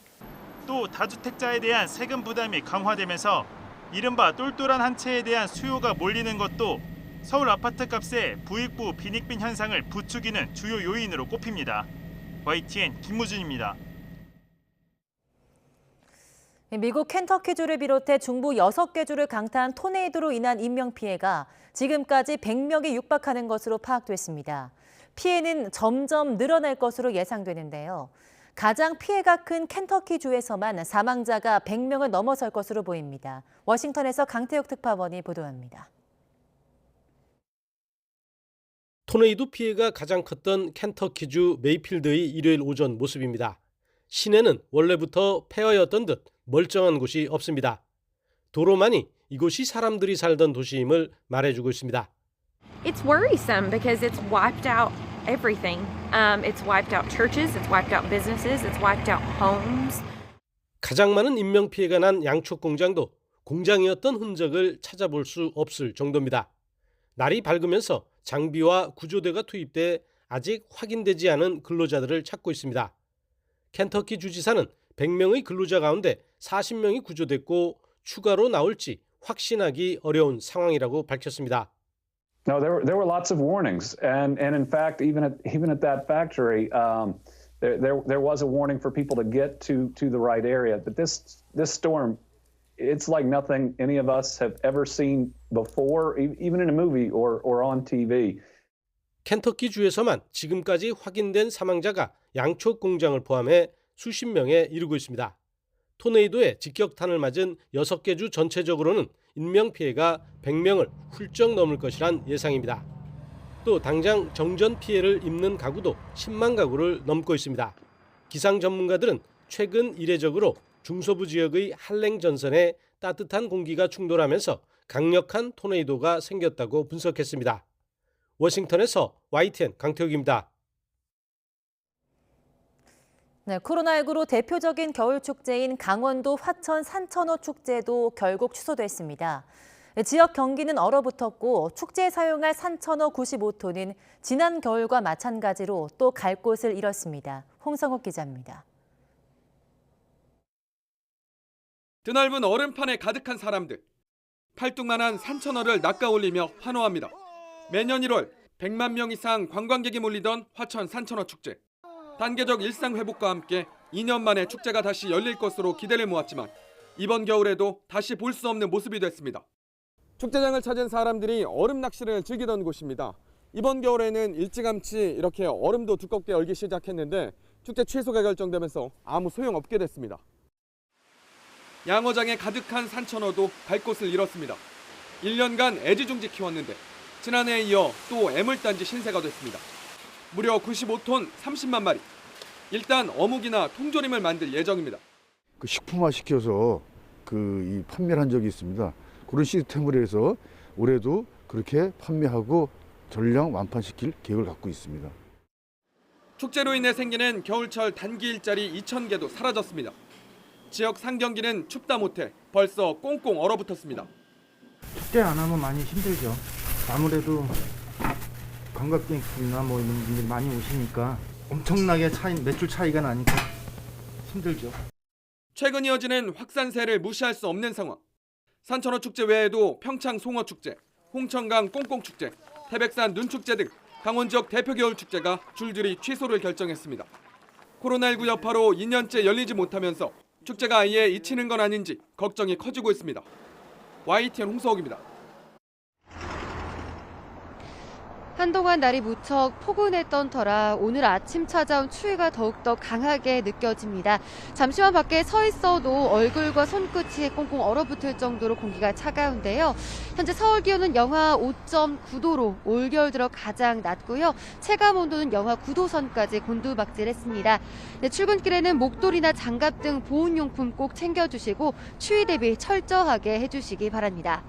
또 다주택자에 대한 세금 부담이 강화되면서 이른바 똘똘한 한 채에 대한 수요가 몰리는 것도 서울 아파트 값의 부익부 빈익빈 현상을 부추기는 주요 요인으로 꼽힙니다. YTN 김무준입니다. 미국 켄터키주를 비롯해 중부 6개 주를 강타한 토네이도로 인한 인명피해가 지금까지 100명에 육박하는 것으로 파악됐습니다. 피해는 점점 늘어날 것으로 예상되는데요. 가장 피해가 큰 켄터키주에서만 사망자가 100명을 넘어설 것으로 보입니다. 워싱턴에서 강태욱 특파원이 보도합니다. 토네이도 피해가 가장 컸던 켄터키주 메이필드의 일요일 오전 모습입니다. 시내는 원래부터 폐허였던 듯 멀쩡한 곳이 없습니다. 도로만이 이곳이 사람들이 살던 도시임을 말해주고 있습니다. It's worrisome because it's wiped out everything. It's wiped out churches, it's wiped out businesses, it's wiped out homes. 가장 많은 인명피해가 난 양초 공장도 공장이었던 흔적을 찾아볼 수 없을 정도입니다. 날이 밝으면서 장비와 구조대가 투입돼 아직 확인되지 않은 근로자들을 찾고 있습니다. 켄터키 주지사는 100명의 근로자 가운데 40명이 구조됐고 추가로 나올지 확신하기 어려운 상황이라고 밝혔습니다. No, there were lots of warnings, and in fact, even at that factory, there was a warning for people to get to the right area. But this storm, it's like nothing any of us have ever seen before, even in a movie or on TV. 켄터키 주에서만 지금까지 확인된 사망자가 양초 공장을 포함해 수십 명에 이르고 있습니다. 토네이도에 직격탄을 맞은 6개 주 전체적으로는 인명피해가 100명을 훌쩍 넘을 것이란 예상입니다. 또 당장 정전 피해를 입는 가구도 10만 가구를 넘고 있습니다. 기상 전문가들은 최근 이례적으로 중서부 지역의 한랭 전선에 따뜻한 공기가 충돌하면서 강력한 토네이도가 생겼다고 분석했습니다. 워싱턴에서 YTN 강태욱입니다. 네, 코로나19로 대표적인 겨울 축제인 강원도 화천 산천어 축제도 결국 취소됐습니다. 지역 경기는 얼어붙었고 축제에 사용할 산천어 95톤은 지난 겨울과 마찬가지로 또 갈 곳을 잃었습니다. 홍성욱 기자입니다. 드넓은 얼음판에 가득한 사람들. 팔뚝만한 산천어를 낚아올리며 환호합니다. 매년 1월 100만 명 이상 관광객이 몰리던 화천 산천어 축제. 단계적 일상 회복과 함께 2년 만에 축제가 다시 열릴 것으로 기대를 모았지만 이번 겨울에도 다시 볼 수 없는 모습이 됐습니다. 축제장을 찾은 사람들이 얼음 낚시를 즐기던 곳입니다. 이번 겨울에는 일찌감치 이렇게 얼음도 두껍게 얼기 시작했는데 축제 취소가 결정되면서 아무 소용없게 됐습니다. 양어장에 가득한 산천어도 갈 곳을 잃었습니다. 1년간 애지중지 키웠는데 지난해에 이어 또 애물단지 신세가 됐습니다. 무려 95톤 30만 마리. 일단 어묵이나 통조림을 만들 예정입니다. 그 식품화 시켜서 이 판매를 한 적이 있습니다. 그런 시스템으로 해서 올해도 그렇게 판매하고 전량 완판시킬 계획을 갖고 있습니다. 축제로 인해 생기는 겨울철 단기 일자리 2,000개도 사라졌습니다. 지역 상경기는 춥다 못해 벌써 꽁꽁 얼어붙었습니다. 축제 안 하면 많이 힘들죠. 아무래도 관광객이나 이런 분들이 많이 오시니까 엄청나게 매출 차이가 나니까 힘들죠. 최근 이어지는 확산세를 무시할 수 없는 상황. 산천어 축제 외에도 평창 송어 축제, 홍천강 꽁꽁 축제, 태백산 눈 축제 등 강원 지역 대표 겨울 축제가 줄줄이 취소를 결정했습니다. 코로나19 여파로 2년째 열리지 못하면서 축제가 아예 잊히는 건 아닌지 걱정이 커지고 있습니다. YTN 홍서욱입니다. 한동안 날이 무척 포근했던 터라 오늘 아침 찾아온 추위가 더욱더 강하게 느껴집니다. 잠시만 밖에 서 있어도 얼굴과 손끝이 꽁꽁 얼어붙을 정도로 공기가 차가운데요. 현재 서울 기온은 영하 5.9도로 올겨울 들어 가장 낮고요. 체감 온도는 영하 9도 선까지 곤두박질했습니다. 네, 출근길에는 목도리나 장갑 등 보온용품 꼭 챙겨주시고 추위 대비 철저하게 해주시기 바랍니다.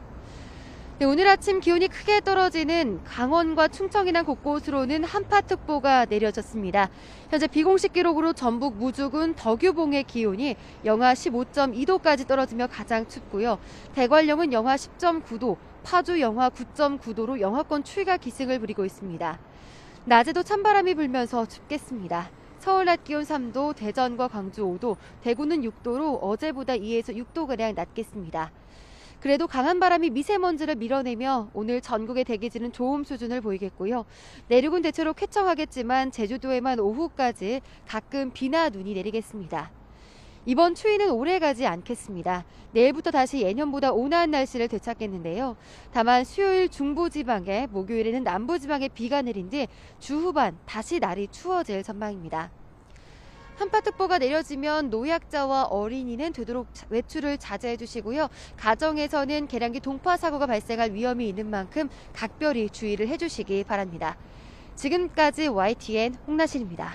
네, 오늘 아침 기온이 크게 떨어지는 강원과 충청 이남 곳곳으로는 한파특보가 내려졌습니다. 현재 비공식 기록으로 전북 무주군 덕유봉의 기온이 영하 15.2도까지 떨어지며 가장 춥고요. 대관령은 영하 10.9도, 파주 영하 9.9도로 영하권 추위가 기승을 부리고 있습니다. 낮에도 찬바람이 불면서 춥겠습니다. 서울 낮 기온 3도, 대전과 광주 5도, 대구는 6도로 어제보다 2에서 6도가량 낮겠습니다. 그래도 강한 바람이 미세먼지를 밀어내며 오늘 전국의 대기질은 좋음 수준을 보이겠고요. 내륙은 대체로 쾌청하겠지만 제주도에만 오후까지 가끔 비나 눈이 내리겠습니다. 이번 추위는 오래가지 않겠습니다. 내일부터 다시 예년보다 온화한 날씨를 되찾겠는데요. 다만 수요일 중부지방에, 목요일에는 남부지방에 비가 내린 뒤 주 후반 다시 날이 추워질 전망입니다. 한파특보가 내려지면 노약자와 어린이는 되도록 외출을 자제해 주시고요. 가정에서는 계량기 동파 사고가 발생할 위험이 있는 만큼 각별히 주의를 해주시기 바랍니다. 지금까지 YTN 홍나실입니다.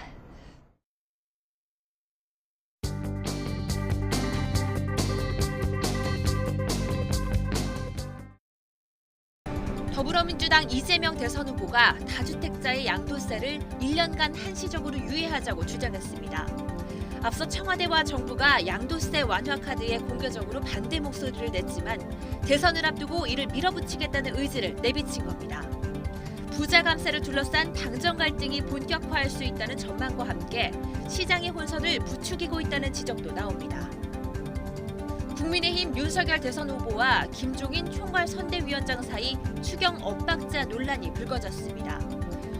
더불어민주당 이재명 대선 후보가 다주택자의 양도세를 1년간 한시적으로 유예하자고 주장했습니다. 앞서 청와대와 정부가 양도세 완화 카드에 공개적으로 반대 목소리를 냈지만 대선을 앞두고 이를 밀어붙이겠다는 의지를 내비친 겁니다. 부자 감세를 둘러싼 당정 갈등이 본격화할 수 있다는 전망과 함께 시장의 혼선을 부추기고 있다는 지적도 나옵니다. 국민의힘 윤석열 대선 후보와 김종인 총괄선대위원장 사이 추경 엇박자 논란이 불거졌습니다.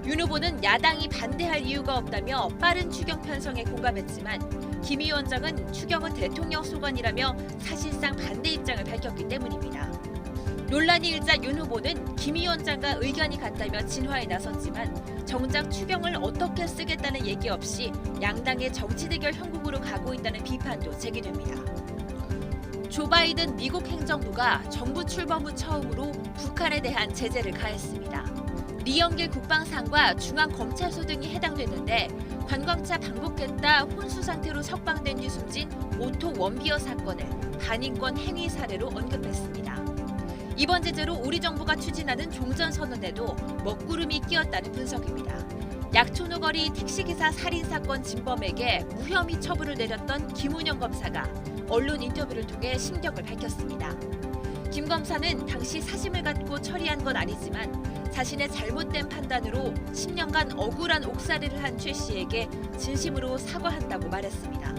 윤 후보는 야당이 반대할 이유가 없다며 빠른 추경 편성에 공감했지만 김 위원장은 추경은 대통령 소관이라며 사실상 반대 입장을 밝혔기 때문입니다. 논란이 일자 윤 후보는 김 위원장과 의견이 같다며 진화에 나섰지만 정작 추경을 어떻게 쓰겠다는 얘기 없이 양당의 정치 대결 형국으로 가고 있다는 비판도 제기됩니다. 조 바이든 미국 행정부가 정부 출범 후 처음으로 북한에 대한 제재를 가했습니다. 리영길 국방상과 중앙검찰소 등이 해당됐는데 관광차 방북했다 혼수 상태로 석방된 뒤 숨진 오토 원비어 사건을 반인권 행위 사례로 언급했습니다. 이번 제재로 우리 정부가 추진하는 종전선언에도 먹구름이 끼었다는 분석입니다. 약촌호거리 택시기사 살인사건 진범에게 무혐의 처분을 내렸던 김은영 검사가 언론 인터뷰를 통해 심경을 밝혔습니다. 김 검사는 당시 사심을 갖고 처리한 건 아니지만 자신의 잘못된 판단으로 10년간 억울한 옥살이를 한 최 씨에게 진심으로 사과한다고 말했습니다.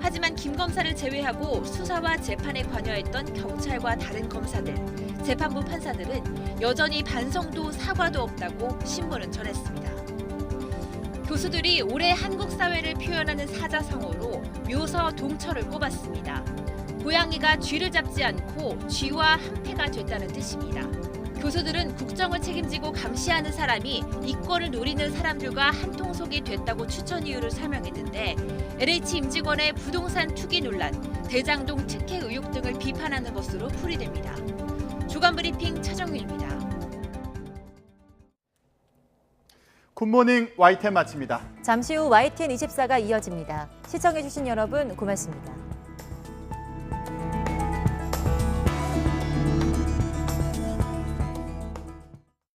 하지만 김 검사를 제외하고 수사와 재판에 관여했던 경찰과 다른 검사들, 재판부 판사들은 여전히 반성도 사과도 없다고 신문은 전했습니다. 교수들이 올해 한국 사회를 표현하는 사자성어로 묘서 동처를 꼽았습니다. 고양이가 쥐를 잡지 않고 쥐와 한패가 됐다는 뜻입니다. 교수들은 국정을 책임지고 감시하는 사람이 이권을 노리는 사람들과 한통속이 됐다고 추천 이유를 설명했는데 LH 임직원의 부동산 투기 논란, 대장동 특혜 의혹 등을 비판하는 것으로 풀이됩니다. 주간 브리핑 차정윤입니다. 굿모닝 YTN 마칩니다. 잠시 후 YTN 24가 이어집니다. 시청해주신 여러분 고맙습니다.